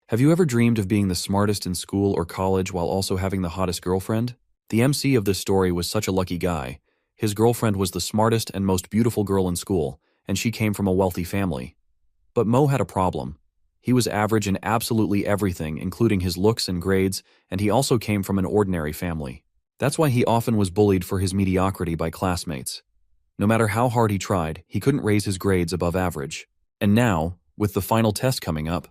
Have you ever dreamed of being the smartest in school or college while also having the hottest girlfriend? The MC of this story was such a lucky guy. His girlfriend was the smartest and most beautiful girl in school, and she came from a wealthy family. But Mo had a problem. He was average in absolutely everything, including his looks and grades, and he also came from an ordinary family. That's why he often was bullied for his mediocrity by classmates. No matter how hard he tried, he couldn't raise his grades above average. And now, with the final test coming up,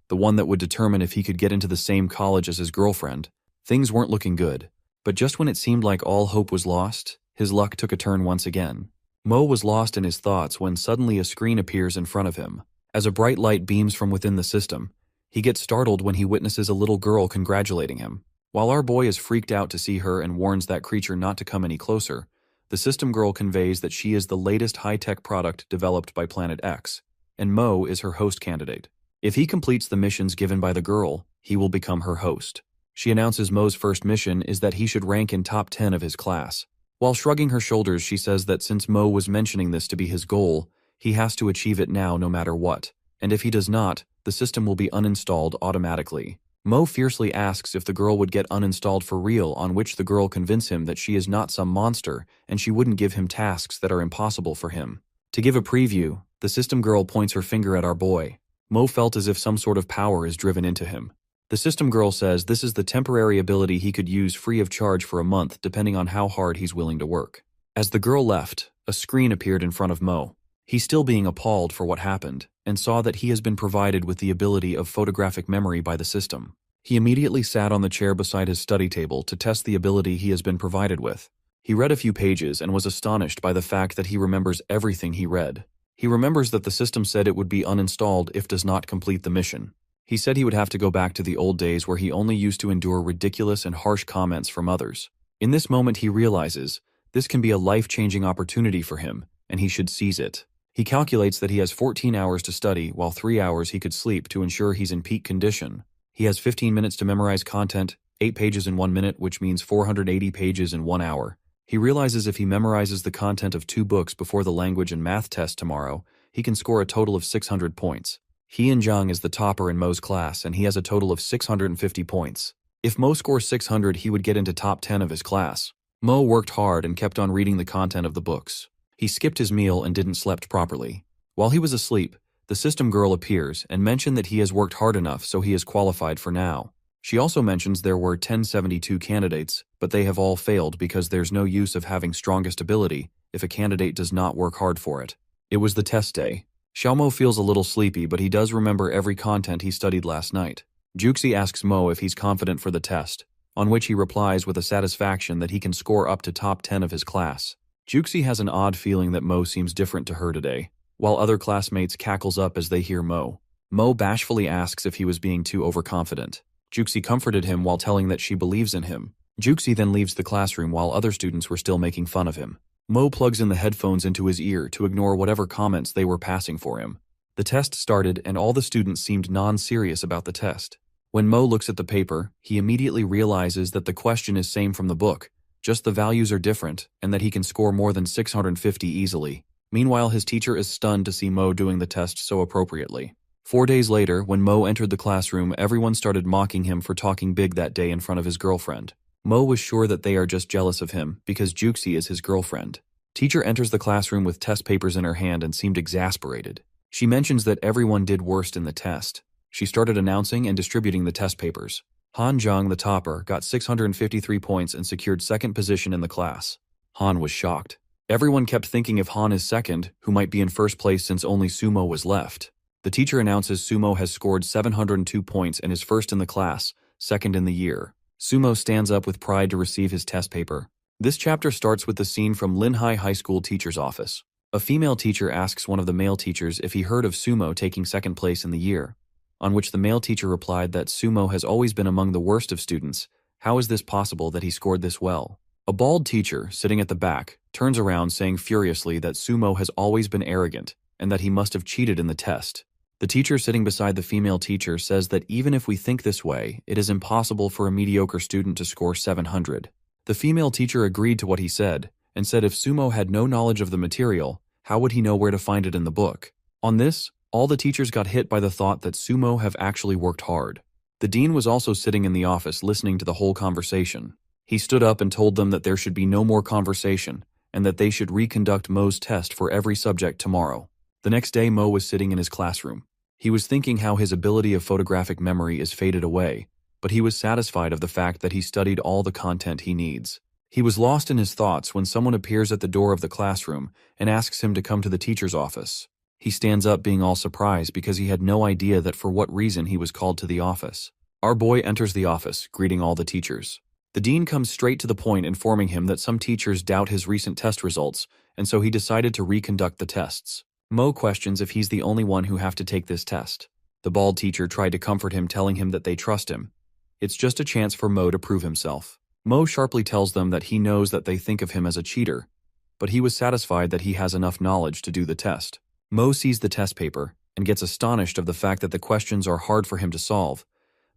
the one that would determine if he could get into the same college as his girlfriend, things weren't looking good. But just when it seemed like all hope was lost, his luck took a turn once again. Mo was lost in his thoughts when suddenly a screen appears in front of him. As a bright light beams from within the system, he gets startled when he witnesses a little girl congratulating him. While our boy is freaked out to see her and warns that creature not to come any closer, the system girl conveys that she is the latest high-tech product developed by Planet X, and Mo is her host candidate. If he completes the missions given by the girl, he will become her host. She announces Mo's first mission is that he should rank in top 10 of his class. While shrugging her shoulders, she says that since Mo was mentioning this to be his goal, he has to achieve it now no matter what, and if he does not, the system will be uninstalled automatically. Mo fiercely asks if the girl would get uninstalled for real, on which the girl convinces him that she is not some monster and she wouldn't give him tasks that are impossible for him. To give a preview, the system girl points her finger at our boy. Mo felt as if some sort of power is driven into him. The system girl says this is the temporary ability he could use free of charge for a month depending on how hard he's willing to work. As the girl left, a screen appeared in front of Mo. He's still being appalled for what happened, and saw that he has been provided with the ability of photographic memory by the system. He immediately sat on the chair beside his study table to test the ability he has been provided with. He read a few pages and was astonished by the fact that he remembers everything he read. He remembers that the system said it would be uninstalled if does not complete the mission. He said he would have to go back to the old days where he only used to endure ridiculous and harsh comments from others. In this moment he realizes this can be a life-changing opportunity for him, and he should seize it. He calculates that he has 14 hours to study, while 3 hours he could sleep to ensure he's in peak condition. He has 15 minutes to memorize content, 8 pages in 1 minute, which means 480 pages in 1 hour. He realizes if he memorizes the content of 2 books before the language and math test tomorrow, he can score a total of 600 points. Hien Zhang is the topper in Mo's class, and he has a total of 650 points. If Mo scores 600, he would get into top 10 of his class. Mo worked hard and kept on reading the content of the books. He skipped his meal and didn't slept properly. While he was asleep, the system girl appears and mentioned that he has worked hard enough so he is qualified for now. She also mentions there were 1072 candidates, but they have all failed because there's no use of having strongest ability if a candidate does not work hard for it. It was the test day. Xiaomo feels a little sleepy, but he does remember every content he studied last night. Juxi asks Mo if he's confident for the test, on which he replies with a satisfaction that he can score up to top 10 of his class. Juxi has an odd feeling that Mo seems different to her today, while other classmates cackles up as they hear Mo. Mo bashfully asks if he was being too overconfident. Juxi comforted him while telling that she believes in him. Juxi then leaves the classroom while other students were still making fun of him. Mo plugs in the headphones into his ear to ignore whatever comments they were passing for him. The test started and all the students seemed non-serious about the test. When Mo looks at the paper, he immediately realizes that the question is same from the book, just the values are different, and that he can score more than 650 easily. Meanwhile, his teacher is stunned to see Mo doing the test so appropriately. 4 days later, when Mo entered the classroom, everyone started mocking him for talking big that day in front of his girlfriend. Mo was sure that they are just jealous of him because Juxi is his girlfriend. Teacher enters the classroom with test papers in her hand and seemed exasperated. She mentions that everyone did worst in the test. She started announcing and distributing the test papers. Han Zhang, the topper, got 653 points and secured second position in the class. Han was shocked. Everyone kept thinking if Han is second, who might be in first place since only Sumo was left. The teacher announces Sumo has scored 702 points and is first in the class, second in the year. Sumo stands up with pride to receive his test paper. This chapter starts with the scene from Linhai High School teacher's office. A female teacher asks one of the male teachers if he heard of Sumo taking second place in the year, on which the male teacher replied that Sumo has always been among the worst of students. How is this possible that he scored this well? A bald teacher, sitting at the back, turns around saying furiously that Sumo has always been arrogant and that he must have cheated in the test. The teacher sitting beside the female teacher says that even if we think this way, it is impossible for a mediocre student to score 700. The female teacher agreed to what he said, and said if Sumo had no knowledge of the material, how would he know where to find it in the book? On this, All the teachers got hit by the thought that Sumo have actually worked hard. The dean was also sitting in the office listening to the whole conversation. He stood up and told them that there should be no more conversation, and that they should reconduct Mo's test for every subject tomorrow. The next day, Mo was sitting in his classroom. He was thinking how his ability of photographic memory is faded away, but he was satisfied of the fact that he studied all the content he needs. He was lost in his thoughts when someone appears at the door of the classroom and asks him to come to the teacher's office. He stands up being all surprised because he had no idea that for what reason he was called to the office. Our boy enters the office, greeting all the teachers. The dean comes straight to the point, informing him that some teachers doubt his recent test results, and so he decided to reconduct the tests. Mo questions if he's the only one who have to take this test. The bald teacher tried to comfort him, telling him that they trust him. It's just a chance for Mo to prove himself. Mo sharply tells them that he knows that they think of him as a cheater, but he was satisfied that he has enough knowledge to do the test. Mo sees the test paper and gets astonished of the fact that the questions are hard for him to solve,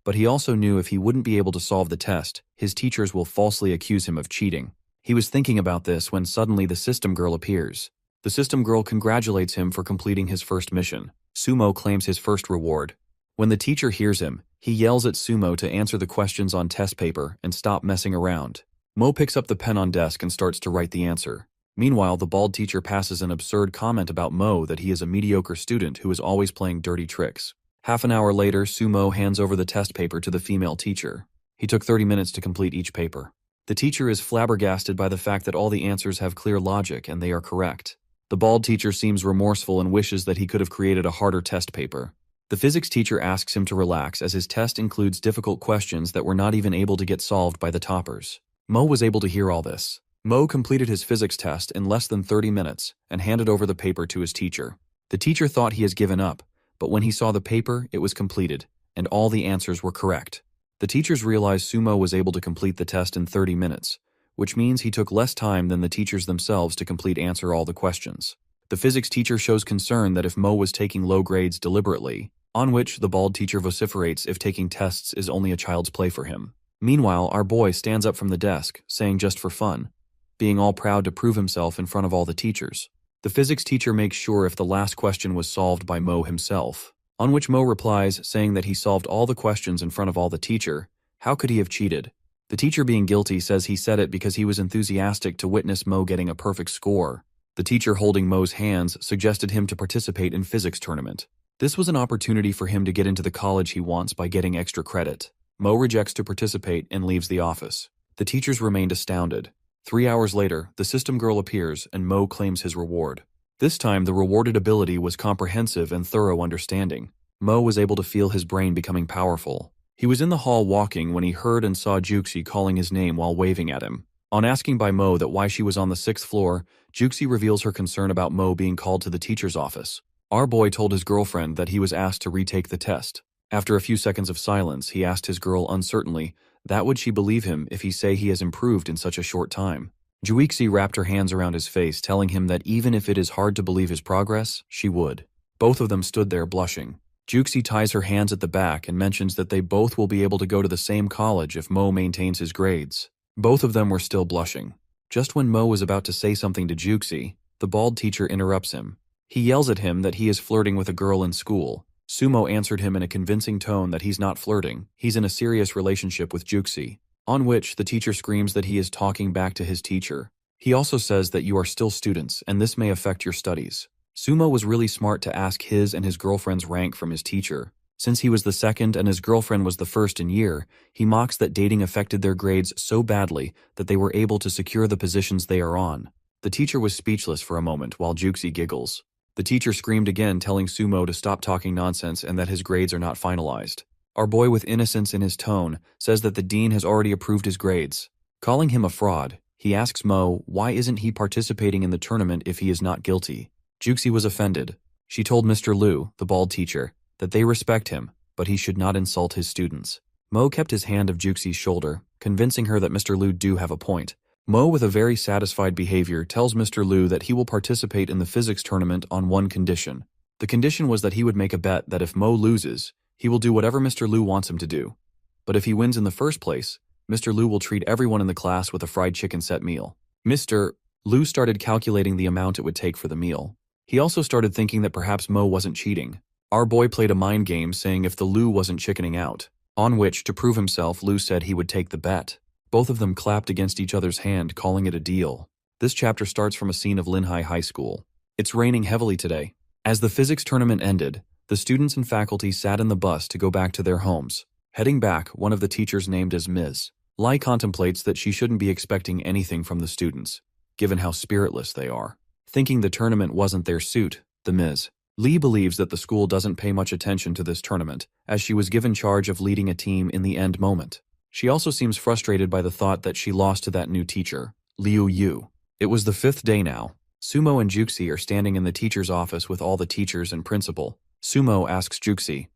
but he also knew if he wouldn't be able to solve the test, his teachers will falsely accuse him of cheating. He was thinking about this when suddenly the system girl appears. The system girl congratulates him for completing his first mission. Sumo claims his first reward. When the teacher hears him, he yells at Sumo to answer the questions on test paper and stop messing around. Mo picks up the pen on desk and starts to write the answer. Meanwhile, the bald teacher passes an absurd comment about Mo that he is a mediocre student who is always playing dirty tricks. Half an hour later, Sumo hands over the test paper to the female teacher. He took 30 minutes to complete each paper. The teacher is flabbergasted by the fact that all the answers have clear logic and they are correct. The bald teacher seems remorseful and wishes that he could have created a harder test paper. The physics teacher asks him to relax as his test includes difficult questions that were not even able to get solved by the toppers. Mo was able to hear all this. Mo completed his physics test in less than 30 minutes and handed over the paper to his teacher. The teacher thought he has given up, but when he saw the paper, it was completed, and all the answers were correct. The teachers realized Sumo was able to complete the test in 30 minutes, which means he took less time than the teachers themselves to answer all the questions. The physics teacher shows concern that if Mo was taking low grades deliberately, on which the bald teacher vociferates if taking tests is only a child's play for him. Meanwhile, our boy stands up from the desk, saying just for fun, being all proud to prove himself in front of all the teachers. The physics teacher makes sure if the last question was solved by Mo himself, on which Mo replies saying that he solved all the questions in front of all the teacher. How could he have cheated? The teacher, being guilty, says he said it because he was enthusiastic to witness Mo getting a perfect score. The teacher, holding Mo's hands, suggested him to participate in physics tournament. This was an opportunity for him to get into the college he wants by getting extra credit. Mo rejects to participate and leaves the office. The teachers remained astounded. 3 hours later, the system girl appears and Mo claims his reward. This time, the rewarded ability was comprehensive and thorough understanding. Mo was able to feel his brain becoming powerful. He was in the hall walking when he heard and saw Juxi calling his name while waving at him. On asking by Mo that why she was on the 6th floor, Juxi reveals her concern about Mo being called to the teacher's office. Our boy told his girlfriend that he was asked to retake the test. After a few seconds of silence, he asked his girl uncertainly, that would she believe him if he say he has improved in such a short time? Juxi wrapped her hands around his face, telling him that even if it is hard to believe his progress, she would. Both of them stood there blushing. Juxi ties her hands at the back and mentions that they both will be able to go to the same college if Mo maintains his grades. Both of them were still blushing. Just when Mo was about to say something to Juxi, the bald teacher interrupts him. He yells at him that he is flirting with a girl in school. Sumo answered him in a convincing tone that he's not flirting, he's in a serious relationship with Juxi, on which the teacher screams that he is talking back to his teacher. He also says that you are still students and this may affect your studies. Sumo was really smart to ask his and his girlfriend's rank from his teacher. Since he was the second and his girlfriend was the first in year, he mocks that dating affected their grades so badly that they were able to secure the positions they are on. The teacher was speechless for a moment while Juxi giggles. The teacher screamed again, telling Sumo to stop talking nonsense and that his grades are not finalized. Our boy, with innocence in his tone, says that the dean has already approved his grades. Calling him a fraud, he asks Mo why isn't he participating in the tournament if he is not guilty. Juxi was offended. She told Mr. Liu, the bald teacher, that they respect him, but he should not insult his students. Mo kept his hand of Juxi's shoulder, convincing her that Mr. Liu do have a point. Mo, with a very satisfied behavior, tells Mr. Liu that he will participate in the physics tournament on one condition. The condition was that he would make a bet that if Mo loses, he will do whatever Mr. Liu wants him to do. But if he wins in the first place, Mr. Liu will treat everyone in the class with a fried chicken set meal. Mr. Liu started calculating the amount it would take for the meal. He also started thinking that perhaps Mo wasn't cheating. Our boy played a mind game saying if the Lu wasn't chickening out. On which, to prove himself, Lu said he would take the bet. Both of them clapped against each other's hand, calling it a deal. This chapter starts from a scene of Linhai High School. It's raining heavily today. As the physics tournament ended, the students and faculty sat in the bus to go back to their homes. Heading back, one of the teachers named as Ms. Lai contemplates that she shouldn't be expecting anything from the students, given how spiritless they are. Thinking the tournament wasn't their suit, the Ms. Lee believes that the school doesn't pay much attention to this tournament, as she was given charge of leading a team in the end moment. She also seems frustrated by the thought that she lost to that new teacher, Liu Yu. It was the 5th day now. Sumo and Juxi are standing in the teacher's office with all the teachers and principal. Sumo asks Juxi,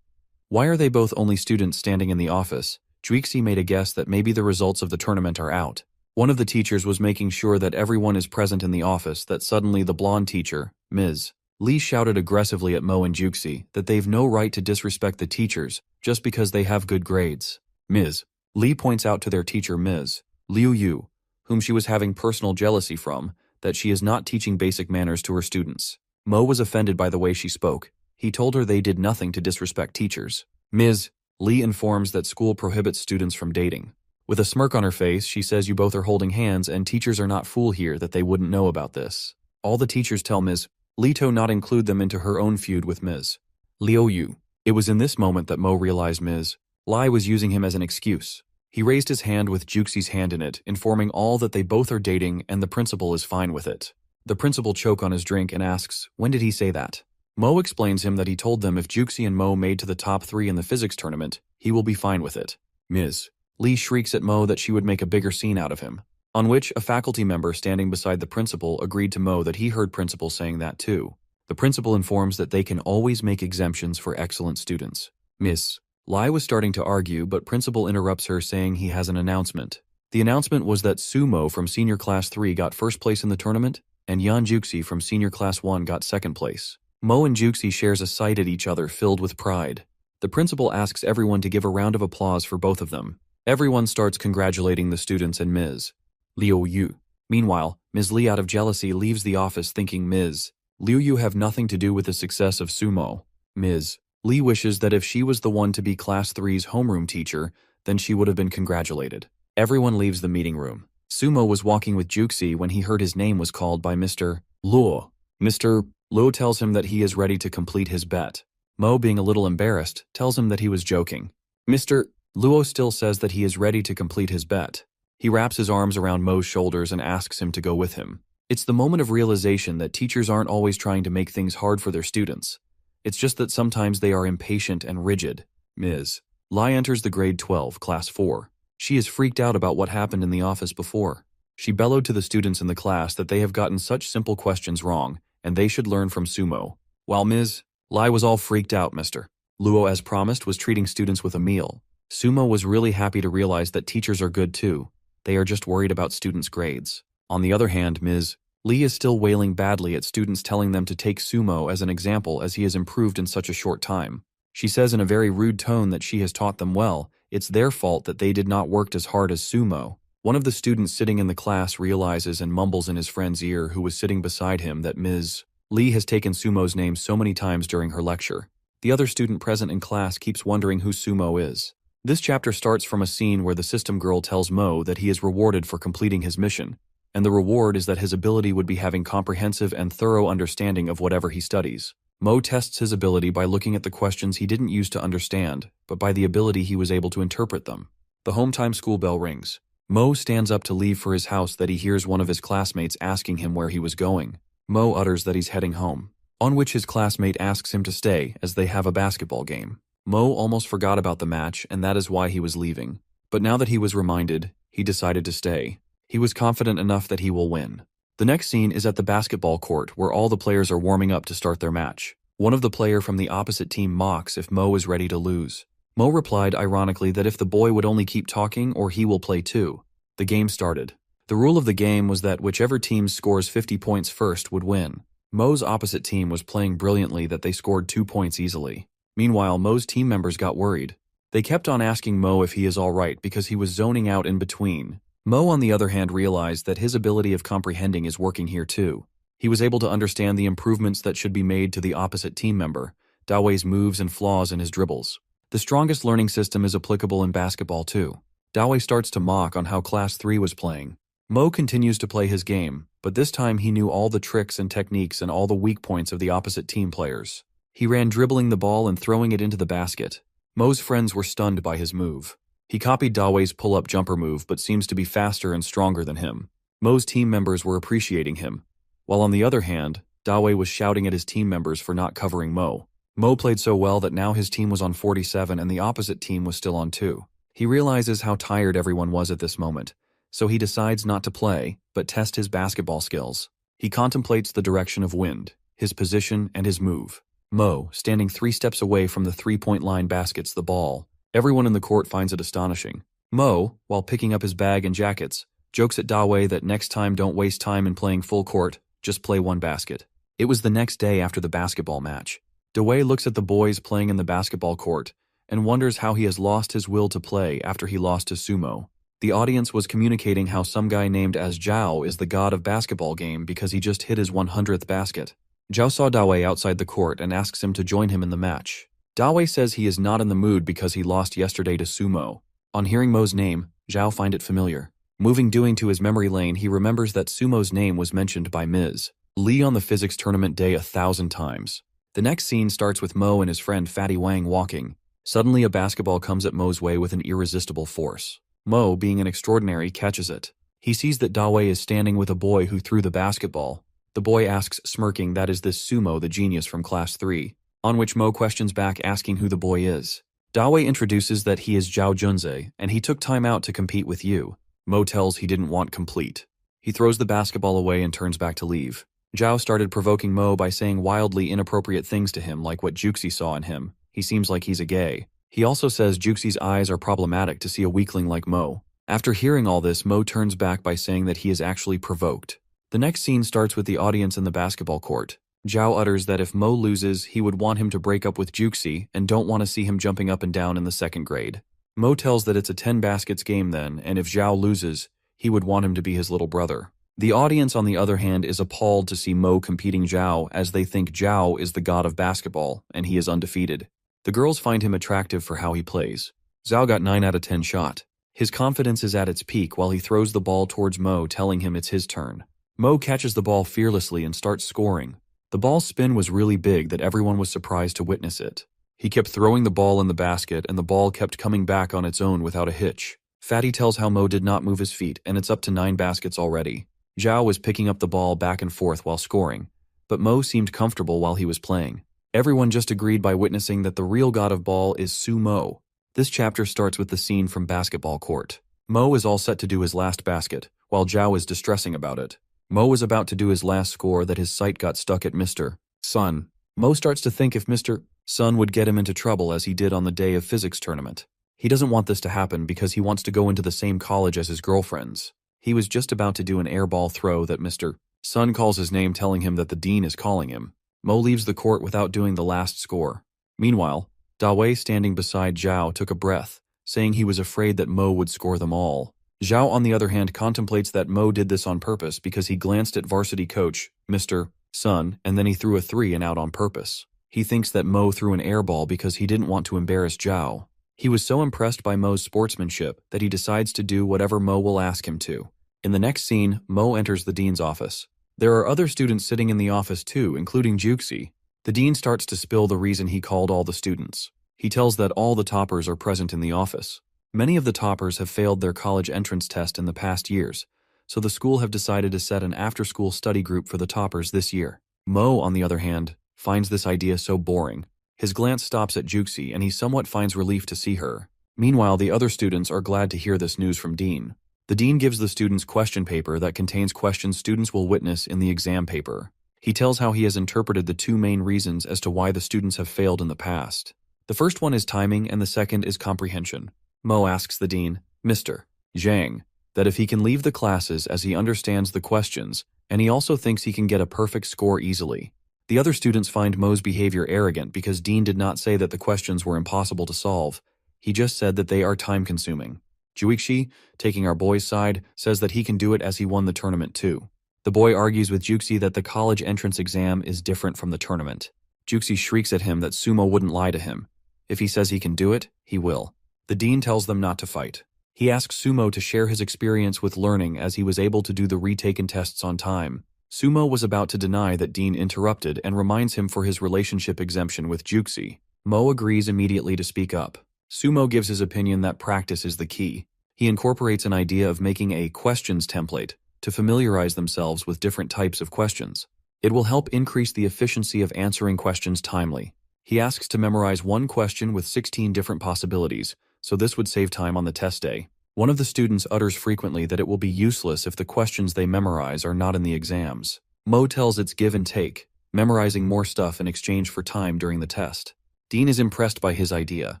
"Why are they both only students standing in the office?" Juxi made a guess that maybe the results of the tournament are out. One of the teachers was making sure that everyone is present in the office that suddenly the blonde teacher, Ms. Lee, shouted aggressively at Mo and Juxi that they've no right to disrespect the teachers just because they have good grades. Ms. Lee points out to their teacher Ms. Liu Yu, whom she was having personal jealousy from, that she is not teaching basic manners to her students. Mo was offended by the way she spoke. He told her they did nothing to disrespect teachers. Ms. Lee informs that school prohibits students from dating. With a smirk on her face, she says you both are holding hands and teachers are not fool here that they wouldn't know about this. All the teachers tell Ms. Lee to not include them into her own feud with Ms. Liu Yu. It was in this moment that Mo realized Ms. Lai was using him as an excuse. He raised his hand with Juxi's hand in it, informing all that they both are dating and the principal is fine with it. The principal chokes on his drink and asks, when did he say that? Mo explains him that he told them if Juxi and Mo made to the top 3 in the physics tournament, he will be fine with it. Ms. Lee shrieks at Mo that she would make a bigger scene out of him. On which, a faculty member standing beside the principal agreed to Mo that he heard principal saying that too. The principal informs that they can always make exemptions for excellent students. Miss Lai was starting to argue, but principal interrupts her saying he has an announcement. The announcement was that Sumo from senior class 3 got first place in the tournament, and Yan Juxi from senior class 1 got second place. Mo and Juxi shares a sight at each other filled with pride. The principal asks everyone to give a round of applause for both of them. Everyone starts congratulating the students and Ms. Liu Yu. Meanwhile, Ms. Li, out of jealousy, leaves the office thinking Ms. Liu Yu have nothing to do with the success of Sumo. Ms. Li wishes that if she was the one to be class 3's homeroom teacher, then she would have been congratulated. Everyone leaves the meeting room. Sumo was walking with Juxi when he heard his name was called by Mr. Luo. Mr. Luo tells him that he is ready to complete his bet. Mo, being a little embarrassed, tells him that he was joking. Mr. Luo still says that he is ready to complete his bet. He wraps his arms around Mo's shoulders and asks him to go with him. It's the moment of realization that teachers aren't always trying to make things hard for their students. It's just that sometimes they are impatient and rigid. Ms. Lai enters the grade 12, class 4. She is freaked out about what happened in the office before. She bellowed to the students in the class that they have gotten such simple questions wrong, and they should learn from Sumo. While Ms. Lai was all freaked out, Mr. Luo, as promised, was treating students with a meal. Sumo was really happy to realize that teachers are good too. They are just worried about students' grades. On the other hand, Ms. Lee is still wailing badly at students telling them to take Sumo as an example as he has improved in such a short time. She says in a very rude tone that she has taught them well. It's their fault that they did not work as hard as Sumo. One of the students sitting in the class realizes and mumbles in his friend's ear, who was sitting beside him, that Ms. Lee has taken Sumo's name so many times during her lecture. The other student present in class keeps wondering who Sumo is. This chapter starts from a scene where the system girl tells Mo that he is rewarded for completing his mission, and the reward is that his ability would be having comprehensive and thorough understanding of whatever he studies. Mo tests his ability by looking at the questions he didn't use to understand, but by the ability he was able to interpret them. The home time school bell rings. Mo stands up to leave for his house that he hears one of his classmates asking him where he was going. Mo utters that he's heading home, on which his classmate asks him to stay as they have a basketball game. Mo almost forgot about the match, and that is why he was leaving. But now that he was reminded, he decided to stay. He was confident enough that he will win. The next scene is at the basketball court where all the players are warming up to start their match. One of the players from the opposite team mocks if Mo is ready to lose. Mo replied ironically that if the boy would only keep talking or he will play too. The game started. The rule of the game was that whichever team scores 50 points first would win. Mo's opposite team was playing brilliantly that they scored 2 points easily. Meanwhile, Mo's team members got worried. They kept on asking Mo if he is all right because he was zoning out in between. Mo, on the other hand, realized that his ability of comprehending is working here too. He was able to understand the improvements that should be made to the opposite team member, Dawei's moves and flaws in his dribbles. The strongest learning system is applicable in basketball too. Dawei starts to mock on how Class 3 was playing. Mo continues to play his game, but this time he knew all the tricks and techniques and all the weak points of the opposite team players. He ran dribbling the ball and throwing it into the basket. Mo's friends were stunned by his move. He copied Dawei's pull-up jumper move but seems to be faster and stronger than him. Mo's team members were appreciating him, while on the other hand, Dawei was shouting at his team members for not covering Mo. Mo played so well that now his team was on 47 and the opposite team was still on 2. He realizes how tired everyone was at this moment, so he decides not to play, but test his basketball skills. He contemplates the direction of wind, his position, and his move. Mo, standing 3 steps away from the three-point line, baskets the ball. Everyone in the court finds it astonishing. Mo, while picking up his bag and jackets, jokes at Dawei that next time don't waste time in playing full court, just play one basket. It was the next day after the basketball match. Dawei looks at the boys playing in the basketball court and wonders how he has lost his will to play after he lost to Sumo. The audience was communicating how some guy named as Zhao is the god of basketball game because he just hit his 100th basket. Zhao saw Dawei outside the court and asks him to join him in the match. Dawei says he is not in the mood because he lost yesterday to Sumo. On hearing Mo's name, Zhao finds it familiar. Moving doing to his memory lane, he remembers that Sumo's name was mentioned by Ms. Lee on the physics tournament day 1,000 times. The next scene starts with Mo and his friend Fatty Wang walking. Suddenly a basketball comes at Mo's way with an irresistible force. Mo, being an extraordinary, catches it. He sees that Dawei is standing with a boy who threw the basketball. The boy asks, smirking, that is this Sumo, the genius from Class 3, on which Mo questions back asking who the boy is. Dawei introduces that he is Zhao Junze, and he took time out to compete with you. Mo tells he didn't want complete. He throws the basketball away and turns back to leave. Zhao started provoking Mo by saying wildly inappropriate things to him like what Juxi saw in him. He seems like he's a gay. He also says Juxi's eyes are problematic to see a weakling like Mo. After hearing all this, Mo turns back by saying that he is actually provoked. The next scene starts with the audience in the basketball court. Zhao utters that if Mo loses, he would want him to break up with Juxi and don't want to see him jumping up and down in the second grade. Mo tells that it's a 10 baskets game then, and if Zhao loses, he would want him to be his little brother. The audience, on the other hand, is appalled to see Mo competing Zhao as they think Zhao is the god of basketball and he is undefeated. The girls find him attractive for how he plays. Zhao got 9 out of 10 shot. His confidence is at its peak while he throws the ball towards Mo, telling him it's his turn. Mo catches the ball fearlessly and starts scoring. The ball's spin was really big that everyone was surprised to witness it. He kept throwing the ball in the basket and the ball kept coming back on its own without a hitch. Fatty tells how Mo did not move his feet and it's up to 9 baskets already. Zhao was picking up the ball back and forth while scoring, but Mo seemed comfortable while he was playing. Everyone just agreed by witnessing that the real god of ball is Sumo. This chapter starts with the scene from basketball court. Mo is all set to do his last basket, while Zhao is distressing about it. Mo was about to do his last score that his sight got stuck at Mr. Sun. Mo starts to think if Mr. Sun would get him into trouble as he did on the day of physics tournament. He doesn't want this to happen because he wants to go into the same college as his girlfriends. He was just about to do an airball throw that Mr. Sun calls his name, telling him that the dean is calling him. Mo leaves the court without doing the last score. Meanwhile, Dawei, standing beside Zhao, took a breath, saying he was afraid that Mo would score them all. Zhao, on the other hand, contemplates that Mo did this on purpose because he glanced at varsity coach, Mr. Sun, and then he threw a 3 and out on purpose. He thinks that Mo threw an airball because he didn't want to embarrass Zhao. He was so impressed by Mo's sportsmanship that he decides to do whatever Mo will ask him to. In the next scene, Mo enters the dean's office. There are other students sitting in the office too, including Juxi. The dean starts to spill the reason he called all the students. He tells that all the toppers are present in the office. Many of the toppers have failed their college entrance test in the past years, so the school have decided to set an after-school study group for the toppers this year. Mo, on the other hand, finds this idea so boring. His glance stops at Juxi and he somewhat finds relief to see her. Meanwhile, the other students are glad to hear this news from Dean. The dean gives the students question paper that contains questions students will witness in the exam paper. He tells how he has interpreted the 2 main reasons as to why the students have failed in the past. The first one is timing and the second is comprehension. Mo asks the dean, Mr. Zhang, that if he can leave the classes as he understands the questions, and he also thinks he can get a perfect score easily. The other students find Mo's behavior arrogant because Dean did not say that the questions were impossible to solve. He just said that they are time-consuming. Juixi, taking our boy's side, says that he can do it as he won the tournament too. The boy argues with Juxi that the college entrance exam is different from the tournament. Juxi shrieks at him that Sumo wouldn't lie to him. If he says he can do it, he will. The dean tells them not to fight. He asks Sumo to share his experience with learning as he was able to do the retaken tests on time. Sumo was about to deny that Dean interrupted and reminds him for his relationship exemption with Juxi. Mo agrees immediately to speak up. Sumo gives his opinion that practice is the key. He incorporates an idea of making a questions template to familiarize themselves with different types of questions. It will help increase the efficiency of answering questions timely. He asks to memorize one question with 16 different possibilities, so this would save time on the test day. One of the students utters frequently that it will be useless if the questions they memorize are not in the exams. Mo tells it's give and take, memorizing more stuff in exchange for time during the test. Dean is impressed by his idea.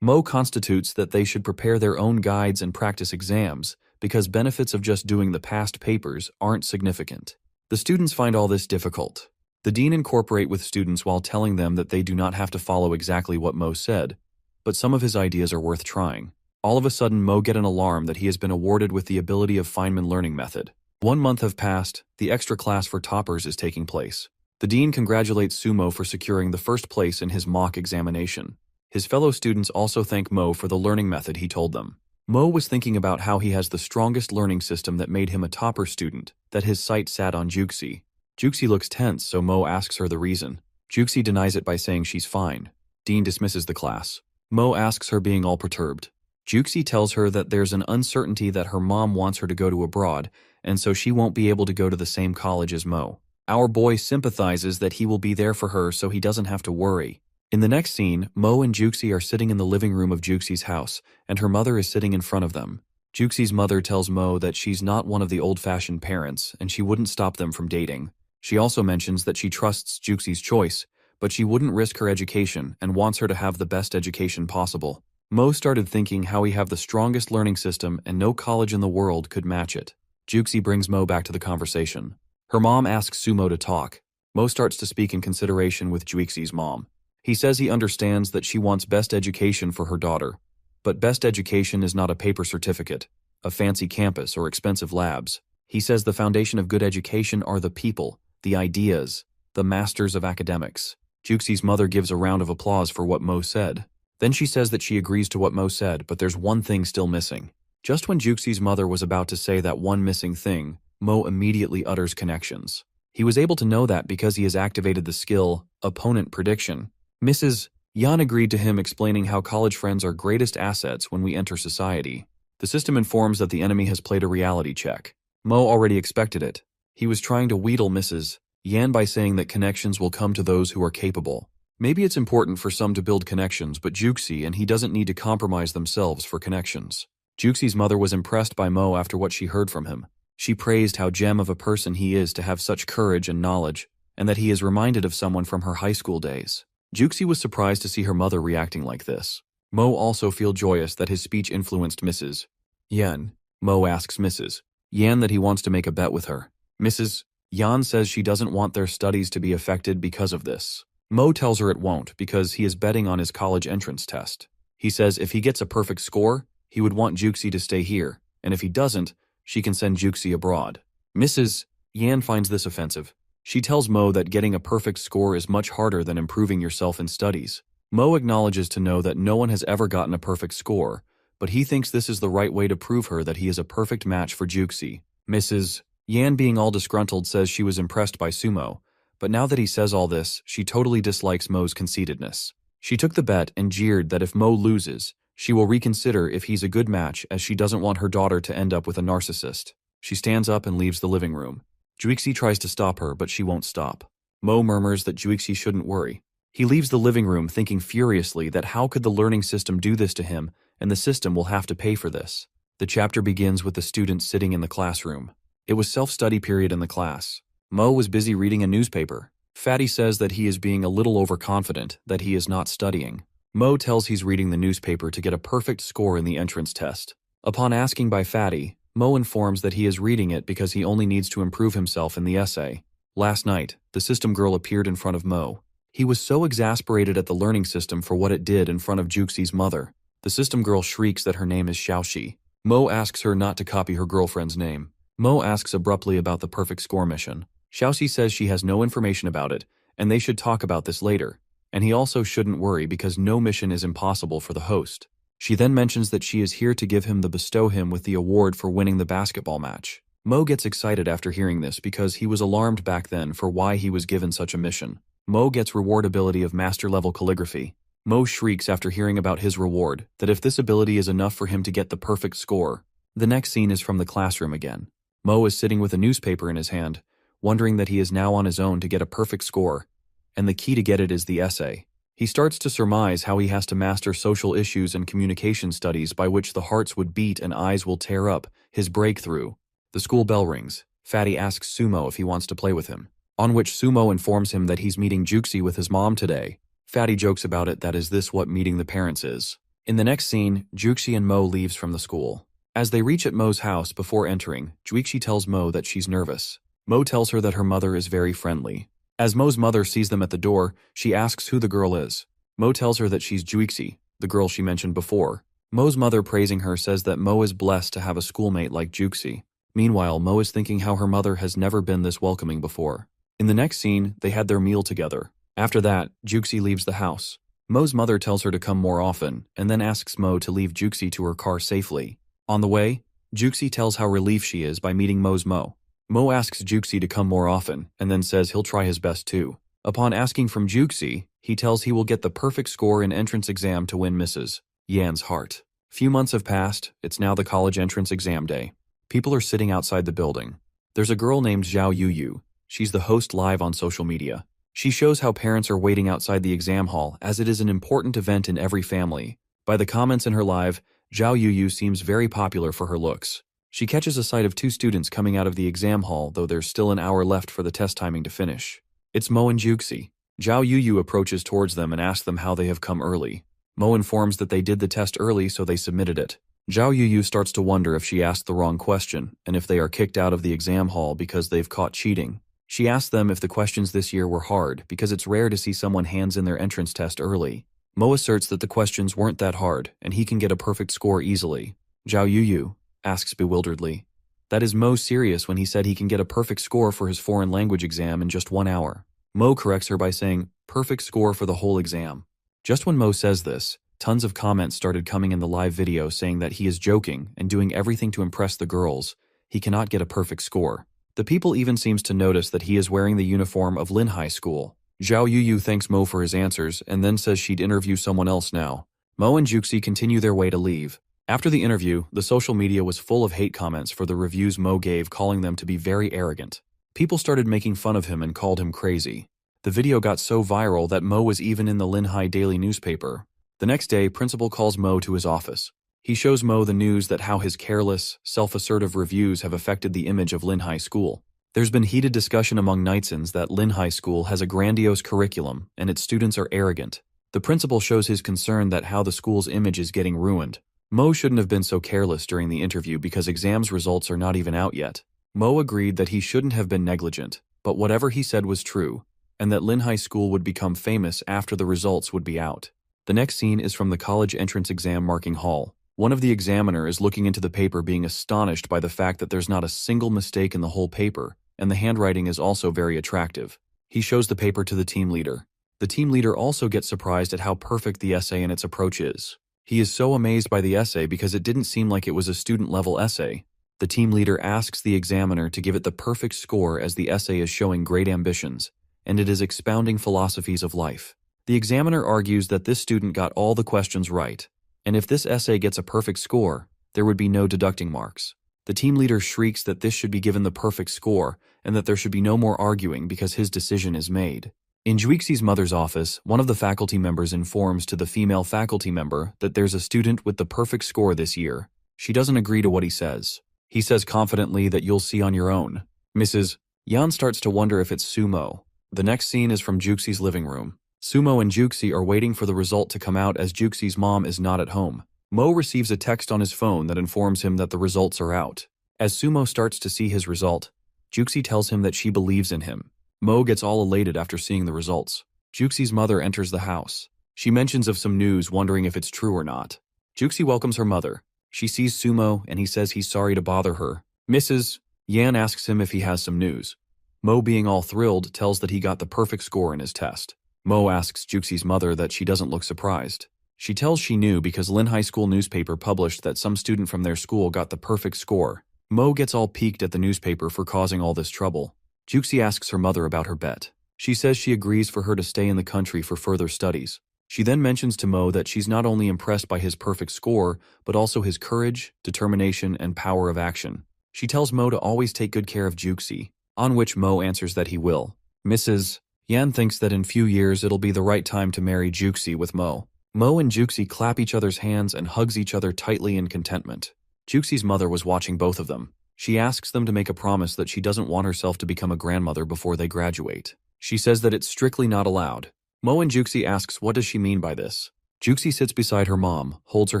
Mo constitutes that they should prepare their own guides and practice exams, because benefits of just doing the past papers aren't significant. The students find all this difficult. The dean incorporate with students while telling them that they do not have to follow exactly what Mo said, but some of his ideas are worth trying. All of a sudden, Mo get an alarm that he has been awarded with the ability of Feynman learning method. 1 month have passed, the extra class for toppers is taking place. The dean congratulates Sumo for securing the first place in his mock examination. His fellow students also thank Mo for the learning method he told them. Mo was thinking about how he has the strongest learning system that made him a topper student, that his sight sat on Juxi. Juxi looks tense, so Mo asks her the reason. Juxi denies it by saying she's fine. Dean dismisses the class. Mo asks her being all perturbed. Juxi tells her that there's an uncertainty that her mom wants her to go to abroad, and so she won't be able to go to the same college as Mo. Our boy sympathizes that he will be there for her so he doesn't have to worry. In the next scene, Mo and Juxi are sitting in the living room of Juxi's house, and her mother is sitting in front of them. Juxi's mother tells Mo that she's not one of the old-fashioned parents, and she wouldn't stop them from dating. She also mentions that she trusts Juxi's choice, but she wouldn't risk her education and wants her to have the best education possible. Mo started thinking how he have the strongest learning system and no college in the world could match it. Juxi brings Mo back to the conversation. Her mom asks Sumo to talk. Mo starts to speak in consideration with Juxi's mom. He says he understands that she wants best education for her daughter, but best education is not a paper certificate, a fancy campus, or expensive labs. He says the foundation of good education are the people, the ideas, the masters of academics. Juxi's mother gives a round of applause for what Mo said. Then she says that she agrees to what Mo said, but there's one thing still missing. Just when Juxi's mother was about to say that one missing thing, Mo immediately utters connections. He was able to know that because he has activated the skill, opponent prediction. Mrs. Yan agreed to him, explaining how college friends are greatest assets when we enter society. The system informs that the enemy has played a reality check. Mo already expected it. He was trying to wheedle Mrs. Yan by saying that connections will come to those who are capable. Maybe it's important for some to build connections, but Juxi and he doesn't need to compromise themselves for connections. Juxi's mother was impressed by Mo after what she heard from him. She praised how gem of a person he is to have such courage and knowledge, and that he is reminded of someone from her high school days. Juxi was surprised to see her mother reacting like this. Mo also feel joyous that his speech influenced Mrs. Yan. Mo asks Mrs. Yan that he wants to make a bet with her. Mrs. Yan says she doesn't want their studies to be affected because of this. Mo tells her it won't because he is betting on his college entrance test. He says if he gets a perfect score, he would want Juxi to stay here, and if he doesn't, she can send Juxi abroad. Mrs. Yan finds this offensive. She tells Mo that getting a perfect score is much harder than improving yourself in studies. Mo acknowledges to know that no one has ever gotten a perfect score, but he thinks this is the right way to prove her that he is a perfect match for Juxi. Mrs. Yan, being all disgruntled, says she was impressed by Sumo, but now that he says all this, she totally dislikes Mo's conceitedness. She took the bet and jeered that if Mo loses, she will reconsider if he's a good match, as she doesn't want her daughter to end up with a narcissist. She stands up and leaves the living room. Juxi tries to stop her, but she won't stop. Mo murmurs that Juxi shouldn't worry. He leaves the living room thinking furiously that how could the learning system do this to him, and the system will have to pay for this. The chapter begins with the students sitting in the classroom. It was self-study period in the class. Mo was busy reading a newspaper. Fatty says that he is being a little overconfident, that he is not studying. Mo tells he's reading the newspaper to get a perfect score in the entrance test. Upon asking by Fatty, Mo informs that he is reading it because he only needs to improve himself in the essay. Last night, the system girl appeared in front of Mo. He was so exasperated at the learning system for what it did in front of Juxi's mother. The system girl shrieks that her name is Xiaoxi. Mo asks her not to copy her girlfriend's name. Mo asks abruptly about the perfect score mission. Xiaoxi says she has no information about it, and they should talk about this later. And he also shouldn't worry because no mission is impossible for the host. She then mentions that she is here to give him bestow him with the award for winning the basketball match. Mo gets excited after hearing this because he was alarmed back then for why he was given such a mission. Mo gets reward ability of master-level calligraphy. Mo shrieks after hearing about his reward, that if this ability is enough for him to get the perfect score. The next scene is from the classroom again. Mo is sitting with a newspaper in his hand, wondering that he is now on his own to get a perfect score, and the key to get it is the essay. He starts to surmise how he has to master social issues and communication studies by which the hearts would beat and eyes will tear up, his breakthrough. The school bell rings. Fatty asks Sumo if he wants to play with him, on which Sumo informs him that he's meeting Juxi with his mom today. Fatty jokes about it that is this what meeting the parents is. In the next scene, Juxi and Mo leaves from the school. As they reach at Mo's house before entering, Juxi tells Mo that she's nervous. Mo tells her that her mother is very friendly. As Mo's mother sees them at the door, she asks who the girl is. Mo tells her that she's Juxi, the girl she mentioned before. Mo's mother, praising her, says that Mo is blessed to have a schoolmate like Juxi. Meanwhile, Mo is thinking how her mother has never been this welcoming before. In the next scene, they had their meal together. After that, Juxi leaves the house. Mo's mother tells her to come more often, and then asks Mo to leave Juxi to her car safely. On the way, Juxi tells how relieved she is by meeting Mo's Mo. Mo asks Juxi to come more often, and then says he'll try his best too. Upon asking from Juxi, he tells he will get the perfect score in entrance exam to win Mrs. Yan's heart. Few months have passed, it's now the college entrance exam day. People are sitting outside the building. There's a girl named Zhao Yuyu. She's the host live on social media. She shows how parents are waiting outside the exam hall as it is an important event in every family. By the comments in her live, Zhao Yuyu seems very popular for her looks. She catches a sight of two students coming out of the exam hall, though there's still an hour left for the test timing to finish. It's Mo and Juxi. Zhao Yuyu approaches towards them and asks them how they have come early. Mo informs that they did the test early so they submitted it. Zhao Yuyu starts to wonder if she asked the wrong question and if they are kicked out of the exam hall because they've caught cheating. She asks them if the questions this year were hard because it's rare to see someone hands in their entrance test early. Mo asserts that the questions weren't that hard and he can get a perfect score easily. Zhao Yuyu asks bewilderedly. That is Mo serious when he said he can get a perfect score for his foreign language exam in just 1 hour. Mo corrects her by saying, perfect score for the whole exam. Just when Mo says this, tons of comments started coming in the live video saying that he is joking and doing everything to impress the girls. He cannot get a perfect score. The people even seems to notice that he is wearing the uniform of Lin High School. Zhao Yuyu thanks Mo for his answers and then says she'd interview someone else now. Mo and Juxi continue their way to leave. After the interview, the social media was full of hate comments for the reviews Mo gave, calling them to be very arrogant. People started making fun of him and called him crazy. The video got so viral that Mo was even in the Lin High daily newspaper. The next day, principal calls Mo to his office. He shows Mo the news that how his careless, self-assertive reviews have affected the image of Lin High School. There's been heated discussion among netizens that Lin High School has a grandiose curriculum and its students are arrogant. The principal shows his concern that how the school's image is getting ruined. Mo shouldn't have been so careless during the interview because exams results are not even out yet. Mo agreed that he shouldn't have been negligent, but whatever he said was true, and that Lin High School would become famous after the results would be out. The next scene is from the college entrance exam marking hall. One of the examiner is looking into the paper being astonished by the fact that there's not a single mistake in the whole paper, and the handwriting is also very attractive. He shows the paper to the team leader. The team leader also gets surprised at how perfect the essay and its approach is. He is so amazed by the essay because it didn't seem like it was a student-level essay. The team leader asks the examiner to give it the perfect score as the essay is showing great ambitions, and it is expounding philosophies of life. The examiner argues that this student got all the questions right, and if this essay gets a perfect score, there would be no deducting marks. The team leader shrieks that this should be given the perfect score and that there should be no more arguing because his decision is made. In Juixi's mother's office, one of the faculty members informs to the female faculty member that there's a student with the perfect score this year. She doesn't agree to what he says. He says confidently that you'll see on your own. Mrs. Yan starts to wonder if it's Sumo. The next scene is from Juixi's living room. Sumo and Juxi are waiting for the result to come out as Juxi's mom is not at home. Mo receives a text on his phone that informs him that the results are out. As Sumo starts to see his result, Juxi tells him that she believes in him. Mo gets all elated after seeing the results. Juxi's mother enters the house. She mentions of some news, wondering if it's true or not. Juxi welcomes her mother. She sees Sumo and he says he's sorry to bother her. Mrs. Yan asks him if he has some news. Mo, being all thrilled, tells that he got the perfect score in his test. Mo asks Juxie's mother that she doesn't look surprised. She tells she knew because Lin High School newspaper published that some student from their school got the perfect score. Mo gets all piqued at the newspaper for causing all this trouble. Juxie asks her mother about her bet. She says she agrees for her to stay in the country for further studies. She then mentions to Mo that she's not only impressed by his perfect score, but also his courage, determination, and power of action. She tells Mo to always take good care of Juxie, on which Mo answers that he will. Mrs. Yan thinks that in few years it'll be the right time to marry Juxie with Mo. Mo and Juxie clap each other's hands and hugs each other tightly in contentment. Juxie's mother was watching both of them. She asks them to make a promise that she doesn't want herself to become a grandmother before they graduate. She says that it's strictly not allowed. Mo and Juxie asks what does she mean by this. Juxie sits beside her mom, holds her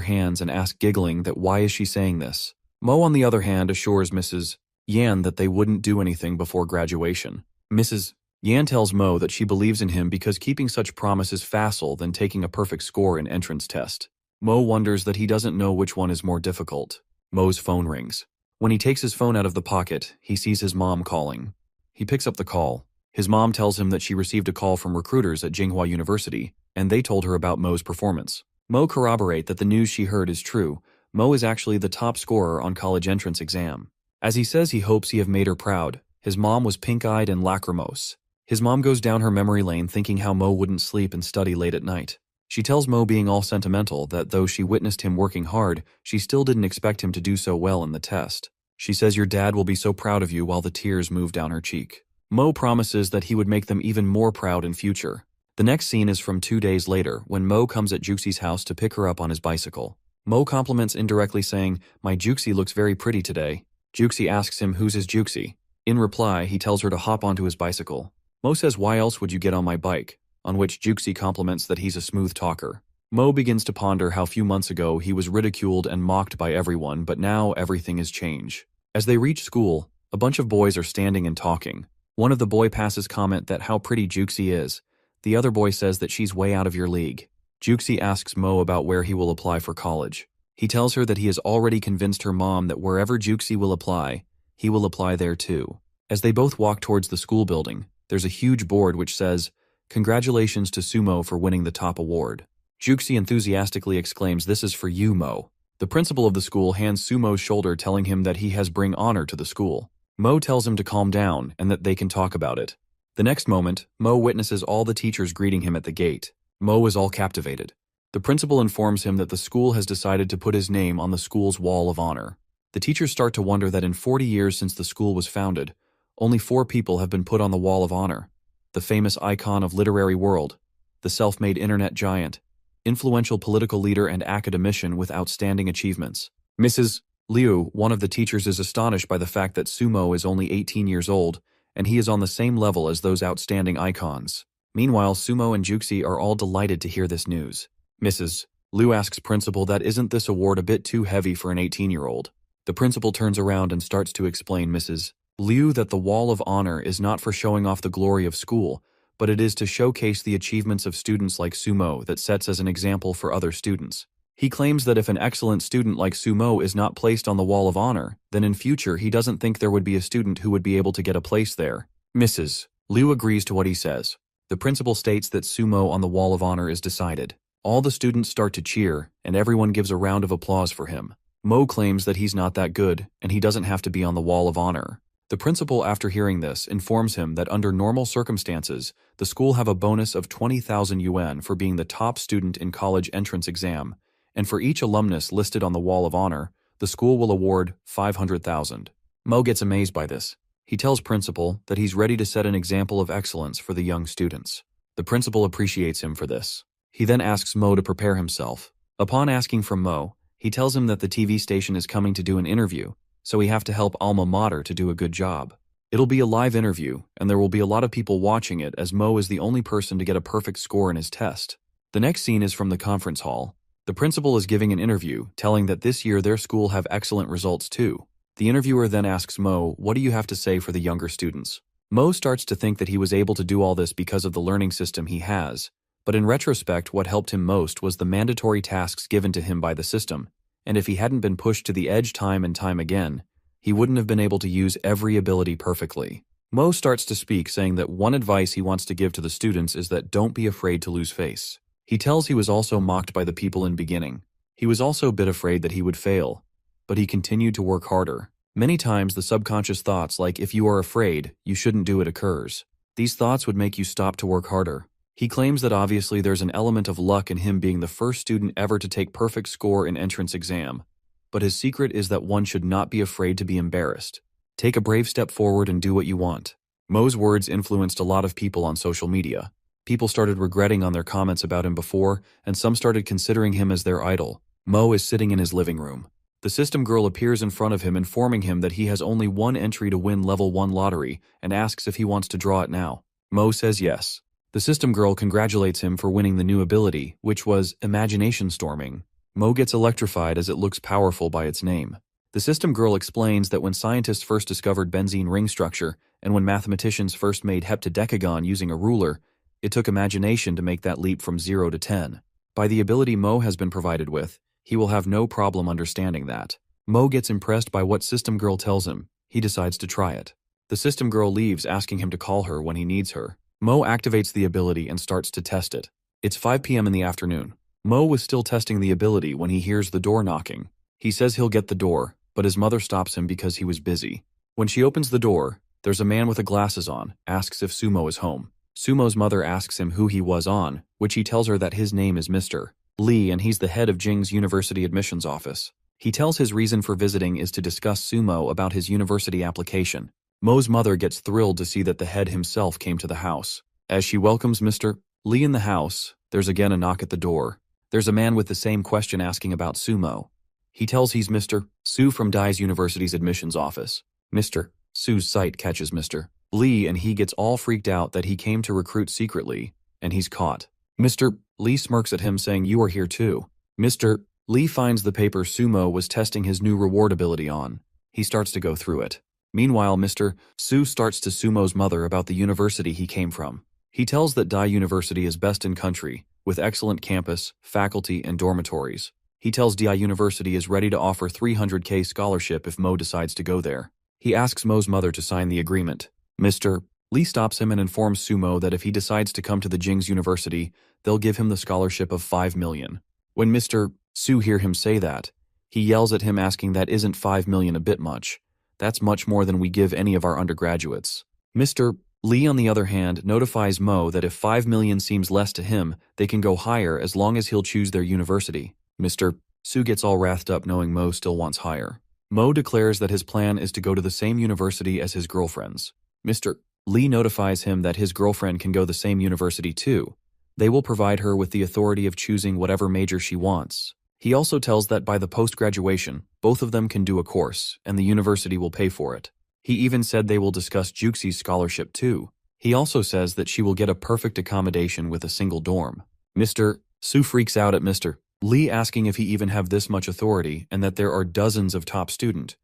hands and asks giggling that why is she saying this. Mo on the other hand assures Mrs. Yan that they wouldn't do anything before graduation. Mrs. Yan tells Mo that she believes in him because keeping such promise is facile than taking a perfect score in entrance test. Mo wonders that he doesn't know which one is more difficult. Mo's phone rings. When he takes his phone out of the pocket, he sees his mom calling. He picks up the call. His mom tells him that she received a call from recruiters at Tsinghua University, and they told her about Mo's performance. Mo corroborates that the news she heard is true. Mo is actually the top scorer on college entrance exam. As he says he hopes he have made her proud, his mom was pink-eyed and lachrymose. His mom goes down her memory lane thinking how Mo wouldn't sleep and study late at night. She tells Mo, being all sentimental, that though she witnessed him working hard, she still didn't expect him to do so well in the test. She says your dad will be so proud of you while the tears move down her cheek. Mo promises that he would make them even more proud in future. The next scene is from 2 days later when Mo comes at Juxie's house to pick her up on his bicycle. Mo compliments indirectly saying, "My Juxie looks very pretty today." Juxie asks him who's his Juxie. In reply, he tells her to hop onto his bicycle. Mo says, "Why else would you get on my bike?" On which Juxie compliments that he's a smooth talker. Mo begins to ponder how few months ago he was ridiculed and mocked by everyone, but now everything is changed. As they reach school, a bunch of boys are standing and talking. One of the boy passes comment that how pretty Juxie is. The other boy says that she's way out of your league. Juxie asks Mo about where he will apply for college. He tells her that he has already convinced her mom that wherever Juxie will apply, he will apply there too. As they both walk towards the school building, there's a huge board which says, "Congratulations to Sumo for winning the top award." Juxie enthusiastically exclaims, "This is for you, Mo." The principal of the school hands Sumo's shoulder, telling him that he has bring honor to the school. Mo tells him to calm down and that they can talk about it. The next moment, Mo witnesses all the teachers greeting him at the gate. Mo is all captivated. The principal informs him that the school has decided to put his name on the school's wall of honor. The teachers start to wonder that in 40 years since the school was founded, only 4 people have been put on the wall of honor. The famous icon of literary world, the self-made internet giant, influential political leader and academician with outstanding achievements. Mrs. Liu, one of the teachers, is astonished by the fact that Sumo is only 18 years old, and he is on the same level as those outstanding icons. Meanwhile, Sumo and Juxie are all delighted to hear this news. Mrs. Liu asks principal that isn't this award a bit too heavy for an 18-year-old. The principal turns around and starts to explain Mrs. Liu that the wall of honor is not for showing off the glory of school, but it is to showcase the achievements of students like Sumo that sets as an example for other students. He claims that if an excellent student like Sumo is not placed on the wall of honor, then in future he doesn't think there would be a student who would be able to get a place there. Mrs. Liu agrees to what he says. The principal states that Sumo on the wall of honor is decided. All the students start to cheer, and everyone gives a round of applause for him. Mo claims that he's not that good, and he doesn't have to be on the wall of honor. The principal, after hearing this, informs him that under normal circumstances, the school have a bonus of 20,000 yuan for being the top student in college entrance exam, and for each alumnus listed on the wall of honor, the school will award 500,000. Mo gets amazed by this. He tells principal that he's ready to set an example of excellence for the young students. The principal appreciates him for this. He then asks Mo to prepare himself. Upon asking from Mo, he tells him that the TV station is coming to do an interview, so we have to help alma mater to do a good job. It'll be a live interview, and there will be a lot of people watching it as Mo is the only person to get a perfect score in his test. The next scene is from the conference hall. The principal is giving an interview, telling that this year their school have excellent results too. The interviewer then asks Mo, "What do you have to say for the younger students?" Mo starts to think that he was able to do all this because of the learning system he has, but in retrospect what helped him most was the mandatory tasks given to him by the system, and if he hadn't been pushed to the edge time and time again, he wouldn't have been able to use every ability perfectly. Mo starts to speak, saying that one advice he wants to give to the students is that don't be afraid to lose face. He tells he was also mocked by the people in beginning. He was also a bit afraid that he would fail, but he continued to work harder. Many times the subconscious thoughts like if you are afraid, you shouldn't do it occurs. These thoughts would make you stop to work harder. He claims that obviously there's an element of luck in him being the first student ever to take perfect score in entrance exam, but his secret is that one should not be afraid to be embarrassed. Take a brave step forward and do what you want. Mo's words influenced a lot of people on social media. People started regretting on their comments about him before, and some started considering him as their idol. Mo is sitting in his living room. The system girl appears in front of him, informing him that he has only one entry to win level 1 lottery and asks if he wants to draw it now. Mo says yes. The system girl congratulates him for winning the new ability, which was imagination storming. Mo gets electrified as it looks powerful by its name. The system girl explains that when scientists first discovered benzene ring structure and when mathematicians first made heptadecagon using a ruler, it took imagination to make that leap from 0 to 10. By the ability Mo has been provided with, he will have no problem understanding that. Mo gets impressed by what system girl tells him. He decides to try it. The system girl leaves, asking him to call her when he needs her. Mo activates the ability and starts to test it. It's 5 p.m. in the afternoon. Mo was still testing the ability when he hears the door knocking. He says he'll get the door, but his mother stops him because he was busy. When she opens the door, there's a man with glasses on, asks if Sumo is home. Sumo's mother asks him who he was on, which he tells her that his name is Mr. Lee and he's the head of Jing's university admissions office. He tells his reason for visiting is to discuss Sumo about his university application. Mo's mother gets thrilled to see that the head himself came to the house. As she welcomes Mr. Lee in the house, there's again a knock at the door. There's a man with the same question asking about Sumo. He tells he's Mr. Su from Dai's University's admissions office. Mr. Su's sight catches Mr. Lee and he gets all freaked out that he came to recruit secretly, and he's caught. Mr. Lee smirks at him saying, "You are here too." Mr. Lee finds the paper Sumo was testing his new reward ability on. He starts to go through it. Meanwhile, Mr. Su starts to Sumo's mother about the university he came from. He tells that Dai University is best in country, with excellent campus, faculty, and dormitories. He tells Dai University is ready to offer $300K scholarship if Mo decides to go there. He asks Mo's mother to sign the agreement. Mr. Lee stops him and informs Sumo that if he decides to come to the Jing's University, they'll give him the scholarship of $5 million. When Mr. Su hear him say that, he yells at him asking that isn't $5 million a bit much. That's much more than we give any of our undergraduates. Mr. Lee, on the other hand, notifies Mo that if $5 million seems less to him, they can go higher as long as he'll choose their university. Mr. Su gets all wrathed up knowing Mo still wants higher. Mo declares that his plan is to go to the same university as his girlfriend's. Mr. Lee notifies him that his girlfriend can go the same university too. They will provide her with the authority of choosing whatever major she wants. He also tells that by the post-graduation, both of them can do a course, and the university will pay for it. He even said they will discuss Juxi's scholarship too. He also says that she will get a perfect accommodation with a single dorm. Mr. Su freaks out at Mr. Lee asking if he even have this much authority and that there are dozens of top students.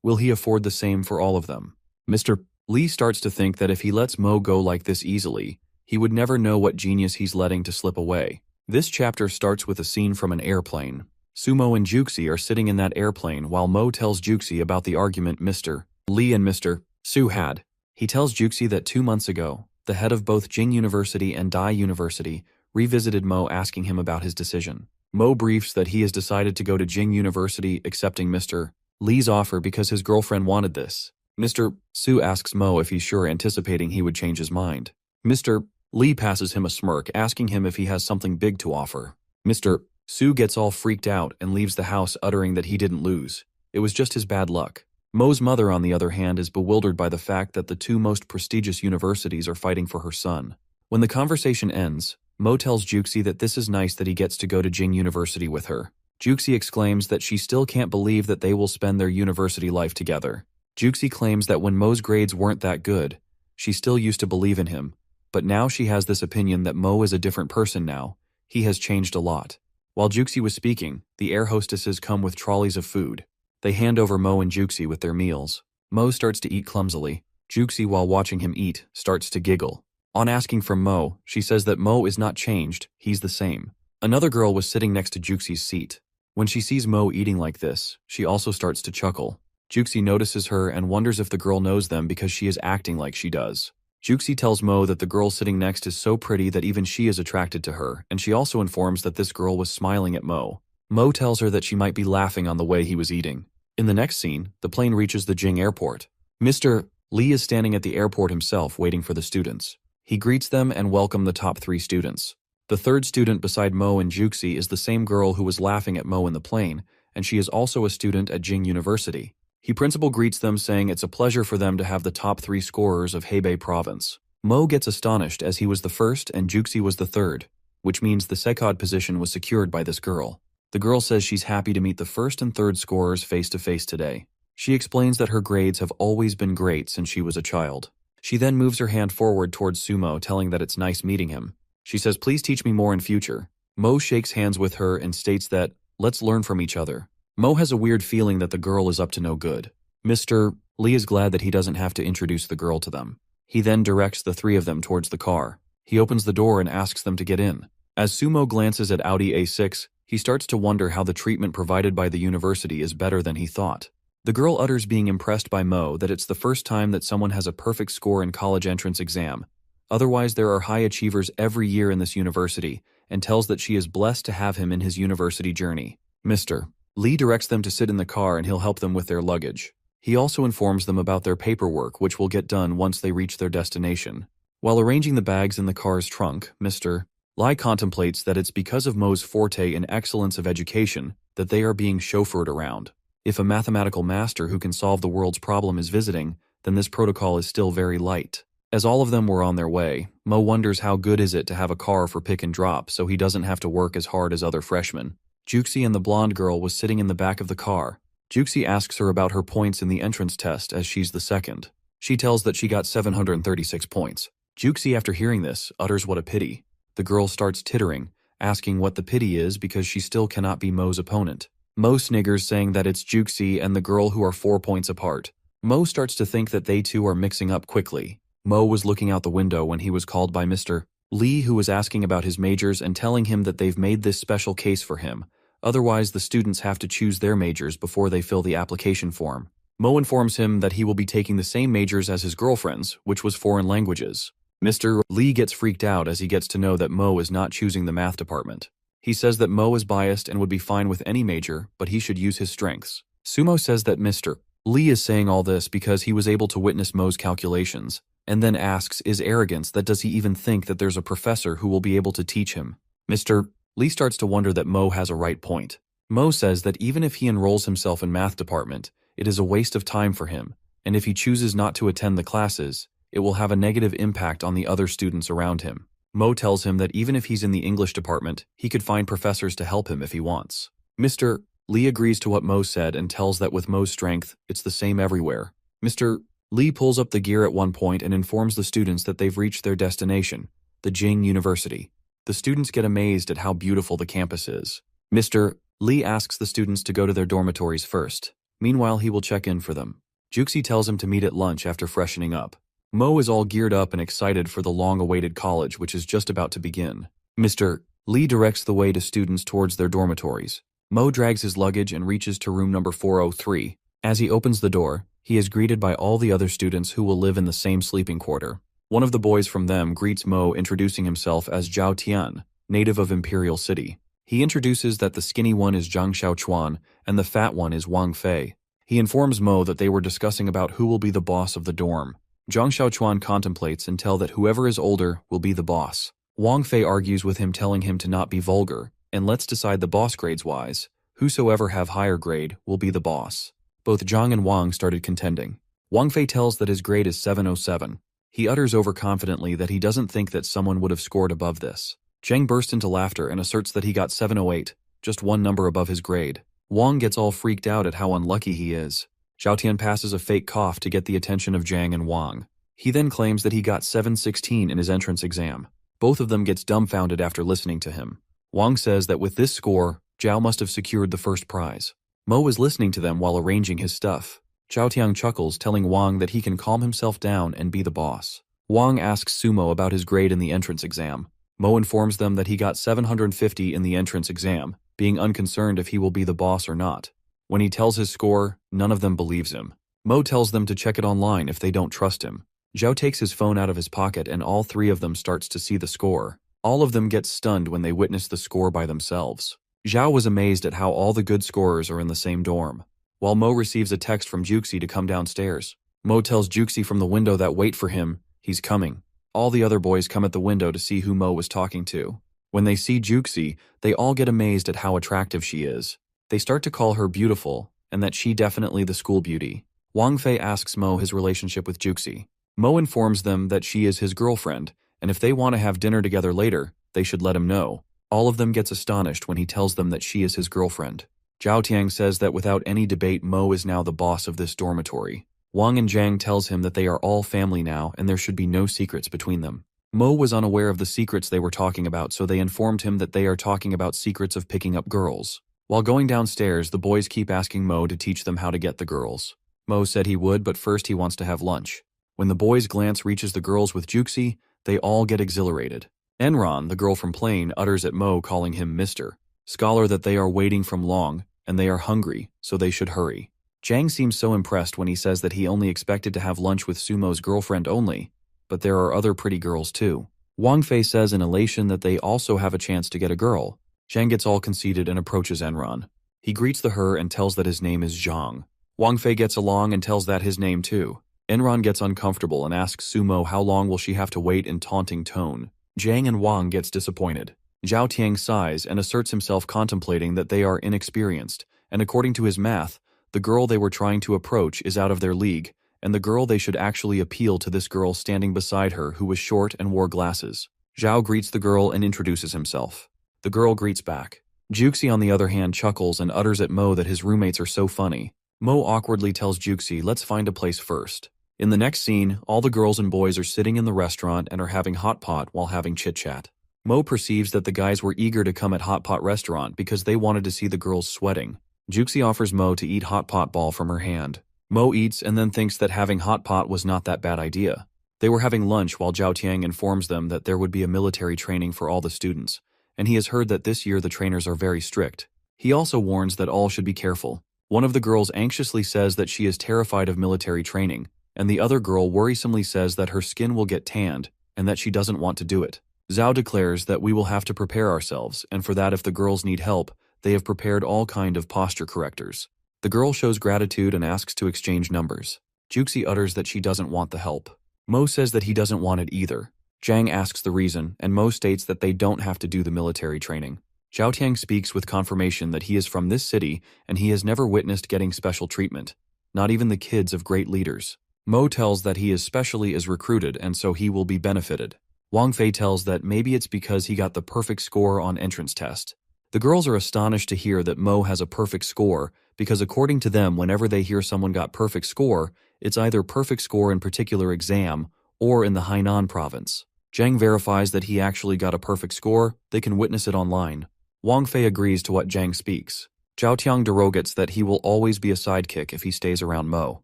Will he afford the same for all of them? Mr. Lee starts to think that if he lets Mo go like this easily, he would never know what genius he's letting to slip away. This chapter starts with a scene from an airplane. Sumo and Juxi are sitting in that airplane while Mo tells Juxi about the argument Mr. Lee and Mr. Su had. He tells Juxi that 2 months ago, the head of both Jing University and Dai University revisited Mo asking him about his decision. Mo briefs that he has decided to go to Jing University, accepting Mr. Lee's offer because his girlfriend wanted this. Mr. Su asks Mo if he's sure, anticipating he would change his mind. Mr. Lee passes him a smirk, asking him if he has something big to offer. Mr. Su gets all freaked out and leaves the house, uttering that he didn't lose. It was just his bad luck. Mo's mother, on the other hand, is bewildered by the fact that the 2 most prestigious universities are fighting for her son. When the conversation ends, Mo tells Juxi that this is nice that he gets to go to Jing University with her. Juxi exclaims that she still can't believe that they will spend their university life together. Juxi claims that when Mo's grades weren't that good, she still used to believe in him, but now she has this opinion that Mo is a different person now. He has changed a lot. While Juxi was speaking, the air hostesses come with trolleys of food. They hand over Mo and Juxi with their meals. Mo starts to eat clumsily. Juxi, while watching him eat, starts to giggle. On asking from Mo, she says that Mo is not changed, he's the same. Another girl was sitting next to Juxi's seat. When she sees Mo eating like this, she also starts to chuckle. Juxi notices her and wonders if the girl knows them because she is acting like she does. Juxi tells Mo that the girl sitting next is so pretty that even she is attracted to her, and she also informs that this girl was smiling at Mo. Mo tells her that she might be laughing on the way he was eating. In the next scene, the plane reaches the Jing airport. Mr. Lee is standing at the airport himself waiting for the students. He greets them and welcomes the top 3 students. The third student beside Mo and Juxi is the same girl who was laughing at Mo in the plane, and she is also a student at Jing University. He principal greets them saying it's a pleasure for them to have the top 3 scorers of Hebei province. Mo gets astonished as he was the first and Juxi was the third, which means the second position was secured by this girl. The girl says she's happy to meet the first and third scorers face to face today. She explains that her grades have always been great since she was a child. She then moves her hand forward towards Sumo, telling that it's nice meeting him. She says, "Please teach me more in future." Mo shakes hands with her and states that, "Let's learn from each other." Mo has a weird feeling that the girl is up to no good. Mr. Lee is glad that he doesn't have to introduce the girl to them. He then directs the 3 of them towards the car. He opens the door and asks them to get in. As Sumo glances at Audi A6, he starts to wonder how the treatment provided by the university is better than he thought. The girl utters, being impressed by Mo, that it's the first time that someone has a perfect score in college entrance exam. Otherwise, there are high achievers every year in this university, and tells that she is blessed to have him in his university journey. Mr. Lee directs them to sit in the car and he'll help them with their luggage. He also informs them about their paperwork, which will get done once they reach their destination. While arranging the bags in the car's trunk, Mr. Lee contemplates that it's because of Mo's forte in excellence of education that they are being chauffeured around. If a mathematical master who can solve the world's problem is visiting, then this protocol is still very light. As all of them were on their way, Mo wonders how good is it to have a car for pick and drop so he doesn't have to work as hard as other freshmen. Juxi and the blonde girl was sitting in the back of the car. Juxi asks her about her points in the entrance test as she's the second. She tells that she got 736 points. Juxi, after hearing this, utters what a pity. The girl starts tittering, asking what the pity is because she still cannot be Mo's opponent. Mo sniggers, saying that it's Juxi and the girl who are 4 points apart. Mo starts to think that they two are mixing up quickly. Mo was looking out the window when he was called by Mr. Lee, who was asking about his majors and telling him that they've made this special case for him. Otherwise, the students have to choose their majors before they fill the application form. Mo informs him that he will be taking the same majors as his girlfriend's, which was foreign languages. Mr. Lee gets freaked out as he gets to know that Mo is not choosing the math department. He says that Mo is biased and would be fine with any major, but he should use his strengths. Sumo says that Mr. Lee is saying all this because he was able to witness Mo's calculations, and then asks, is arrogance that does he even think that there's a professor who will be able to teach him? Mr. Lee starts to wonder that Mo has a right point. Mo says that even if he enrolls himself in math department, it is a waste of time for him, and if he chooses not to attend the classes, it will have a negative impact on the other students around him. Mo tells him that even if he's in the English department, he could find professors to help him if he wants. Mr. Lee agrees to what Mo said and tells that with Mo's strength, it's the same everywhere. Mr. Lee pulls up the gear at one point and informs the students that they've reached their destination, the Jing University. The students get amazed at how beautiful the campus is. Mr. Lee asks the students to go to their dormitories first. Meanwhile, he will check in for them. Juxi tells him to meet at lunch after freshening up. Mo is all geared up and excited for the long-awaited college, which is just about to begin. Mr. Lee directs the way to students towards their dormitories. Mo drags his luggage and reaches to room number 403. As he opens the door, he is greeted by all the other students who will live in the same sleeping quarter. One of the boys from them greets Mo, introducing himself as Zhao Tian, native of Imperial City. He introduces that the skinny one is Zhang Xiaochuan and the fat one is Wang Fei. He informs Mo that they were discussing about who will be the boss of the dorm. Zhang Xiaochuan contemplates and tells that whoever is older will be the boss. Wang Fei argues with him, telling him to not be vulgar, and let's decide the boss grades-wise. Whosoever have higher grade will be the boss. Both Zhang and Wang started contending. Wang Fei tells that his grade is 707. He utters overconfidently that he doesn't think that someone would have scored above this. Zhang bursts into laughter and asserts that he got 708, just one number above his grade. Wang gets all freaked out at how unlucky he is. Xiaotian passes a fake cough to get the attention of Zhang and Wang. He then claims that he got 716 in his entrance exam. Both of them gets dumbfounded after listening to him. Wang says that with this score, Zhao must have secured the first prize. Mo is listening to them while arranging his stuff. Xiaotian chuckles, telling Wang that he can calm himself down and be the boss. Wang asks Sumo about his grade in the entrance exam. Mo informs them that he got 750 in the entrance exam, being unconcerned if he will be the boss or not. When he tells his score, none of them believes him. Mo tells them to check it online if they don't trust him. Zhao takes his phone out of his pocket and all three of them starts to see the score. All of them get stunned when they witness the score by themselves. Zhao was amazed at how all the good scorers are in the same dorm. While Mo receives a text from Juxi to come downstairs. Mo tells Juxi from the window that wait for him, he's coming. All the other boys come at the window to see who Mo was talking to. When they see Juxi, they all get amazed at how attractive she is. They start to call her beautiful, and that she definitely the school beauty. Wang Fei asks Mo his relationship with Juxi. Mo informs them that she is his girlfriend, and if they want to have dinner together later, they should let him know. All of them gets astonished when he tells them that she is his girlfriend. Zhao Tiang says that without any debate Mo is now the boss of this dormitory. Wang and Zhang tells him that they are all family now and there should be no secrets between them. Mo was unaware of the secrets they were talking about, so they informed him that they are talking about secrets of picking up girls. While going downstairs, the boys keep asking Mo to teach them how to get the girls. Mo said he would, but first he wants to have lunch. When the boys' glance reaches the girls with Juxi, they all get exhilarated. Enron, the girl from Plain, utters at Mo calling him Mr. Scholar that they are waiting from long, and they are hungry, so they should hurry. Zhang seems so impressed when he says that he only expected to have lunch with Sumo's girlfriend only, but there are other pretty girls too. Wang Fei says in elation that they also have a chance to get a girl. Zhang gets all conceited and approaches Enron. He greets the her and tells that his name is Zhang. Wang Fei gets along and tells that his name too. Enron gets uncomfortable and asks Sumo how long will she have to wait in taunting tone. Zhang and Wang gets disappointed. Zhao Tiang sighs and asserts himself contemplating that they are inexperienced, and according to his math, the girl they were trying to approach is out of their league, and the girl they should actually appeal to this girl standing beside her who was short and wore glasses. Zhao greets the girl and introduces himself. The girl greets back. Juxi on the other hand chuckles and utters at Mo that his roommates are so funny. Mo awkwardly tells Juxi, let's find a place first. In the next scene, all the girls and boys are sitting in the restaurant and are having hot pot while having chit-chat. Mo perceives that the guys were eager to come at hot pot restaurant because they wanted to see the girls sweating. Juxi offers Mo to eat hot pot ball from her hand. Mo eats and then thinks that having hot pot was not that bad idea. They were having lunch while Zhao Tiang informs them that there would be a military training for all the students, and he has heard that this year the trainers are very strict. He also warns that all should be careful. One of the girls anxiously says that she is terrified of military training, and the other girl worrisomely says that her skin will get tanned and that she doesn't want to do it. Zhao declares that we will have to prepare ourselves, and for that if the girls need help, they have prepared all kind of posture correctors. The girl shows gratitude and asks to exchange numbers. Juxi utters that she doesn't want the help. Mo says that he doesn't want it either. Zhang asks the reason, and Mo states that they don't have to do the military training. Zhao Tiang speaks with confirmation that he is from this city and he has never witnessed getting special treatment, not even the kids of great leaders. Mo tells that he especially is recruited and so he will be benefited. Wang Fei tells that maybe it's because he got the perfect score on entrance test. The girls are astonished to hear that Mo has a perfect score because according to them, whenever they hear someone got perfect score, it's either perfect score in particular exam or in the Hainan province. Zhang verifies that he actually got a perfect score. They can witness it online. Wang Fei agrees to what Zhang speaks. Zhao Tiang derogates that he will always be a sidekick if he stays around Mo.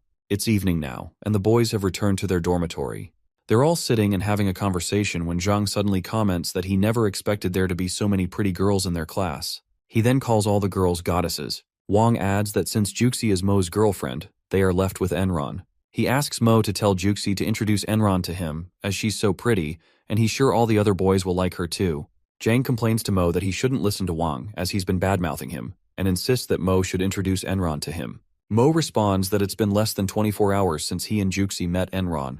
It's evening now, and the boys have returned to their dormitory. They're all sitting and having a conversation when Zhang suddenly comments that he never expected there to be so many pretty girls in their class. He then calls all the girls goddesses. Wang adds that since Juxi is Mo's girlfriend, they are left with Enron. He asks Mo to tell Juxi to introduce Enron to him, as she's so pretty, and he's sure all the other boys will like her too. Zhang complains to Mo that he shouldn't listen to Wang, as he's been badmouthing him, and insists that Mo should introduce Enron to him. Mo responds that it's been less than 24 hours since he and Juxi met Enron.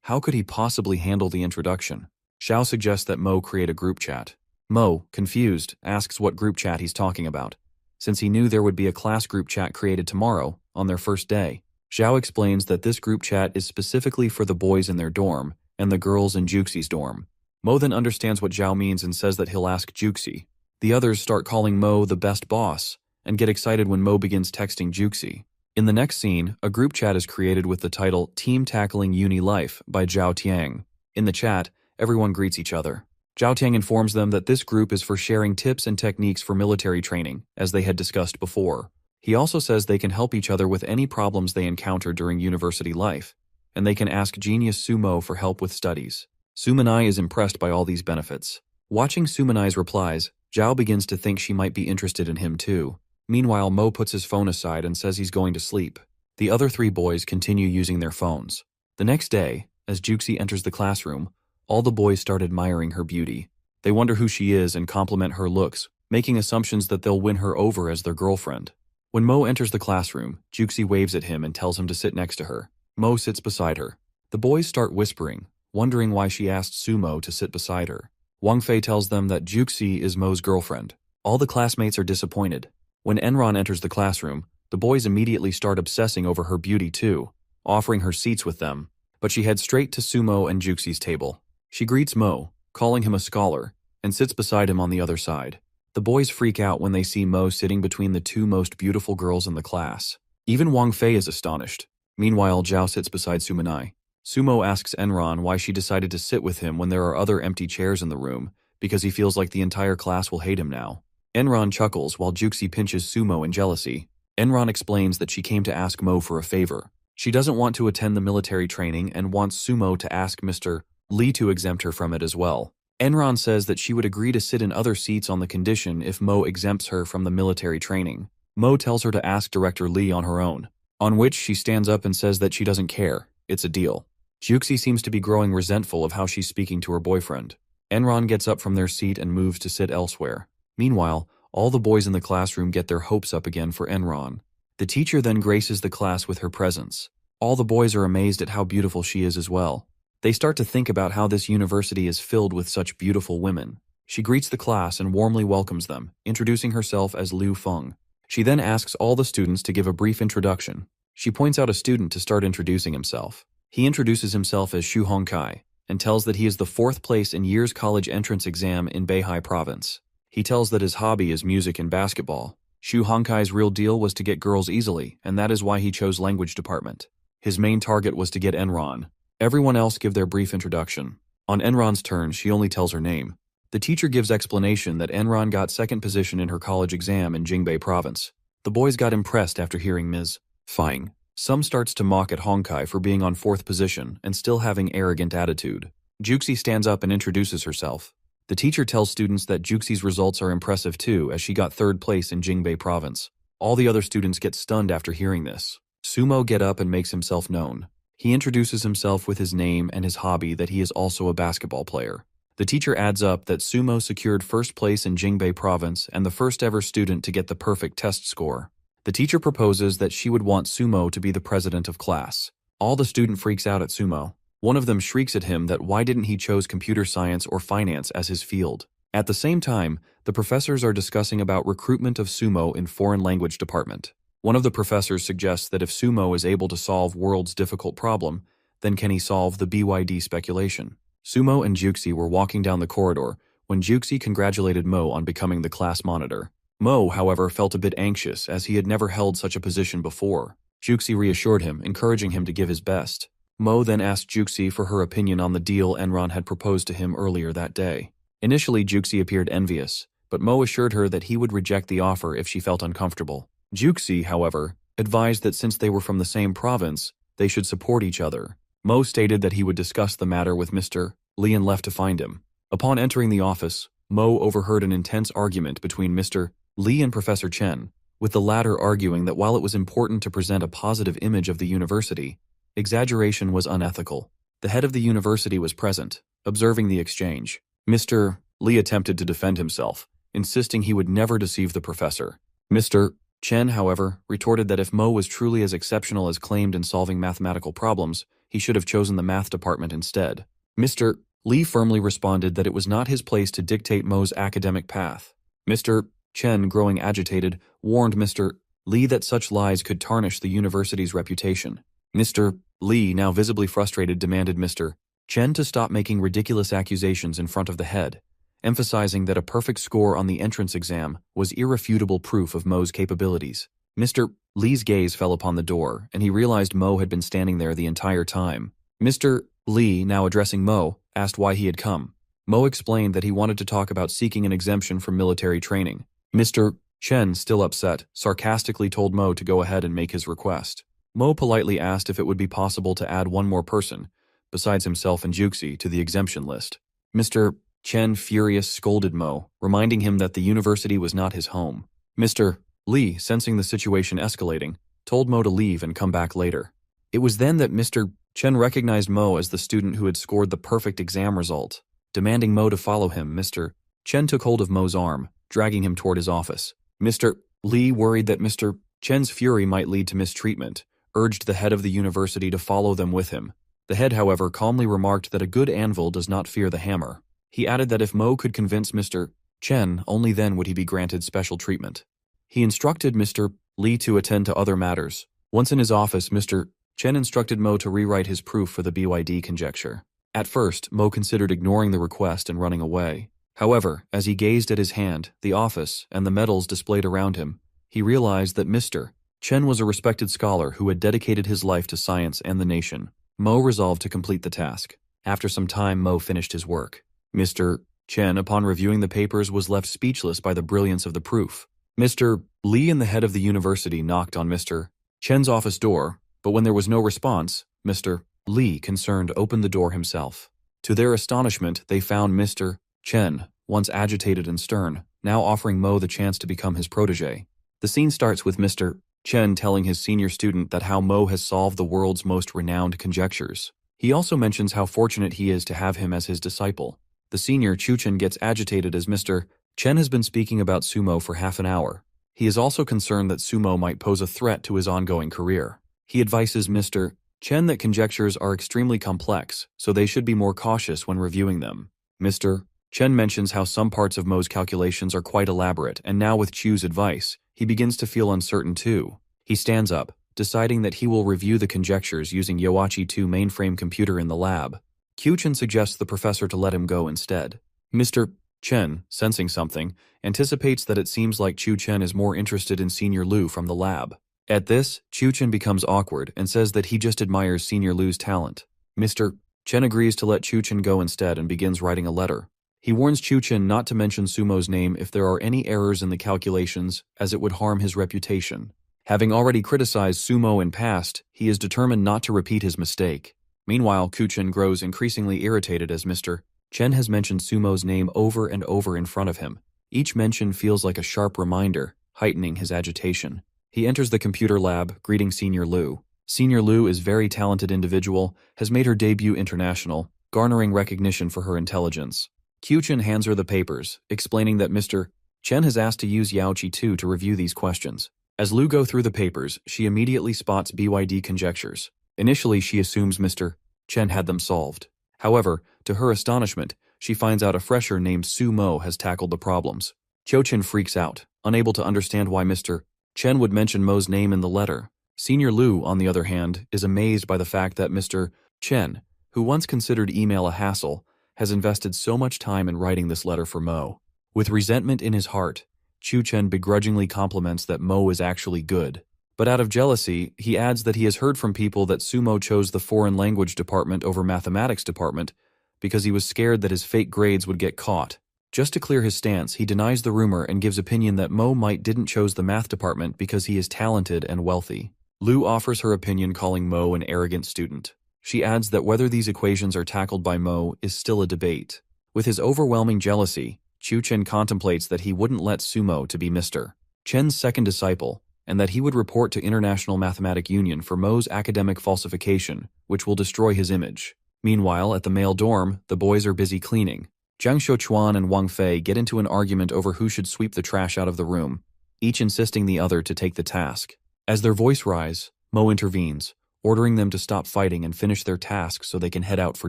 How could he possibly handle the introduction? Xiao suggests that Mo create a group chat. Mo, confused, asks what group chat he's talking about, since he knew there would be a class group chat created tomorrow, on their first day. Xiao explains that this group chat is specifically for the boys in their dorm, and the girls in Juxi's dorm. Mo then understands what Xiao means and says that he'll ask Juxi. The others start calling Mo the best boss, and get excited when Mo begins texting Juxi. In the next scene, a group chat is created with the title Team Tackling Uni Life by Zhao Tiang. In the chat, everyone greets each other. Zhao Tiang informs them that this group is for sharing tips and techniques for military training, as they had discussed before. He also says they can help each other with any problems they encounter during university life, and they can ask Genius Sumo for help with studies. Sumanai is impressed by all these benefits. Watching Sumanai's replies, Zhao begins to think she might be interested in him too. Meanwhile, Mo puts his phone aside and says he's going to sleep. The other three boys continue using their phones. The next day, as Juxi enters the classroom, all the boys start admiring her beauty. They wonder who she is and compliment her looks, making assumptions that they'll win her over as their girlfriend. When Mo enters the classroom, Juxi waves at him and tells him to sit next to her. Mo sits beside her. The boys start whispering, wondering why she asked Sumo to sit beside her. Wang Fei tells them that Juxi is Mo's girlfriend. All the classmates are disappointed. When Enron enters the classroom, the boys immediately start obsessing over her beauty too, offering her seats with them. But she heads straight to Sumo and Juxi's table. She greets Mo, calling him a scholar, and sits beside him on the other side. The boys freak out when they see Mo sitting between the two most beautiful girls in the class. Even Wang Fei is astonished. Meanwhile, Zhao sits beside Sumanai. Sumo asks Enron why she decided to sit with him when there are other empty chairs in the room, because he feels like the entire class will hate him now. Enron chuckles while Juxi pinches Sumo in jealousy. Enron explains that she came to ask Mo for a favor. She doesn't want to attend the military training and wants Sumo to ask Mr. Lee to exempt her from it as well. Enron says that she would agree to sit in other seats on the condition if Mo exempts her from the military training. Mo tells her to ask Director Lee on her own, on which she stands up and says that she doesn't care. It's a deal. Juxi seems to be growing resentful of how she's speaking to her boyfriend. Enron gets up from their seat and moves to sit elsewhere. Meanwhile, all the boys in the classroom get their hopes up again for Enron. The teacher then graces the class with her presence. All the boys are amazed at how beautiful she is as well. They start to think about how this university is filled with such beautiful women. She greets the class and warmly welcomes them, introducing herself as Liu Feng. She then asks all the students to give a brief introduction. She points out a student to start introducing himself. He introduces himself as Xu Hongkai and tells that he is the 4th place in year's college entrance exam in Beihai province. He tells that his hobby is music and basketball. Xu Hongkai's real deal was to get girls easily, and that is why he chose language department. His main target was to get Enron. Everyone else give their brief introduction. On Enron's turn, she only tells her name. The teacher gives explanation that Enron got 2nd position in her college exam in Jingbei province. The boys got impressed after hearing Ms. Feng. Some starts to mock at Hongkai for being on 4th position and still having arrogant attitude. Juxi stands up and introduces herself. The teacher tells students that Juxi's results are impressive too, as she got 3rd place in Jingbei province. All the other students get stunned after hearing this. Sumo get up and makes himself known. He introduces himself with his name and his hobby that he is also a basketball player. The teacher adds up that Sumo secured 1st place in Jingbei province and the first ever student to get the perfect test score. The teacher proposes that she would want Sumo to be the president of class. All the student freaks out at Sumo. One of them shrieks at him that why didn't he choose computer science or finance as his field. At the same time, the professors are discussing about recruitment of Sumo in foreign language department. One of the professors suggests that if Sumo is able to solve world's difficult problem, then can he solve the BYD speculation? Sumo and Juxi were walking down the corridor when Juxi congratulated Mo on becoming the class monitor. Mo, however, felt a bit anxious as he had never held such a position before. Juxi reassured him, encouraging him to give his best. Mo then asked Juxi for her opinion on the deal Enron had proposed to him earlier that day. Initially, Juxi appeared envious, but Mo assured her that he would reject the offer if she felt uncomfortable. Juxi, however, advised that since they were from the same province, they should support each other. Mo stated that he would discuss the matter with Mr. Lee and left to find him. Upon entering the office, Mo overheard an intense argument between Mr. Lee and Professor Chen, with the latter arguing that while it was important to present a positive image of the university, exaggeration was unethical. The head of the university was present, observing the exchange. Mr. Lee attempted to defend himself, insisting he would never deceive the professor. Mr. Chen, however, retorted that if Mo was truly as exceptional as claimed in solving mathematical problems, he should have chosen the math department instead. Mr. Lee firmly responded that it was not his place to dictate Mo's academic path. Mr. Chen, growing agitated, warned Mr. Lee that such lies could tarnish the university's reputation. Mr. Lee, now visibly frustrated, demanded Mr. Chen to stop making ridiculous accusations in front of the head, emphasizing that a perfect score on the entrance exam was irrefutable proof of Mo's capabilities. Mr. Lee's gaze fell upon the door, and he realized Mo had been standing there the entire time. Mr. Lee, now addressing Mo, asked why he had come. Mo explained that he wanted to talk about seeking an exemption from military training. Mr. Chen, still upset, sarcastically told Mo to go ahead and make his request. Mo politely asked if it would be possible to add one more person, besides himself and Juxi, to the exemption list. Mr. Chen, furious, scolded Mo, reminding him that the university was not his home. Mr. Lee, sensing the situation escalating, told Mo to leave and come back later. It was then that Mr. Chen recognized Mo as the student who had scored the perfect exam result. Demanding Mo to follow him, Mr. Chen took hold of Mo's arm, dragging him toward his office. Mr. Lee, worried that Mr. Chen's fury might lead to mistreatment, urged the head of the university to follow them with him. The head, however, calmly remarked that a good anvil does not fear the hammer. He added that if Mo could convince Mr. Chen, only then would he be granted special treatment. He instructed Mr. Lee to attend to other matters. Once in his office, Mr. Chen instructed Mo to rewrite his proof for the BYD conjecture. At first, Mo considered ignoring the request and running away. However, as he gazed at his hand, the office, and the medals displayed around him, he realized that Mr. Chen was a respected scholar who had dedicated his life to science and the nation. Mo resolved to complete the task. After some time, Mo finished his work. Mr. Chen, upon reviewing the papers, was left speechless by the brilliance of the proof. Mr. Lee and the head of the university knocked on Mr. Chen's office door, but when there was no response, Mr. Lee, concerned, opened the door himself. To their astonishment, they found Mr. Chen, once agitated and stern, now offering Mo the chance to become his protege. The scene starts with Mr. Chen telling his senior student that how Mo has solved the world's most renowned conjectures. He also mentions how fortunate he is to have him as his disciple. The senior, Chuchen, gets agitated as Mr. Chen has been speaking about sumo for half an hour. He is also concerned that sumo might pose a threat to his ongoing career. He advises Mr. Chen that conjectures are extremely complex, so they should be more cautious when reviewing them. Mr. Chen mentions how some parts of Mo's calculations are quite elaborate, and now with Chu's advice, he begins to feel uncertain too. He stands up, deciding that he will review the conjectures using Yoachi 2 mainframe computer in the lab. Chuchen suggests the professor to let him go instead. Mr. Chen, sensing something, anticipates that it seems like Chu Chen is more interested in Senior Liu from the lab. At this, Chu Chen becomes awkward and says that he just admires Senior Liu's talent. Mr. Chen agrees to let Chu Chen go instead and begins writing a letter. He warns Chu Chen not to mention Sumo's name if there are any errors in the calculations, as it would harm his reputation. Having already criticized Sumo in past, he is determined not to repeat his mistake. Meanwhile, Chu Chen grows increasingly irritated as Mr. Chen has mentioned Sumo's name over and over in front of him. Each mention feels like a sharp reminder, heightening his agitation. He enters the computer lab, greeting Senior Liu. Senior Liu is a very talented individual, has made her debut international, garnering recognition for her intelligence. Chen hands her the papers, explaining that Mr. Chen has asked to use Yaoqi 2 to review these questions. As Liu goes through the papers, she immediately spots BYD conjectures. Initially, she assumes Mr. Chen had them solved. However, to her astonishment, she finds out a fresher named Su Mo has tackled the problems. Chen freaks out, unable to understand why Mr. Chen would mention Mo's name in the letter. Senior Liu, on the other hand, is amazed by the fact that Mr. Chen, who once considered email a hassle, has invested so much time in writing this letter for Mo. With resentment in his heart, Chu Chen begrudgingly compliments that Mo is actually good. But out of jealousy, he adds that he has heard from people that Sumo chose the foreign language department over mathematics department because he was scared that his fake grades would get caught. Just to clear his stance, he denies the rumor and gives opinion that Mo might didn't chose the math department because he is talented and wealthy. Liu offers her opinion, calling Mo an arrogant student. She adds that whether these equations are tackled by Mo is still a debate. With his overwhelming jealousy, Chu Chen contemplates that he wouldn't let Sumo to be Mr. Chen's second disciple, and that he would report to International Mathematic Union for Mo's academic falsification, which will destroy his image. Meanwhile, at the male dorm, the boys are busy cleaning. Jiang Shouchuan and Wang Fei get into an argument over who should sweep the trash out of the room, each insisting the other to take the task. As their voice rise, Mo intervenes, ordering them to stop fighting and finish their task so they can head out for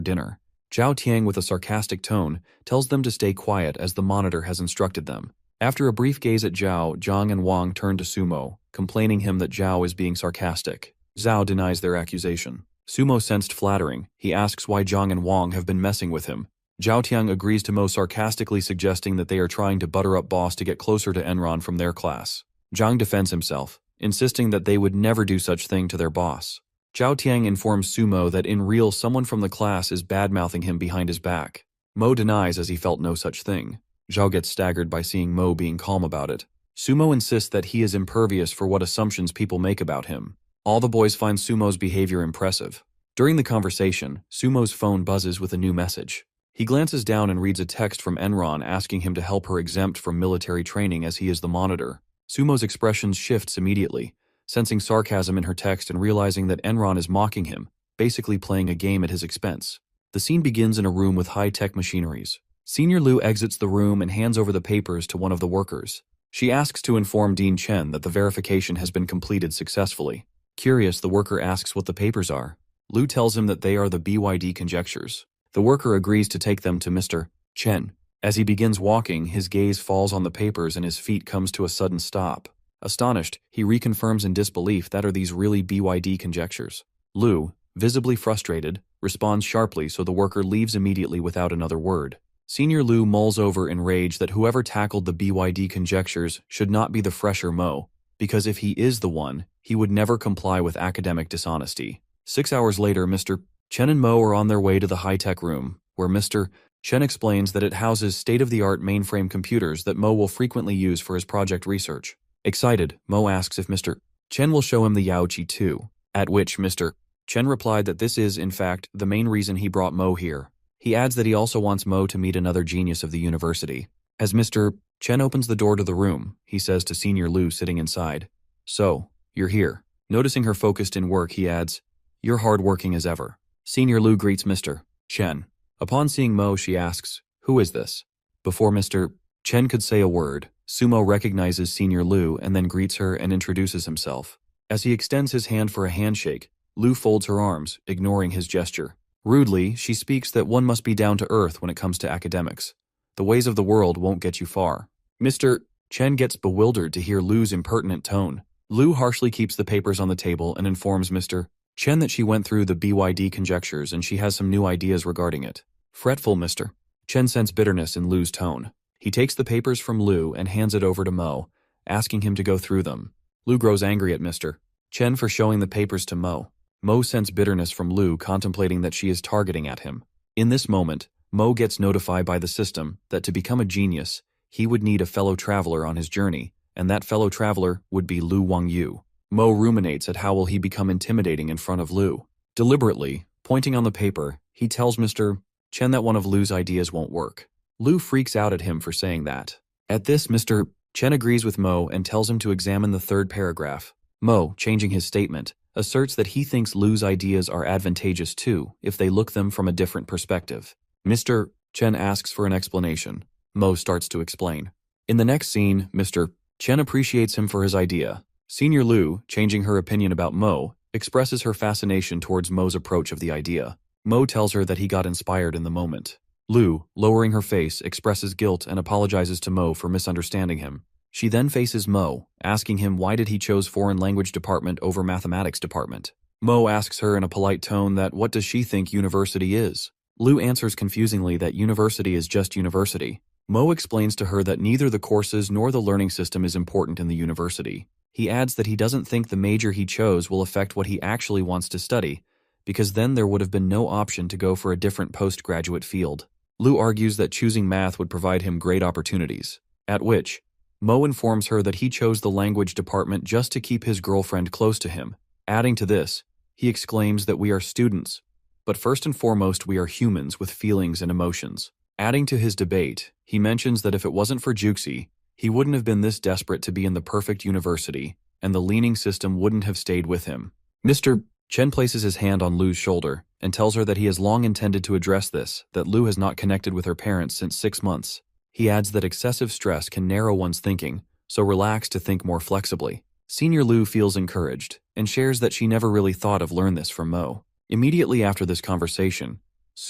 dinner. Zhao Tiang, with a sarcastic tone, tells them to stay quiet as the monitor has instructed them. After a brief gaze at Zhao, Zhang and Wang turn to Sumo, complaining him that Zhao is being sarcastic. Zhao denies their accusation. Sumo sensed flattering. He asks why Zhang and Wang have been messing with him. Zhao Tiang agrees to Mo, sarcastically suggesting that they are trying to butter up boss to get closer to Enron from their class. Zhang defends himself, insisting that they would never do such thing to their boss. Zhao Tiang informs Sumo that in real someone from the class is bad-mouthing him behind his back. Mo denies, as he felt no such thing. Zhao gets staggered by seeing Mo being calm about it. Sumo insists that he is impervious for what assumptions people make about him. All the boys find Sumo's behavior impressive. During the conversation, Sumo's phone buzzes with a new message. He glances down and reads a text from Enron asking him to help her exempt from military training as he is the monitor. Sumo's expression shifts immediately, sensing sarcasm in her text and realizing that Enron is mocking him, basically playing a game at his expense. The scene begins in a room with high-tech machineries. Senior Lu exits the room and hands over the papers to one of the workers. She asks to inform Dean Chen that the verification has been completed successfully. Curious, the worker asks what the papers are. Lu tells him that they are the BYD conjectures. The worker agrees to take them to Mr. Chen. As he begins walking, his gaze falls on the papers and his feet comes to a sudden stop. Astonished, he reconfirms in disbelief that are these really BYD conjectures. Lu, visibly frustrated, responds sharply so the worker leaves immediately without another word. Senior Lu mulls over in rage that whoever tackled the BYD conjectures should not be the fresher Mo, because if he is the one, he would never comply with academic dishonesty. 6 hours later, Mr. Chen and Mo are on their way to the high-tech room, where Mr. Chen explains that it houses state-of-the-art mainframe computers that Mo will frequently use for his project research. Excited, Mo asks if Mr. Chen will show him the Yaoqi too, at which Mr. Chen replied that this is, in fact, the main reason he brought Mo here. He adds that he also wants Mo to meet another genius of the university. As Mr. Chen opens the door to the room, he says to Senior Lu sitting inside, "So, you're here." Noticing her focused in work, he adds, "You're hard-working as ever." Senior Lu greets Mr. Chen. Upon seeing Mo, she asks, "Who is this?" Before Mr. Chen could say a word, Sumo recognizes Senior Lu and then greets her and introduces himself. As he extends his hand for a handshake, Lu folds her arms, ignoring his gesture. Rudely, she speaks that one must be down to earth when it comes to academics. The ways of the world won't get you far. Mr. Chen gets bewildered to hear Lu's impertinent tone. Lu harshly keeps the papers on the table and informs Mr. Chen that she went through the BYD conjectures and she has some new ideas regarding it. Fretful Mr. Chen sensed bitterness in Lu's tone. He takes the papers from Lu and hands it over to Mo, asking him to go through them. Lu grows angry at Mr. Chen for showing the papers to Mo. Mo sensed bitterness from Lu, contemplating that she is targeting at him. In this moment, Mo gets notified by the system that to become a genius, he would need a fellow traveler on his journey, and that fellow traveler would be Lu Wangyu. Mo ruminates at how will he become intimidating in front of Lu. Deliberately, pointing on the paper, he tells Mr. Chen that one of Lu's ideas won't work. Lu freaks out at him for saying that. At this, Mr. Chen agrees with Mo and tells him to examine the third paragraph. Mo, changing his statement, asserts that he thinks Lu's ideas are advantageous too if they look them from a different perspective. Mr. Chen asks for an explanation. Mo starts to explain. In the next scene, Mr. Chen appreciates him for his idea. Senior Lu, changing her opinion about Mo, expresses her fascination towards Mo's approach of the idea. Mo tells her that he got inspired in the moment. Lu, lowering her face, expresses guilt and apologizes to Mo for misunderstanding him. She then faces Mo, asking him why did he chose foreign language department over mathematics department. Mo asks her in a polite tone that what does she think university is. Lu answers confusingly that university is just university. Mo explains to her that neither the courses nor the learning system is important in the university. He adds that he doesn't think the major he chose will affect what he actually wants to study, because then there would have been no option to go for a different postgraduate field. Lu argues that choosing math would provide him great opportunities, at which Mo informs her that he chose the language department just to keep his girlfriend close to him. Adding to this, he exclaims that we are students, but first and foremost we are humans with feelings and emotions. Adding to his debate, he mentions that if it wasn't for Juxi, he wouldn't have been this desperate to be in the perfect university, and the leaning system wouldn't have stayed with him. Mr. Chen places his hand on Lu's shoulder and tells her that he has long intended to address this, that Lu has not connected with her parents since 6 months. He adds that excessive stress can narrow one's thinking, so relax to think more flexibly. Senior Lu feels encouraged and shares that she never really thought of learn this from Mo. Immediately after this conversation,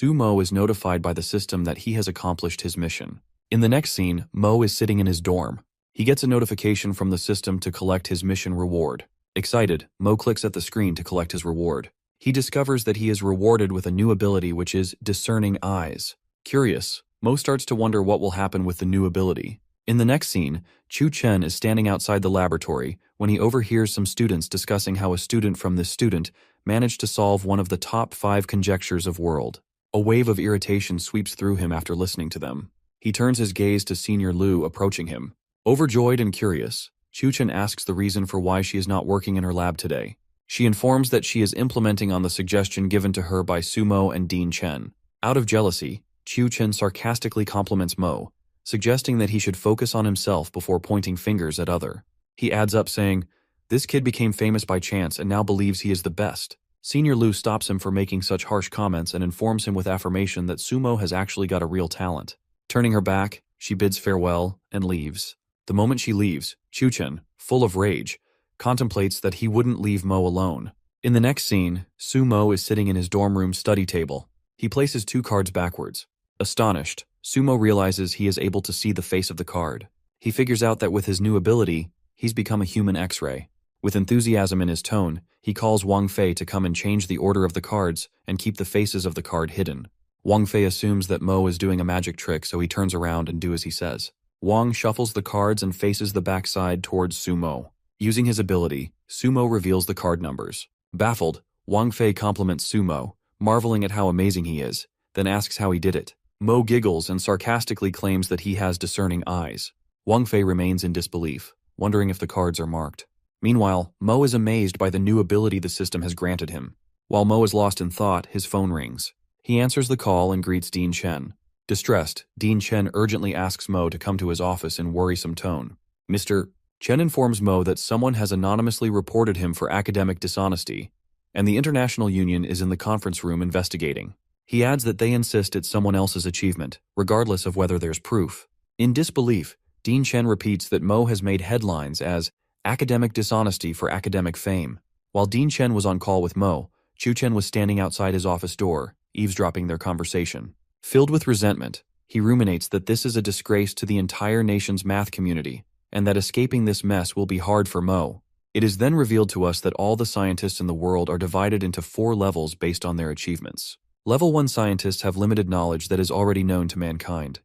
Mo is notified by the system that he has accomplished his mission. In the next scene, Mo is sitting in his dorm. He gets a notification from the system to collect his mission reward. Excited, Mo clicks at the screen to collect his reward. He discovers that he is rewarded with a new ability which is discerning eyes. Curious, Mo starts to wonder what will happen with the new ability. In the next scene, Chu Chen is standing outside the laboratory when he overhears some students discussing how a student from this student managed to solve one of the top 5 conjectures of world. A wave of irritation sweeps through him after listening to them. He turns his gaze to Senior Lu approaching him. Overjoyed and curious, Chu Chen asks the reason for why she is not working in her lab today. She informs that she is implementing on the suggestion given to her by Sumo and Dean Chen. Out of jealousy, Chu Chen sarcastically compliments Mo, suggesting that he should focus on himself before pointing fingers at other. He adds up saying, "This kid became famous by chance and now believes he is the best." Senior Lu stops him for making such harsh comments and informs him with affirmation that Sumo has actually got a real talent. Turning her back, she bids farewell and leaves. The moment she leaves, Chuchen, full of rage, contemplates that he wouldn't leave Mo alone. In the next scene, Sumo is sitting in his dorm room study table. He places 2 cards backwards. Astonished, Sumo realizes he is able to see the face of the card. He figures out that with his new ability, he's become a human X-ray. With enthusiasm in his tone, he calls Wang Fei to come and change the order of the cards and keep the faces of the card hidden. Wang Fei assumes that Mo is doing a magic trick, so he turns around and do as he says. Wang shuffles the cards and faces the backside towards Sumo. Using his ability, Sumo reveals the card numbers. Baffled, Wang Fei compliments Sumo, marveling at how amazing he is, then asks how he did it. Mo giggles and sarcastically claims that he has discerning eyes. Wang Fei remains in disbelief, wondering if the cards are marked. Meanwhile, Mo is amazed by the new ability the system has granted him. While Mo is lost in thought, his phone rings. He answers the call and greets Dean Chen. Distressed, Dean Chen urgently asks Mo to come to his office in worrisome tone. Mr. Chen informs Mo that someone has anonymously reported him for academic dishonesty, and the International Union is in the conference room investigating. He adds that they insist it's someone else's achievement, regardless of whether there's proof. In disbelief, Dean Chen repeats that Mo has made headlines as academic dishonesty for academic fame. While Dean Chen was on call with Mo, Chu Chen was standing outside his office door, eavesdropping their conversation. Filled with resentment, he ruminates that this is a disgrace to the entire nation's math community, and that escaping this mess will be hard for Mo. It is then revealed to us that all the scientists in the world are divided into 4 levels based on their achievements. Level 1 scientists have limited knowledge that is already known to mankind.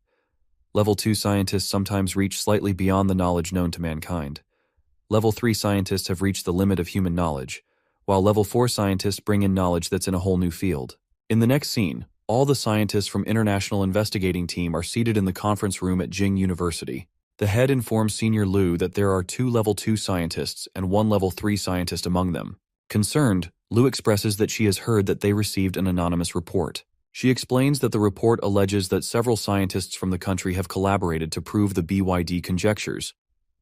Level 2 scientists sometimes reach slightly beyond the knowledge known to mankind. Level 3 scientists have reached the limit of human knowledge, while Level 4 scientists bring in knowledge that's in a whole new field. In the next scene, all the scientists from International Investigating Team are seated in the conference room at Jing University. The head informs Senior Lu that there are 2 Level 2 scientists and 1 Level 3 scientist among them. Concerned, Lu expresses that she has heard that they received an anonymous report. She explains that the report alleges that several scientists from the country have collaborated to prove the BYD conjectures.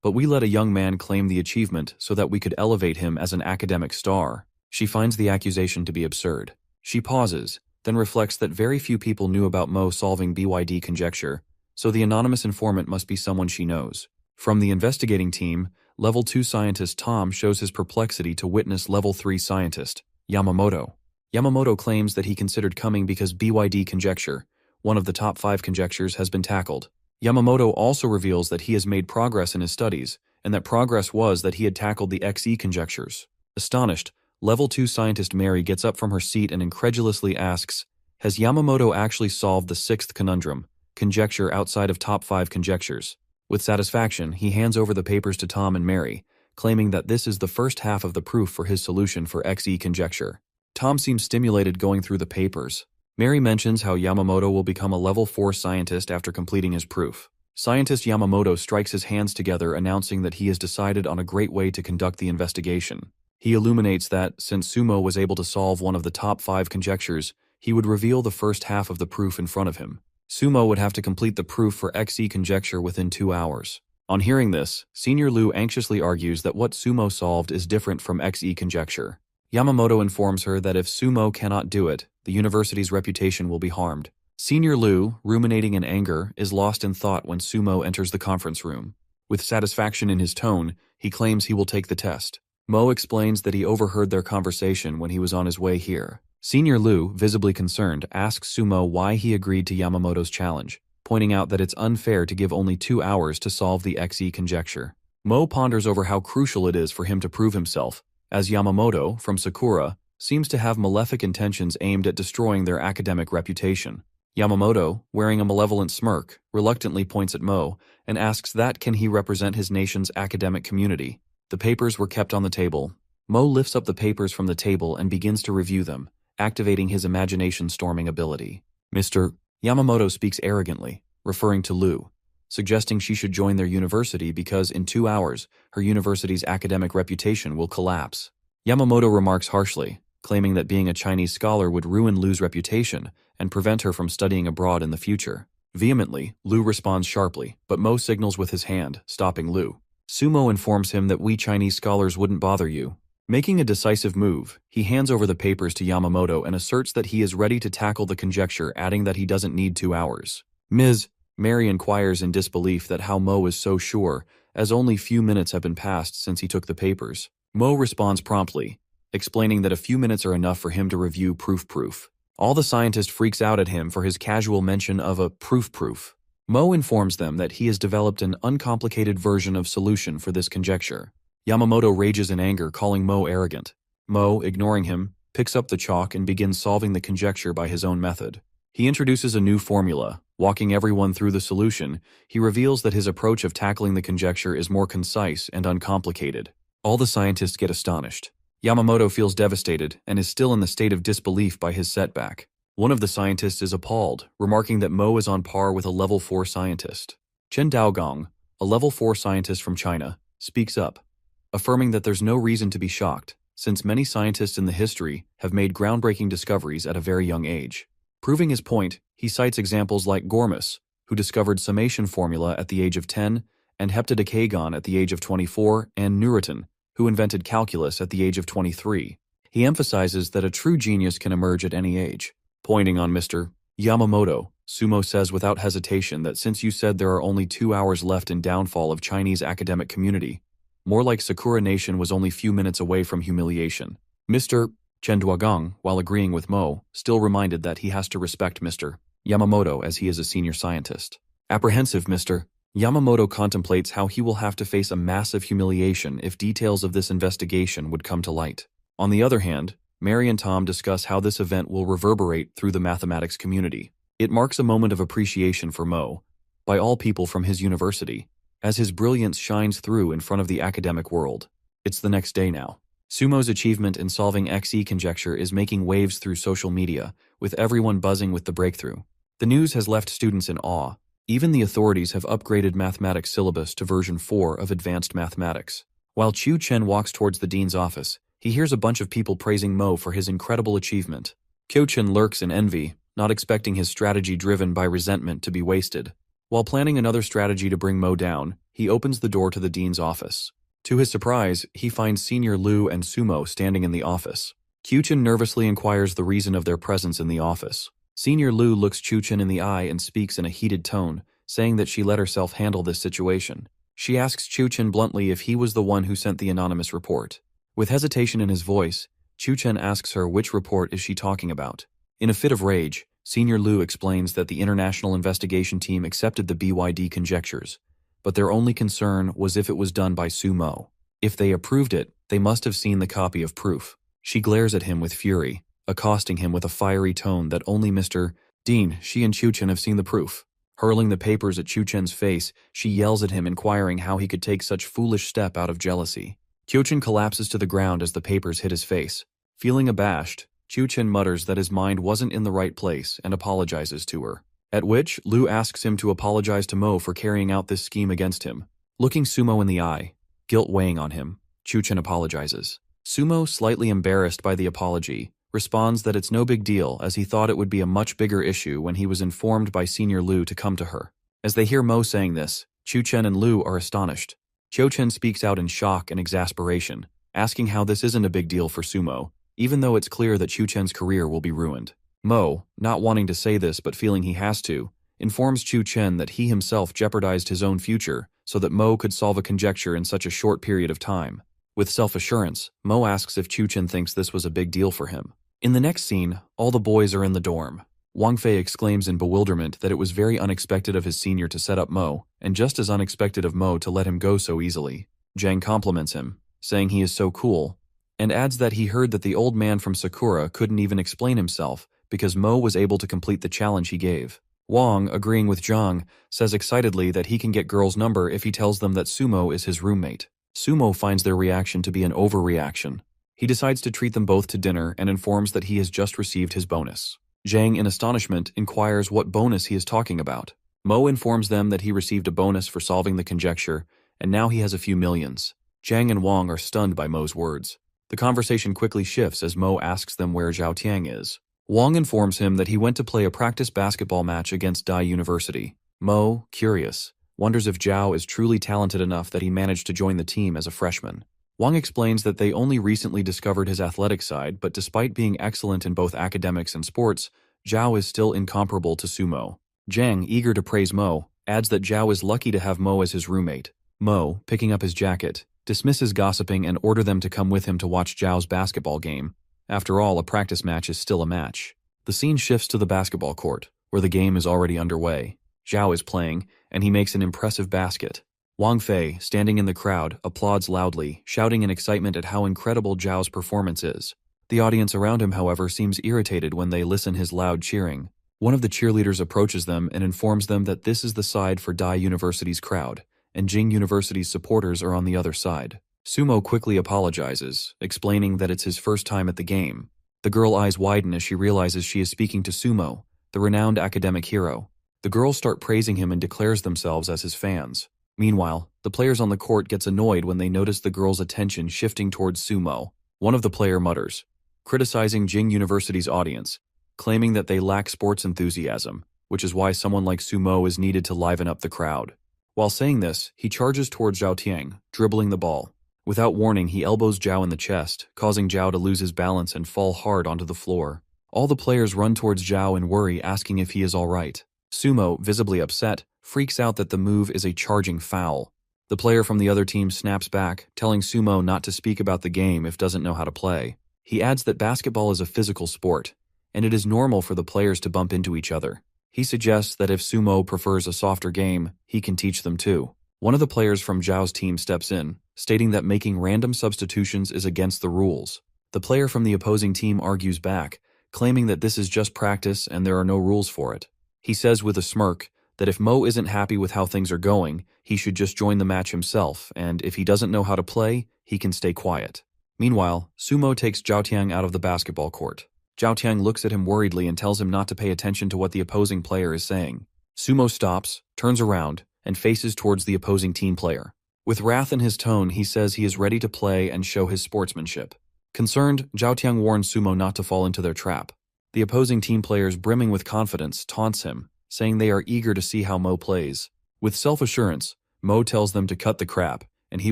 But we let a young man claim the achievement so that we could elevate him as an academic star. She finds the accusation to be absurd. She pauses, then reflects that very few people knew about Mo solving BYD conjecture, so the anonymous informant must be someone she knows. From the investigating team, Level 2 scientist Tom shows his perplexity to witness Level 3 scientist, Yamamoto. Yamamoto claims that he considered coming because BYD conjecture, one of the top 5 conjectures, has been tackled. Yamamoto also reveals that he has made progress in his studies, and that progress was that he had tackled the XE conjectures. Astonished, Level 2 scientist Mary gets up from her seat and incredulously asks, has Yamamoto actually solved the 6th conundrum, conjecture outside of top 5 conjectures? With satisfaction, he hands over the papers to Tom and Mary, claiming that this is the first half of the proof for his solution for XE conjecture. Tom seems stimulated going through the papers. Mary mentions how Yamamoto will become a Level 4 scientist after completing his proof. Scientist Yamamoto strikes his hands together, announcing that he has decided on a great way to conduct the investigation. He illuminates that, since Sumo was able to solve one of the top 5 conjectures, he would reveal the first half of the proof in front of him. Sumo would have to complete the proof for XE conjecture within 2 hours. On hearing this, Senior Lu anxiously argues that what Sumo solved is different from XE conjecture. Yamamoto informs her that if Sumo cannot do it, the university's reputation will be harmed. Senior Lu, ruminating in anger, is lost in thought when Sumo enters the conference room. With satisfaction in his tone, he claims he will take the test. Mo explains that he overheard their conversation when he was on his way here. Senior Lu, visibly concerned, asks Sumo why he agreed to Yamamoto's challenge, pointing out that it's unfair to give only 2 hours to solve the XE conjecture. Mo ponders over how crucial it is for him to prove himself, as Yamamoto, from Sakura, seems to have malefic intentions aimed at destroying their academic reputation. Yamamoto, wearing a malevolent smirk, reluctantly points at Mo and asks that can he represent his nation's academic community. The papers were kept on the table. Mo lifts up the papers from the table and begins to review them, activating his imagination-storming ability. Mr. Yamamoto speaks arrogantly, referring to Lu, suggesting she should join their university because in 2 hours, her university's academic reputation will collapse. Yamamoto remarks harshly, claiming that being a Chinese scholar would ruin Lu's reputation and prevent her from studying abroad in the future. Vehemently, Lu responds sharply, but Mo signals with his hand, stopping Lu. Sumo informs him that we Chinese scholars wouldn't bother you. Making a decisive move, he hands over the papers to Yamamoto and asserts that he is ready to tackle the conjecture, adding that he doesn't need 2 hours. Ms. Mary inquires in disbelief that how Mo is so sure, as only few minutes have been passed since he took the papers. Mo responds promptly, explaining that a few minutes are enough for him to review proof. All the scientist freaks out at him for his casual mention of a proof. Mo informs them that he has developed an uncomplicated version of solution for this conjecture. Yamamoto rages in anger, calling Mo arrogant. Mo, ignoring him, picks up the chalk and begins solving the conjecture by his own method. He introduces a new formula. Walking everyone through the solution, he reveals that his approach of tackling the conjecture is more concise and uncomplicated. All the scientists get astonished. Yamamoto feels devastated and is still in the state of disbelief by his setback. One of the scientists is appalled, remarking that Mo is on par with a level 4 scientist. Chen Daogong, a level 4 scientist from China, speaks up, affirming that there's no reason to be shocked, since many scientists in the history have made groundbreaking discoveries at a very young age. Proving his point, he cites examples like Gormus, who discovered summation formula at the age of 10, and heptadecagon at the age of 24, and Newton, who invented calculus at the age of 23. He emphasizes that a true genius can emerge at any age. Pointing on Mr. Yamamoto, Sumo says without hesitation that since you said there are only 2 hours left in downfall of Chinese academic community, more like Sakura Nation was only few minutes away from humiliation. Mr. Chen Duogong, while agreeing with Mo, still reminded that he has to respect Mr. Yamamoto as he is a senior scientist. Apprehensive, Mr. Yamamoto contemplates how he will have to face a massive humiliation if details of this investigation would come to light. On the other hand, Mary and Tom discuss how this event will reverberate through the mathematics community. It marks a moment of appreciation for Mo, by all people from his university, as his brilliance shines through in front of the academic world. It's the next day now. Sumo's achievement in solving XE conjecture is making waves through social media, with everyone buzzing with the breakthrough. The news has left students in awe. Even the authorities have upgraded mathematics syllabus to version 4 of advanced mathematics. While Chu Chen walks towards the dean's office, he hears a bunch of people praising Mo for his incredible achievement. Kyo Chen lurks in envy, not expecting his strategy driven by resentment to be wasted. While planning another strategy to bring Mo down, he opens the door to the dean's office. To his surprise, he finds Senior Lu and Sumo standing in the office. Kyo-chan nervously inquires the reason of their presence in the office. Senior Lu looks Chu-chan in the eye and speaks in a heated tone, saying that she let herself handle this situation. She asks Chu-chan bluntly if he was the one who sent the anonymous report. With hesitation in his voice, Chu-chan asks her which report is she talking about. In a fit of rage, Senior Lu explains that the International Investigation Team accepted the BYD conjectures, but their only concern was if it was done by Sumo. If they approved it, they must have seen the copy of proof. She glares at him with fury, accosting him with a fiery tone that only Mr. Dean, she and Chu-chan have seen the proof. Hurling the papers at Chu-chan's face, she yells at him, inquiring how he could take such foolish step out of jealousy. Chu-chan collapses to the ground as the papers hit his face. Feeling abashed, Chu-chan mutters that his mind wasn't in the right place and apologizes to her. At which, Lu asks him to apologize to Mo for carrying out this scheme against him. Looking Sumo in the eye, guilt weighing on him, Chu-chan apologizes. Sumo, slightly embarrassed by the apology, responds that it's no big deal as he thought it would be a much bigger issue when he was informed by Senior Lu to come to her. As they hear Mo saying this, Chu-chan and Lu are astonished. Cho-chan speaks out in shock and exasperation, asking how this isn't a big deal for Sumo, even though it's clear that Chu-chan's career will be ruined. Mo, not wanting to say this but feeling he has to, informs Chu-chen that he himself jeopardized his own future so that Mo could solve a conjecture in such a short period of time. With self-assurance, Mo asks if Chu-chen thinks this was a big deal for him. In the next scene, all the boys are in the dorm. Wang Fei exclaims in bewilderment that it was very unexpected of his senior to set up Mo, and just as unexpected of Mo to let him go so easily. Zhang compliments him, saying he is so cool, and adds that he heard that the old man from Sakura couldn't even explain himself because Mo was able to complete the challenge he gave. Wang, agreeing with Zhang, says excitedly that he can get girls' number if he tells them that Sumo is his roommate. Sumo finds their reaction to be an overreaction. He decides to treat them both to dinner and informs that he has just received his bonus. Zhang, in astonishment, inquires what bonus he is talking about. Mo informs them that he received a bonus for solving the conjecture, and now he has a few millions. Zhang and Wang are stunned by Mo's words. The conversation quickly shifts as Mo asks them where Zhao Tiang is. Wang informs him that he went to play a practice basketball match against Dai University. Mo, curious, wonders if Zhao is truly talented enough that he managed to join the team as a freshman. Wang explains that they only recently discovered his athletic side, but despite being excellent in both academics and sports, Zhao is still incomparable to Sumo. Zhang, eager to praise Mo, adds that Zhao is lucky to have Mo as his roommate. Mo, picking up his jacket, dismisses gossiping and orders them to come with him to watch Zhao's basketball game. After all, a practice match is still a match. The scene shifts to the basketball court, where the game is already underway. Zhao is playing, and he makes an impressive basket. Wang Fei, standing in the crowd, applauds loudly, shouting in excitement at how incredible Zhao's performance is. The audience around him, however, seems irritated when they listen his loud cheering. One of the cheerleaders approaches them and informs them that this is the side for Dai University's crowd, and Jing University's supporters are on the other side. Sumo quickly apologizes, explaining that it's his first time at the game. The girl's eyes widen as she realizes she is speaking to Sumo, the renowned academic hero. The girls start praising him and declares themselves as his fans. Meanwhile, the players on the court gets annoyed when they notice the girls' attention shifting towards Sumo. One of the player mutters, criticizing Jing University's audience, claiming that they lack sports enthusiasm, which is why someone like Sumo is needed to liven up the crowd. While saying this, he charges towards Zhao Tiang, dribbling the ball. Without warning, he elbows Zhao in the chest, causing Zhao to lose his balance and fall hard onto the floor. All the players run towards Zhao in worry, asking if he is all right. Sumo, visibly upset, freaks out that the move is a charging foul. The player from the other team snaps back, telling Sumo not to speak about the game if doesn't know how to play. He adds that basketball is a physical sport, and it is normal for the players to bump into each other. He suggests that if Sumo prefers a softer game, he can teach them too. One of the players from Zhao's team steps in, stating that making random substitutions is against the rules. The player from the opposing team argues back, claiming that this is just practice and there are no rules for it. He says with a smirk that if Mo isn't happy with how things are going, he should just join the match himself, and if he doesn't know how to play, he can stay quiet. Meanwhile, Sumo takes Zhao Tiang out of the basketball court. Zhao Tiang looks at him worriedly and tells him not to pay attention to what the opposing player is saying. Sumo stops, turns around, and faces towards the opposing team player. With wrath in his tone, he says he is ready to play and show his sportsmanship. Concerned, Zhao Tiang warns Sumo not to fall into their trap. The opposing team players, brimming with confidence, taunts him, saying they are eager to see how Mo plays. With self-assurance, Mo tells them to cut the crap, and he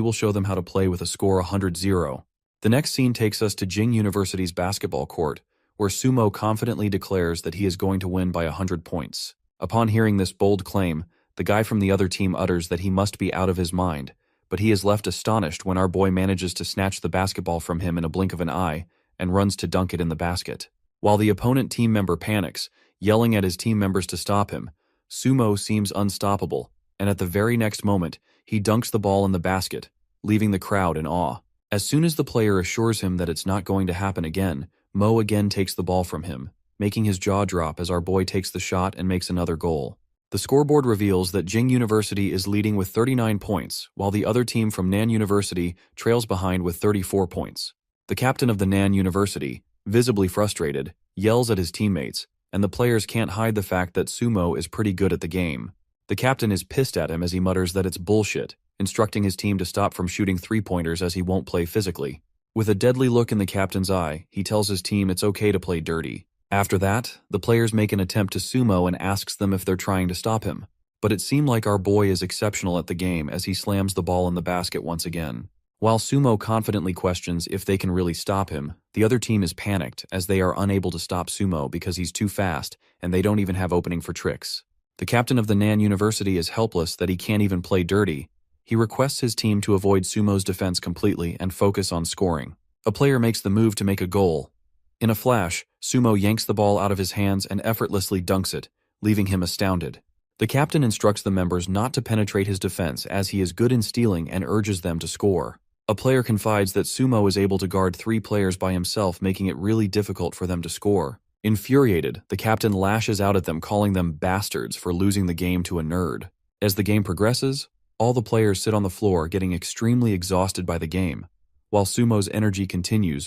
will show them how to play with a score 100-0. The next scene takes us to Jing University's basketball court, where Sumo confidently declares that he is going to win by 100 points. Upon hearing this bold claim, the guy from the other team utters that he must be out of his mind, but he is left astonished when our boy manages to snatch the basketball from him in a blink of an eye and runs to dunk it in the basket. While the opponent team member panics, yelling at his team members to stop him, Sumo seems unstoppable, and at the very next moment, he dunks the ball in the basket, leaving the crowd in awe. As soon as the player assures him that it's not going to happen again, Mo again takes the ball from him, making his jaw drop as our boy takes the shot and makes another goal. The scoreboard reveals that Jing University is leading with 39 points, while the other team from Nan University trails behind with 34 points. The captain of the Nan University, visibly frustrated, yells at his teammates, and the players can't hide the fact that Sumo is pretty good at the game. The captain is pissed at him as he mutters that it's bullshit, instructing his team to stop from shooting three-pointers as he won't play physically. With a deadly look in the captain's eye, he tells his team it's okay to play dirty. After that, the players make an attempt to Sumo and asks them if they're trying to stop him. But it seemed like our boy is exceptional at the game as he slams the ball in the basket once again. While Sumo confidently questions if they can really stop him, the other team is panicked as they are unable to stop Sumo because he's too fast and they don't even have opening for tricks. The captain of the Nan University is helpless that he can't even play dirty. He requests his team to avoid Sumo's defense completely and focus on scoring. A player makes the move to make a goal. In a flash, Sumo yanks the ball out of his hands and effortlessly dunks it, leaving him astounded. The captain instructs the members not to penetrate his defense as he is good in stealing and urges them to score. A player confides that Sumo is able to guard 3 players by himself, making it really difficult for them to score. Infuriated, the captain lashes out at them, calling them bastards for losing the game to a nerd. As the game progresses, all the players sit on the floor getting extremely exhausted by the game, while Sumo's energy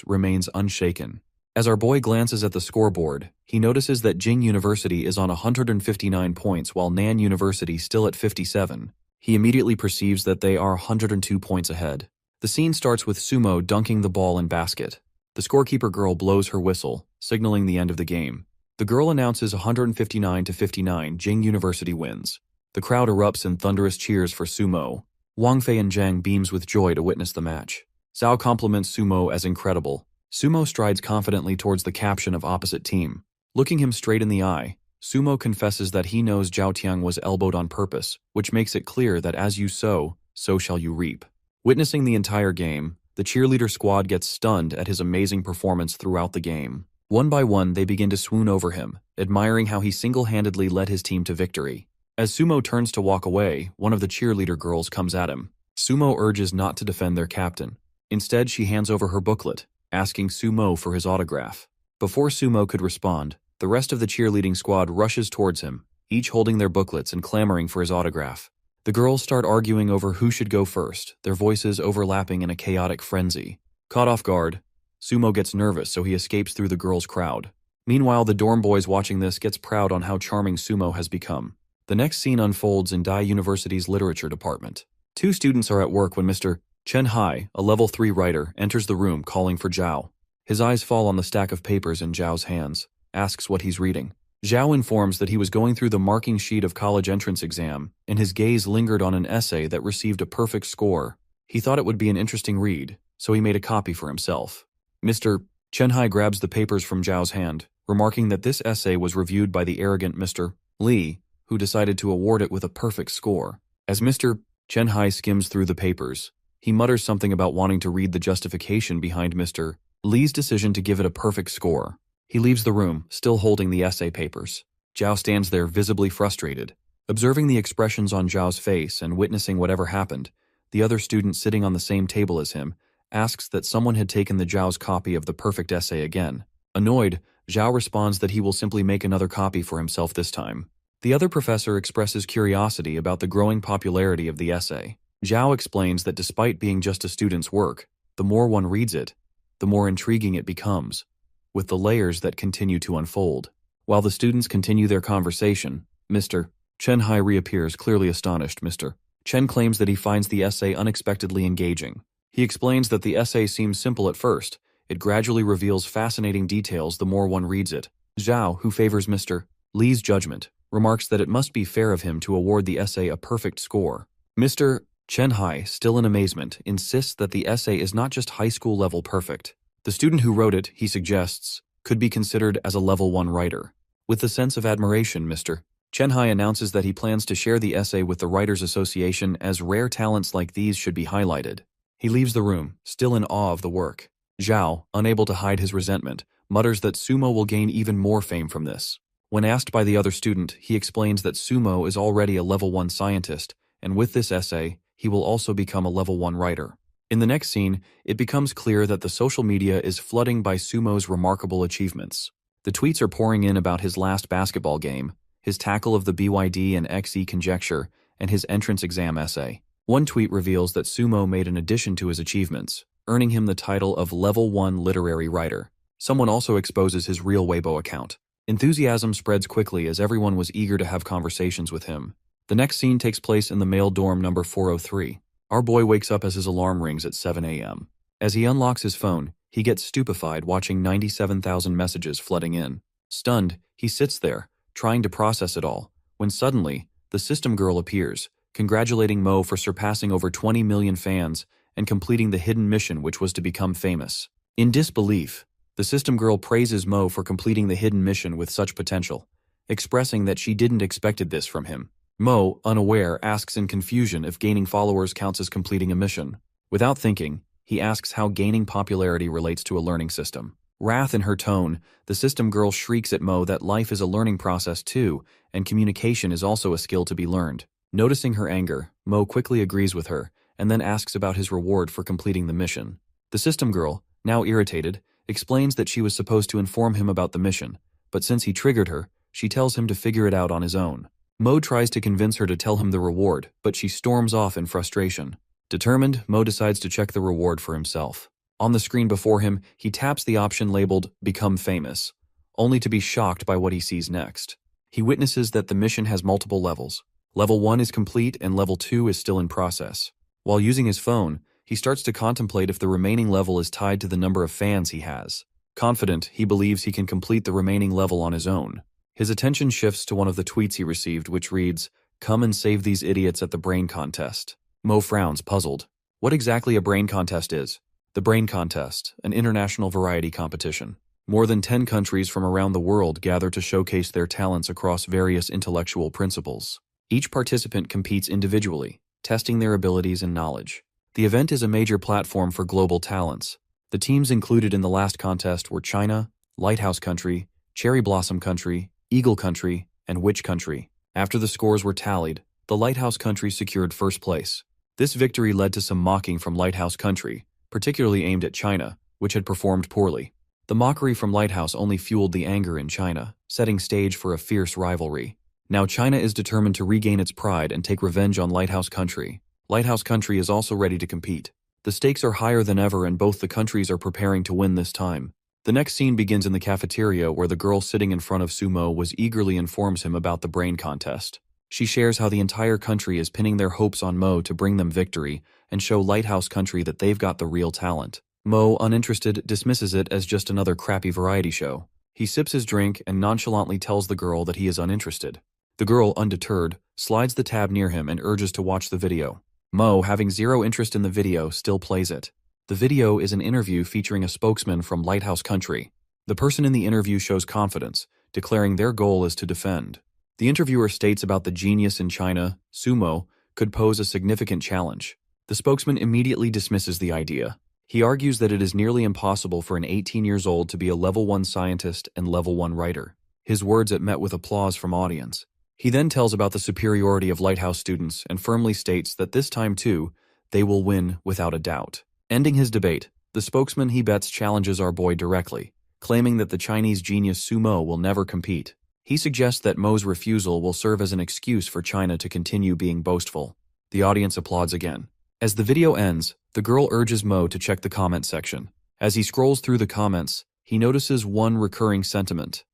remains unshaken. As our boy glances at the scoreboard, he notices that Jing University is on 159 points while Nan University still at 57. He immediately perceives that they are 102 points ahead. The scene starts with Sumo dunking the ball in basket. The scorekeeper girl blows her whistle, signaling the end of the game. The girl announces 159-59 Jing University wins. The crowd erupts in thunderous cheers for Sumo. Wang Fei and Zhang beams with joy to witness the match. Zhao compliments Sumo as incredible. Sumo strides confidently towards the caption of opposite team. Looking him straight in the eye, Sumo confesses that he knows Zhao Tiang was elbowed on purpose, which makes it clear that as you sow, so shall you reap. Witnessing the entire game, the cheerleader squad gets stunned at his amazing performance throughout the game. One by one, they begin to swoon over him, admiring how he single-handedly led his team to victory. As Sumo turns to walk away, one of the cheerleader girls comes at him. Sumo urges not to defend their captain. Instead, she hands over her booklet, asking Sumo for his autograph. Before Sumo could respond, the rest of the cheerleading squad rushes towards him, each holding their booklets and clamoring for his autograph. The girls start arguing over who should go first, their voices overlapping in a chaotic frenzy. Caught off guard, Sumo gets nervous, so he escapes through the girls' crowd. Meanwhile, the dorm boys watching this gets proud on how charming Sumo has become. The next scene unfolds in Dai University's literature department. Two students are at work when Mr. Chen Hai, a level 3 writer, enters the room calling for Zhao. His eyes fall on the stack of papers in Zhao's hands, asks what he's reading. Zhao informs that he was going through the marking sheet of college entrance exam, and his gaze lingered on an essay that received a perfect score. He thought it would be an interesting read, so he made a copy for himself. Mr. Chen Hai grabs the papers from Zhao's hand, remarking that this essay was reviewed by the arrogant Mr. Li, who decided to award it with a perfect score. As Mr. Chen Hai skims through the papers, he mutters something about wanting to read the justification behind Mr. Li's decision to give it a perfect score. He leaves the room, still holding the essay papers. Zhao stands there visibly frustrated. Observing the expressions on Zhao's face and witnessing whatever happened, the other student sitting on the same table as him asks that someone had taken the Zhao's copy of the perfect essay again. Annoyed, Zhao responds that he will simply make another copy for himself this time. The other professor expresses curiosity about the growing popularity of the essay. Zhao explains that despite being just a student's work, the more one reads it, the more intriguing it becomes, with the layers that continue to unfold. While the students continue their conversation, Mr. Chen Hai reappears, clearly astonished. Mr. Chen claims that he finds the essay unexpectedly engaging. He explains that the essay seems simple at first. It gradually reveals fascinating details the more one reads it. Zhao, who favors Mr. Li's judgment, remarks that it must be fair of him to award the essay a perfect score. Mr. Chen Hai, still in amazement, insists that the essay is not just high school level perfect. The student who wrote it, he suggests, could be considered as a level 1 writer. With a sense of admiration, Mr. Chen Hai announces that he plans to share the essay with the Writers Association, as rare talents like these should be highlighted. He leaves the room, still in awe of the work. Zhao, unable to hide his resentment, mutters that Sumo will gain even more fame from this. When asked by the other student, he explains that Sumo is already a level 1 scientist, and with this essay, he will also become a level 1 writer. In the next scene, it becomes clear that the social media is flooding by Sumo's remarkable achievements. The tweets are pouring in about his last basketball game, his tackle of the BYD and XE conjecture, and his entrance exam essay. One tweet reveals that Sumo made an addition to his achievements, earning him the title of Level 1 Literary Writer. Someone also exposes his real Weibo account. Enthusiasm spreads quickly as everyone was eager to have conversations with him. The next scene takes place in the male dorm number 403. Our boy wakes up as his alarm rings at 7 a.m. As he unlocks his phone, he gets stupefied watching 97,000 messages flooding in. Stunned, he sits there, trying to process it all, when suddenly, the system girl appears, congratulating Mo for surpassing over 20 million fans and completing the hidden mission which was to become famous. In disbelief, the system girl praises Mo for completing the hidden mission with such potential, expressing that she didn't expected this from him. Mo, unaware, asks in confusion if gaining followers counts as completing a mission. Without thinking, he asks how gaining popularity relates to a learning system. Wrath in her tone, the system girl shrieks at Mo that life is a learning process too, and communication is also a skill to be learned. Noticing her anger, Mo quickly agrees with her, and then asks about his reward for completing the mission. The system girl, now irritated, explains that she was supposed to inform him about the mission, but since he triggered her, she tells him to figure it out on his own. Mo tries to convince her to tell him the reward, but she storms off in frustration. Determined, Mo decides to check the reward for himself. On the screen before him, he taps the option labeled Become Famous, only to be shocked by what he sees next. He witnesses that the mission has multiple levels. Level 1 is complete and Level 2 is still in process. While using his phone, he starts to contemplate if the remaining level is tied to the number of fans he has. Confident, he believes he can complete the remaining level on his own. His attention shifts to one of the tweets he received, which reads, Come and save these idiots at the brain contest. Mo frowns, puzzled. What exactly a brain contest is? The Brain Contest, an international variety competition. More than 10 countries from around the world gather to showcase their talents across various intellectual principles. Each participant competes individually, testing their abilities and knowledge. The event is a major platform for global talents. The teams included in the last contest were China, Lighthouse Country, Cherry Blossom Country, Eagle Country, and Witch Country. After the scores were tallied, the Lighthouse Country secured first place. This victory led to some mocking from Lighthouse Country, particularly aimed at China, which had performed poorly. The mockery from Lighthouse only fueled the anger in China, setting stage for a fierce rivalry. Now China is determined to regain its pride and take revenge on Lighthouse Country. Lighthouse Country is also ready to compete. The stakes are higher than ever and both the countries are preparing to win this time. The next scene begins in the cafeteria where the girl sitting in front of Sumo was eagerly informs him about the brain contest. She shares how the entire country is pinning their hopes on Mo to bring them victory and show Lighthouse Country that they've got the real talent. Mo, uninterested, dismisses it as just another crappy variety show. He sips his drink and nonchalantly tells the girl that he is uninterested. The girl, undeterred, slides the tab near him and urges to watch the video. Mo, having zero interest in the video, still plays it. The video is an interview featuring a spokesman from Lighthouse Country. The person in the interview shows confidence, declaring their goal is to defend. The interviewer states about the genius in China, Sumo, could pose a significant challenge. The spokesman immediately dismisses the idea. He argues that it is nearly impossible for an 18-year-old to be a level 1 scientist and level 1 writer. His words are met with applause from audience. He then tells about the superiority of Lighthouse students and firmly states that this time too, they will win without a doubt. Ending his debate, the spokesman he bets challenges our boy directly, claiming that the Chinese genius Sumo will never compete. He suggests that Mo's refusal will serve as an excuse for China to continue being boastful. The audience applauds again. As the video ends, the girl urges Mo to check the comment section. As he scrolls through the comments, he notices one recurring sentiment.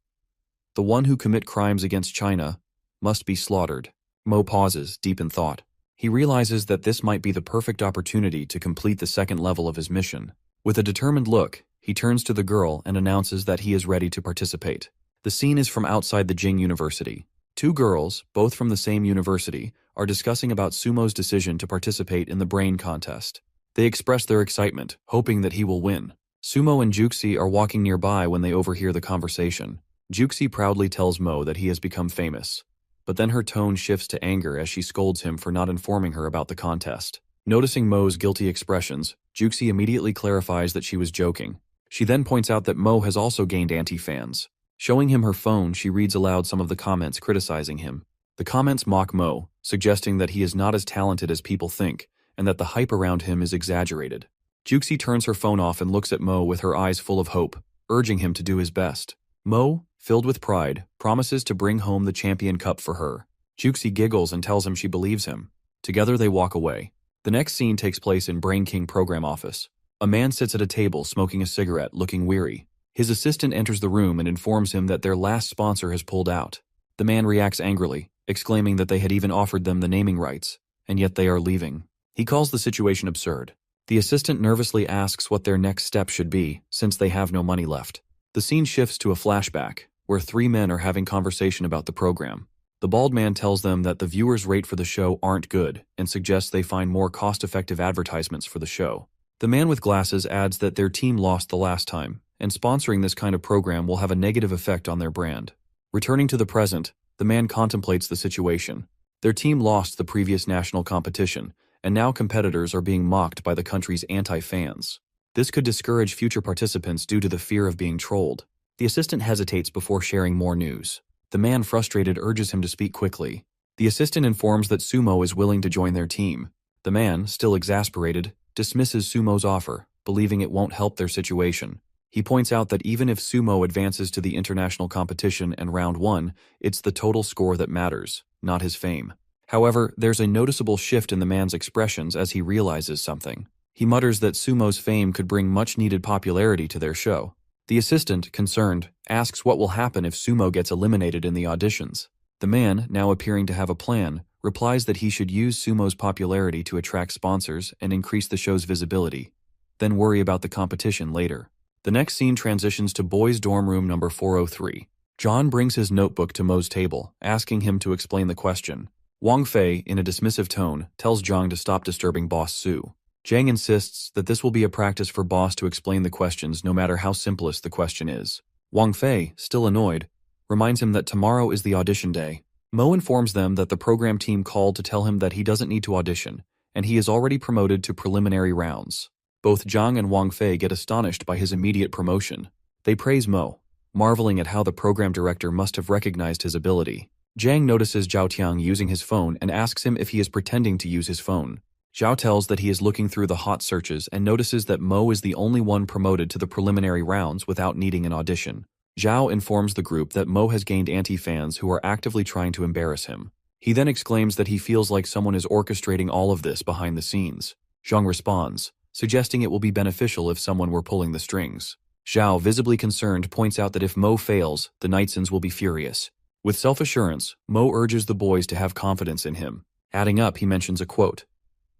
The one who commit crimes against China must be slaughtered. Mo pauses, deep in thought. He realizes that this might be the perfect opportunity to complete the second level of his mission. With a determined look, he turns to the girl and announces that he is ready to participate. The scene is from outside the Jing University. Two girls, both from the same university, are discussing about Sumo's decision to participate in the brain contest. They express their excitement, hoping that he will win. Sumo and Juxi are walking nearby when they overhear the conversation. Juxi proudly tells Mo that he has become famous. But then her tone shifts to anger as she scolds him for not informing her about the contest. Noticing Mo's guilty expressions, Juxi immediately clarifies that she was joking. She then points out that Mo has also gained anti-fans. Showing him her phone, she reads aloud some of the comments criticizing him. The comments mock Mo, suggesting that he is not as talented as people think, and that the hype around him is exaggerated. Juxi turns her phone off and looks at Mo with her eyes full of hope, urging him to do his best. Mo, filled with pride, promises to bring home the champion cup for her. Juxi giggles and tells him she believes him. Together they walk away. The next scene takes place in Brain King program office. A man sits at a table smoking a cigarette, looking weary. His assistant enters the room and informs him that their last sponsor has pulled out. The man reacts angrily, exclaiming that they had even offered them the naming rights, and yet they are leaving. He calls the situation absurd. The assistant nervously asks what their next step should be, since they have no money left. The scene shifts to a flashback, where three men are having conversation about the program. The bald man tells them that the viewers' rate for the show aren't good, and suggests they find more cost-effective advertisements for the show. The man with glasses adds that their team lost the last time, and sponsoring this kind of program will have a negative effect on their brand. Returning to the present, the man contemplates the situation. Their team lost the previous national competition, and now competitors are being mocked by the country's anti-fans. This could discourage future participants due to the fear of being trolled. The assistant hesitates before sharing more news. The man, frustrated, urges him to speak quickly. The assistant informs that Sumo is willing to join their team. The man, still exasperated, dismisses Sumo's offer, believing it won't help their situation. He points out that even if Sumo advances to the international competition and round 1, it's the total score that matters, not his fame. However, there's a noticeable shift in the man's expressions as he realizes something. He mutters that Sumo's fame could bring much-needed popularity to their show. The assistant, concerned, asks what will happen if Sumo gets eliminated in the auditions. The man, now appearing to have a plan, replies that he should use Sumo's popularity to attract sponsors and increase the show's visibility, then worry about the competition later. The next scene transitions to boys' dorm room number 403. John brings his notebook to Mo's table, asking him to explain the question. Wang Fei, in a dismissive tone, tells Zhang to stop disturbing Boss Su. Zhang insists that this will be a practice for Boss to explain the questions no matter how simplest the question is. Wang Fei, still annoyed, reminds him that tomorrow is the audition day. Mo informs them that the program team called to tell him that he doesn't need to audition, and he is already promoted to preliminary rounds. Both Zhang and Wang Fei get astonished by his immediate promotion. They praise Mo, marveling at how the program director must have recognized his ability. Zhang notices Zhao Tiang using his phone and asks him if he is pretending to use his phone. Zhao tells that he is looking through the hot searches and notices that Mo is the only one promoted to the preliminary rounds without needing an audition. Zhao informs the group that Mo has gained anti-fans who are actively trying to embarrass him. He then exclaims that he feels like someone is orchestrating all of this behind the scenes. Zhang responds, suggesting it will be beneficial if someone were pulling the strings. Zhao, visibly concerned, points out that if Mo fails, the Knightsons will be furious. With self-assurance, Mo urges the boys to have confidence in him. Adding up, he mentions a quote,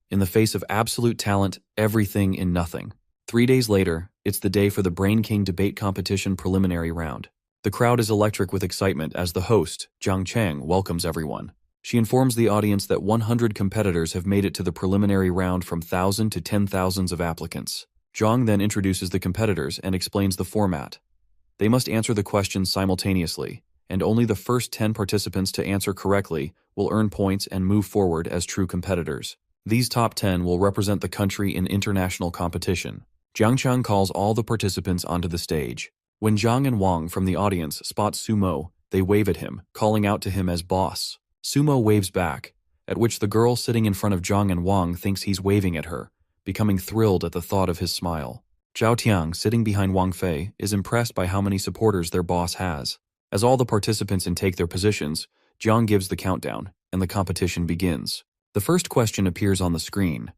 "In the face of absolute talent, everything in nothing." 3 days later, it's the day for the Brain King debate competition preliminary round. The crowd is electric with excitement as the host, Jiang Chang, welcomes everyone. She informs the audience that 100 competitors have made it to the preliminary round from 1,000 to 10,000s of applicants. Zhang then introduces the competitors and explains the format. They must answer the questions simultaneously, and only the first 10 participants to answer correctly will earn points and move forward as true competitors. These top 10 will represent the country in international competition. Jiang Chang calls all the participants onto the stage. When Zhang and Wang from the audience spot Sumo, they wave at him, calling out to him as boss. Sumo waves back, at which the girl sitting in front of Zhang and Wang thinks he's waving at her, becoming thrilled at the thought of his smile. Zhao Tiang, sitting behind Wang Fei, is impressed by how many supporters their boss has. As all the participants intake their positions, Zhang gives the countdown, and the competition begins. The first question appears on the screen.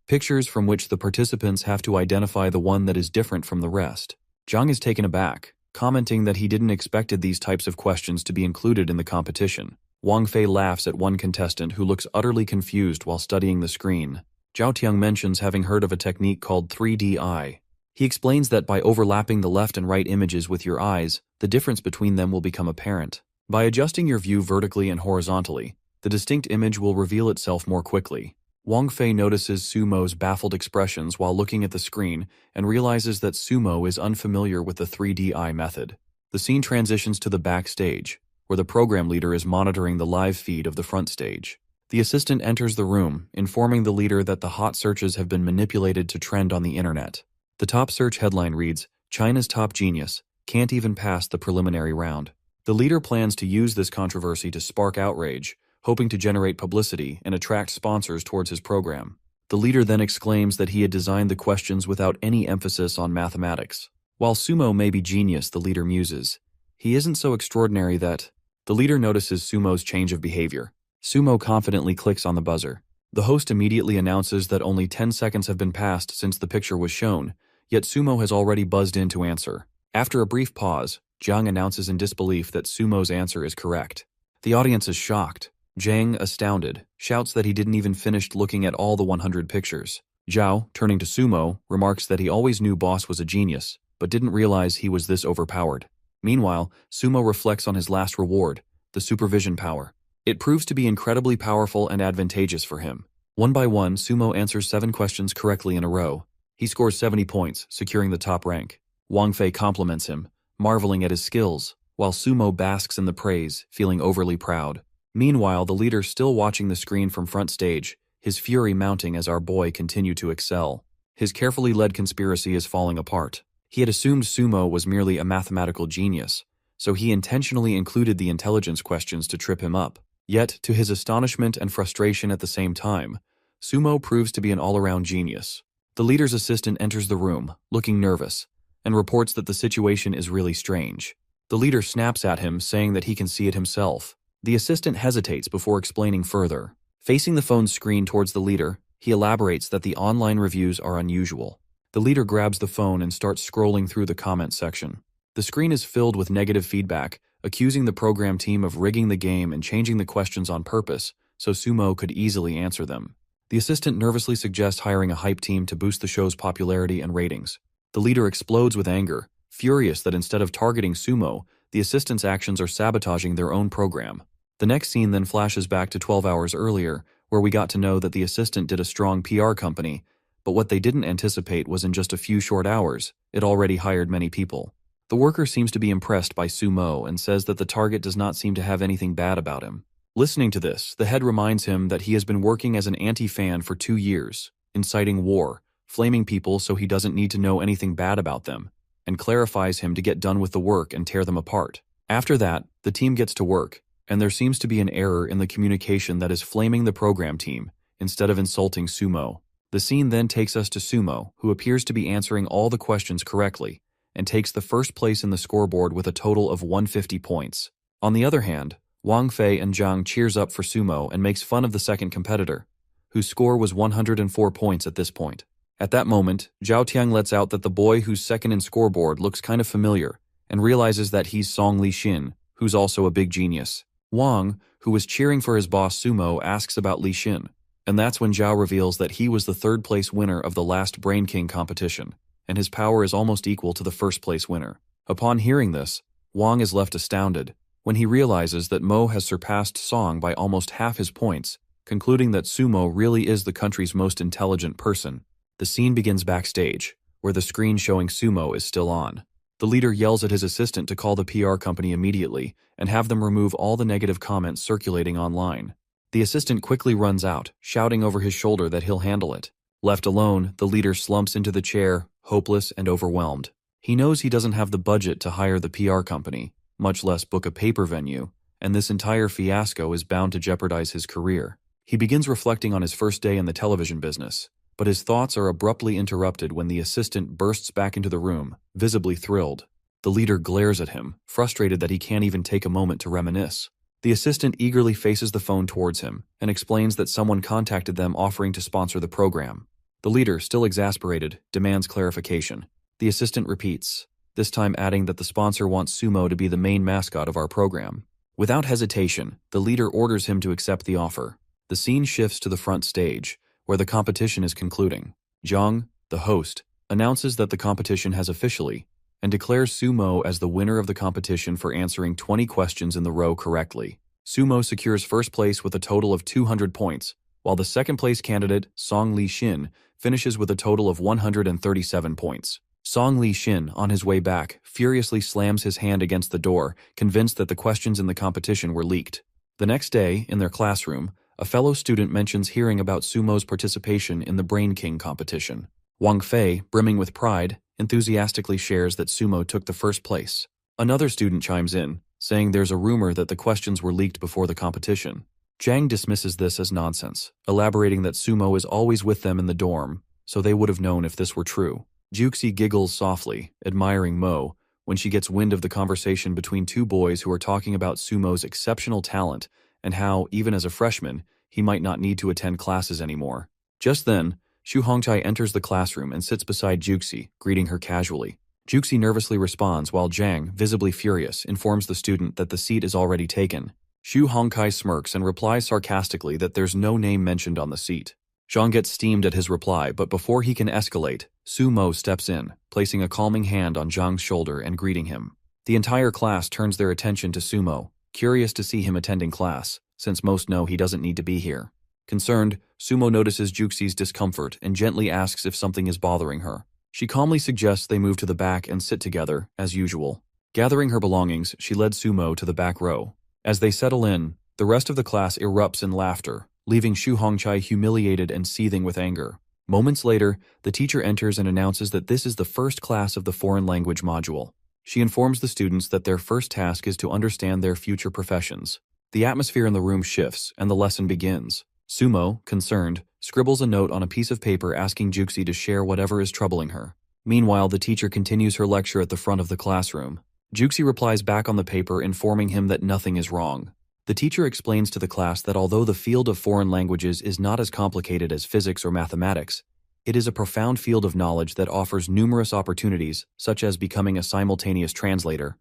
Pictures from which the participants have to identify the one that is different from the rest. Zhang is taken aback, commenting that he didn't expected these types of questions to be included in the competition. Wang Fei laughs at one contestant who looks utterly confused while studying the screen. Zhao Tiang mentions having heard of a technique called 3D eye. He explains that by overlapping the left and right images with your eyes, the difference between them will become apparent. By adjusting your view vertically and horizontally, the distinct image will reveal itself more quickly. Wang Fei notices Sumo's baffled expressions while looking at the screen and realizes that Sumo is unfamiliar with the 3D eye method. The scene transitions to the backstage, where the program leader is monitoring the live feed of the front stage. The assistant enters the room, informing the leader that the hot searches have been manipulated to trend on the internet. The top search headline reads, "China's top genius can't even pass the preliminary round." The leader plans to use this controversy to spark outrage, hoping to generate publicity and attract sponsors towards his program. The leader then exclaims that he had designed the questions without any emphasis on mathematics. While Sumo may be genius, the leader muses, he isn't so extraordinary that... The leader notices Sumo's change of behavior. Sumo confidently clicks on the buzzer. The host immediately announces that only 10 seconds have been passed since the picture was shown, yet Sumo has already buzzed in to answer. After a brief pause, Zhang announces in disbelief that Sumo's answer is correct. The audience is shocked. Zhang, astounded, shouts that he didn't even finish looking at all the 100 pictures. Zhao, turning to Sumo, remarks that he always knew Boss was a genius, but didn't realize he was this overpowered. Meanwhile, Sumo reflects on his last reward, the supervision power. It proves to be incredibly powerful and advantageous for him. One by one, Sumo answers 7 questions correctly in a row. He scores 70 points, securing the top rank. Wang Fei compliments him, marveling at his skills, while Sumo basks in the praise, feeling overly proud. Meanwhile, the leader still watching the screen from front stage, his fury mounting as our boy continued to excel. His carefully led conspiracy is falling apart. He had assumed Sumo was merely a mathematical genius, so he intentionally included the intelligence questions to trip him up. Yet, to his astonishment and frustration at the same time, Sumo proves to be an all-around genius. The leader's assistant enters the room, looking nervous, and reports that the situation is really strange. The leader snaps at him, saying that he can see it himself. The assistant hesitates before explaining further. Facing the phone screen towards the leader, he elaborates that the online reviews are unusual. The leader grabs the phone and starts scrolling through the comment section. The screen is filled with negative feedback, accusing the program team of rigging the game and changing the questions on purpose so Sumo could easily answer them. The assistant nervously suggests hiring a hype team to boost the show's popularity and ratings. The leader explodes with anger, furious that instead of targeting Sumo, the assistant's actions are sabotaging their own program. The next scene then flashes back to 12 hours earlier, where we got to know that the assistant did a strong PR company, but what they didn't anticipate was in just a few short hours, it already hired many people. The worker seems to be impressed by Sumo and says that the target does not seem to have anything bad about him. Listening to this, the head reminds him that he has been working as an anti-fan for 2 years, inciting war, flaming people so he doesn't need to know anything bad about them, and clarifies him to get done with the work and tear them apart. After that, the team gets to work, and there seems to be an error in the communication that is flaming the program team, instead of insulting Sumo. The scene then takes us to Sumo, who appears to be answering all the questions correctly, and takes the first place in the scoreboard with a total of 150 points. On the other hand, Wang Fei and Zhang cheers up for Sumo and makes fun of the second competitor, whose score was 104 points at this point. At that moment, Zhao Tiang lets out that the boy who's second in scoreboard looks kind of familiar, and realizes that he's Song Li Xin, who's also a big genius. Wang, who was cheering for his boss Sumo, asks about Li Xin, and that's when Zhao reveals that he was the third-place winner of the last Brain King competition, and his power is almost equal to the first-place winner. Upon hearing this, Wang is left astounded when he realizes that Mo has surpassed Song by almost half his points, concluding that Sumo really is the country's most intelligent person. The scene begins backstage, where the screen showing Sumo is still on. The leader yells at his assistant to call the PR company immediately and have them remove all the negative comments circulating online. The assistant quickly runs out, shouting over his shoulder that he'll handle it. Left alone, the leader slumps into the chair, hopeless and overwhelmed. He knows he doesn't have the budget to hire the PR company, much less book a paper venue, and this entire fiasco is bound to jeopardize his career. He begins reflecting on his first day in the television business, but his thoughts are abruptly interrupted when the assistant bursts back into the room, visibly thrilled. The leader glares at him, frustrated that he can't even take a moment to reminisce. The assistant eagerly faces the phone towards him and explains that someone contacted them offering to sponsor the program. The leader, still exasperated, demands clarification. The assistant repeats, this time adding that the sponsor wants Sumo to be the main mascot of our program. Without hesitation, the leader orders him to accept the offer. The scene shifts to the front stage, where the competition is concluding. Zhang, the host, announces that the competition has officially, and declares Sumo as the winner of the competition for answering 20 questions in the row correctly. Sumo secures first place with a total of 200 points, while the second place candidate, Song Li Xin, finishes with a total of 137 points. Song Li Xin, on his way back, furiously slams his hand against the door, convinced that the questions in the competition were leaked. The next day, in their classroom, a fellow student mentions hearing about Sumo's participation in the Brain King competition. Wang Fei, brimming with pride, enthusiastically shares that Sumo took the first place. Another student chimes in, saying there's a rumor that the questions were leaked before the competition. Zhang dismisses this as nonsense, elaborating that Sumo is always with them in the dorm, so they would have known if this were true. Juxi giggles softly, admiring Mo, when she gets wind of the conversation between two boys who are talking about Sumo's exceptional talent and how, even as a freshman, he might not need to attend classes anymore. Just then, Xu Hongchai enters the classroom and sits beside Juxi, greeting her casually. Juxi nervously responds while Zhang, visibly furious, informs the student that the seat is already taken. Xu Hongkai smirks and replies sarcastically that there's no name mentioned on the seat. Zhang gets steamed at his reply, but before he can escalate, Su Mo steps in, placing a calming hand on Zhang's shoulder and greeting him. The entire class turns their attention to Sumo, curious to see him attending class, since most know he doesn't need to be here. Concerned, Sumo notices Juxi's discomfort and gently asks if something is bothering her. She calmly suggests they move to the back and sit together, as usual. Gathering her belongings, she led Sumo to the back row. As they settle in, the rest of the class erupts in laughter, leaving Xu Hongchai humiliated and seething with anger. Moments later, the teacher enters and announces that this is the first class of the foreign language module. She informs the students that their first task is to understand their future professions. The atmosphere in the room shifts, and the lesson begins. Sumo, concerned, scribbles a note on a piece of paper asking Juxi to share whatever is troubling her. Meanwhile, the teacher continues her lecture at the front of the classroom. Juxi replies back on the paper informing him that nothing is wrong. The teacher explains to the class that although the field of foreign languages is not as complicated as physics or mathematics, it is a profound field of knowledge that offers numerous opportunities, such as becoming a simultaneous translator,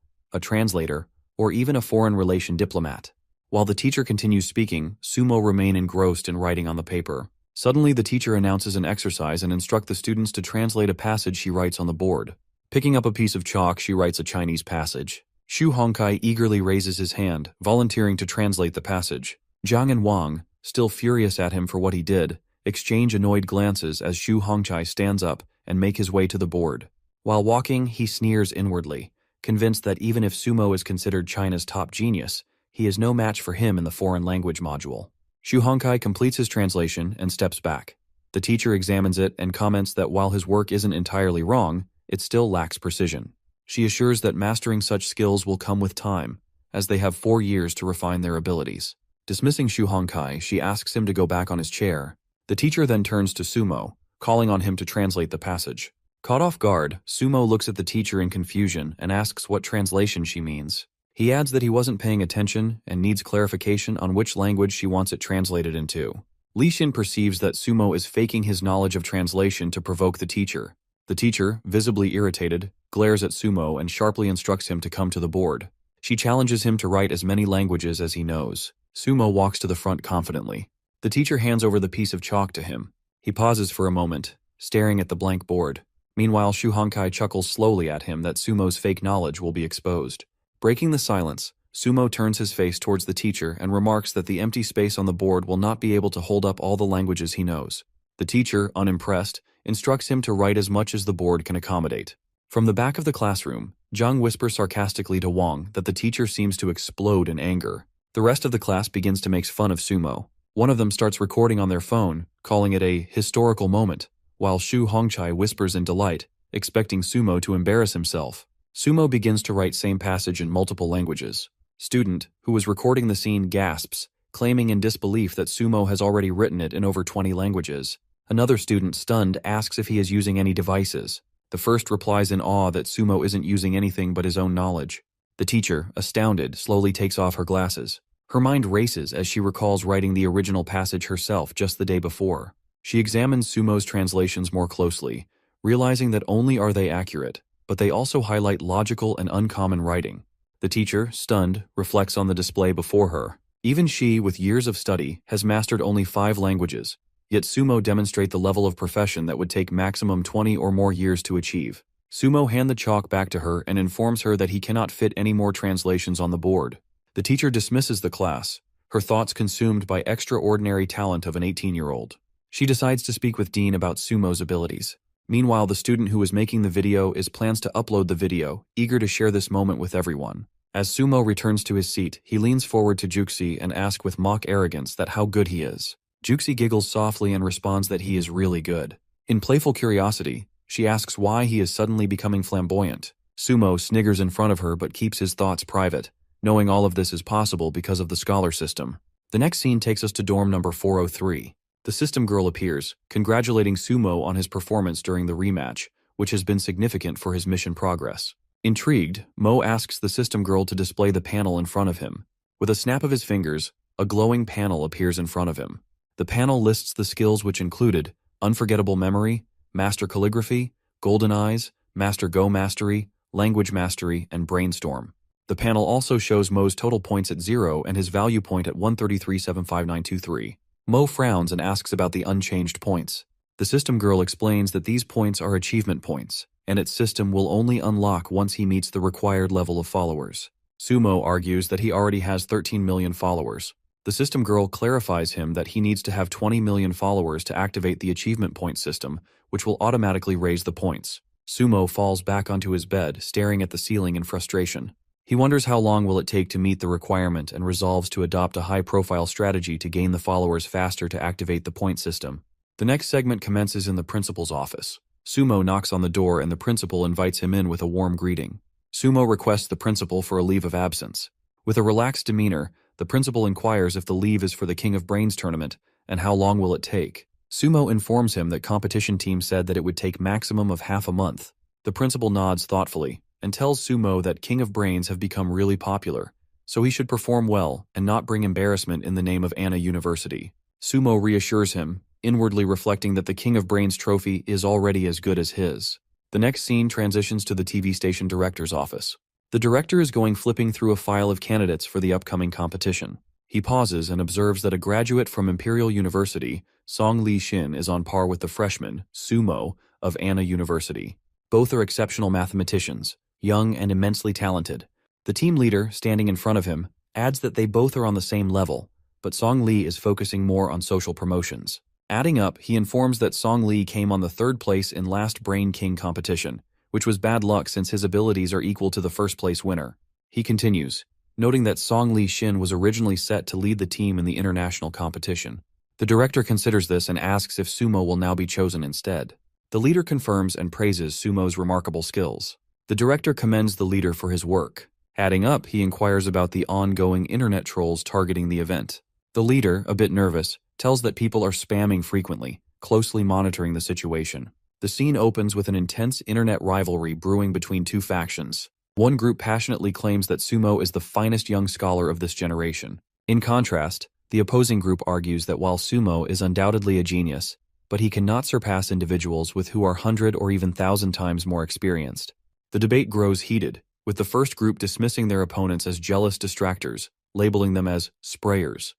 or even a foreign relation diplomat. While the teacher continues speaking, Sumo remain engrossed in writing on the paper. Suddenly, the teacher announces an exercise and instructs the students to translate a passage she writes on the board. Picking up a piece of chalk, she writes a Chinese passage. Xu Hongkai eagerly raises his hand, volunteering to translate the passage. Zhang and Wang, still furious at him for what he did, exchange annoyed glances as Xu Hongkai stands up and make his way to the board. While walking, he sneers inwardly, convinced that even if Sumo is considered China's top genius, he is no match for him in the foreign language module. Xu Hongkai completes his translation and steps back. The teacher examines it and comments that while his work isn't entirely wrong, it still lacks precision. She assures that mastering such skills will come with time, as they have 4 years to refine their abilities. Dismissing Xu Hongkai, she asks him to go back on his chair. The teacher then turns to Sumo, calling on him to translate the passage. Caught off guard, Sumo looks at the teacher in confusion and asks what translation she means. He adds that he wasn't paying attention and needs clarification on which language she wants it translated into. Li Xin perceives that Sumo is faking his knowledge of translation to provoke the teacher. The teacher, visibly irritated, glares at Sumo and sharply instructs him to come to the board. She challenges him to write as many languages as he knows. Sumo walks to the front confidently. The teacher hands over the piece of chalk to him. He pauses for a moment, staring at the blank board. Meanwhile, Xu Hongkai chuckles slowly at him that Sumo's fake knowledge will be exposed. Breaking the silence, Sumo turns his face towards the teacher and remarks that the empty space on the board will not be able to hold up all the languages he knows. The teacher, unimpressed, instructs him to write as much as the board can accommodate. From the back of the classroom, Zhang whispers sarcastically to Wang that the teacher seems to explode in anger. The rest of the class begins to make fun of Sumo. One of them starts recording on their phone, calling it a historical moment, while Xu Hongkai whispers in delight, expecting Sumo to embarrass himself. Sumo begins to write same passage in multiple languages. Student, who was recording the scene, gasps, claiming in disbelief that Sumo has already written it in over 20 languages. Another student, stunned, asks if he is using any devices. The first replies in awe that Sumo isn't using anything but his own knowledge. The teacher, astounded, slowly takes off her glasses. Her mind races as she recalls writing the original passage herself just the day before. She examines Sumo's translations more closely, realizing that only are they accurate, but they also highlight logical and uncommon writing. The teacher, stunned, reflects on the display before her. Even she, with years of study, has mastered only 5 languages, yet Sumo demonstrate the level of profession that would take maximum 20 or more years to achieve. Sumo hands the chalk back to her and informs her that he cannot fit any more translations on the board. The teacher dismisses the class, her thoughts consumed by extraordinary talent of an 18-year-old. She decides to speak with Dean about Sumo's abilities. Meanwhile, the student who is making the video plans to upload the video, eager to share this moment with everyone. As Sumo returns to his seat, he leans forward to Juxi and asks with mock arrogance that how good he is. Juxi giggles softly and responds that he is really good. In playful curiosity, she asks why he is suddenly becoming flamboyant. Sumo sniggers in front of her but keeps his thoughts private, knowing all of this is possible because of the scholar system. The next scene takes us to dorm number 403. The system girl appears, congratulating Sumo on his performance during the rematch, which has been significant for his mission progress. Intrigued, Mo asks the system girl to display the panel in front of him. With a snap of his fingers, a glowing panel appears in front of him. The panel lists the skills which included unforgettable memory, master calligraphy, golden eyes, master Go mastery, language mastery, and brainstorm. The panel also shows Mo's total points at 0 and his value point at 133.75923. Mo frowns and asks about the unchanged points. The system girl explains that these points are achievement points, and its system will only unlock once he meets the required level of followers. Sumo argues that he already has 13 million followers. The system girl clarifies him that he needs to have 20 million followers to activate the achievement point system, which will automatically raise the points. Sumo falls back onto his bed, staring at the ceiling in frustration. He wonders how long will it take to meet the requirement and resolves to adopt a high-profile strategy to gain the followers faster to activate the point system. The next segment commences in the principal's office. Sumo knocks on the door and the principal invites him in with a warm greeting. Sumo requests the principal for a leave of absence. With a relaxed demeanor, the principal inquires if the leave is for the King of Brains tournament and how long will it take. Sumo informs him that competition team said that it would take maximum of half a month. The principal nods thoughtfully and tells Sumo that King of Brains have become really popular, so he should perform well and not bring embarrassment in the name of Anna University. Sumo reassures him, inwardly reflecting that the King of Brains trophy is already as good as his. The next scene transitions to the TV station director's office. The director is going flipping through a file of candidates for the upcoming competition. He pauses and observes that a graduate from Imperial University, Song Li Xin, is on par with the freshman, Sumo, of Anna University. Both are exceptional mathematicians, young and immensely talented. The team leader, standing in front of him, adds that they both are on the same level, but Song Lee is focusing more on social promotions. Adding up, he informs that Song Lee came on the third place in last Brain King competition, which was bad luck since his abilities are equal to the first place winner. He continues, noting that Song Lee Shin was originally set to lead the team in the international competition. The director considers this and asks if Sumo will now be chosen instead. The leader confirms and praises Sumo's remarkable skills. The director commends the leader for his work. Adding up, he inquires about the ongoing internet trolls targeting the event. The leader, a bit nervous, tells that people are spamming frequently, closely monitoring the situation. The scene opens with an intense internet rivalry brewing between two factions. One group passionately claims that Sumo is the finest young scholar of this generation. In contrast, the opposing group argues that while Sumo is undoubtedly a genius, but he cannot surpass individuals with who are 100 or even 1,000 times more experienced. The debate grows heated, with the first group dismissing their opponents as jealous distractors, labeling them as sprayers.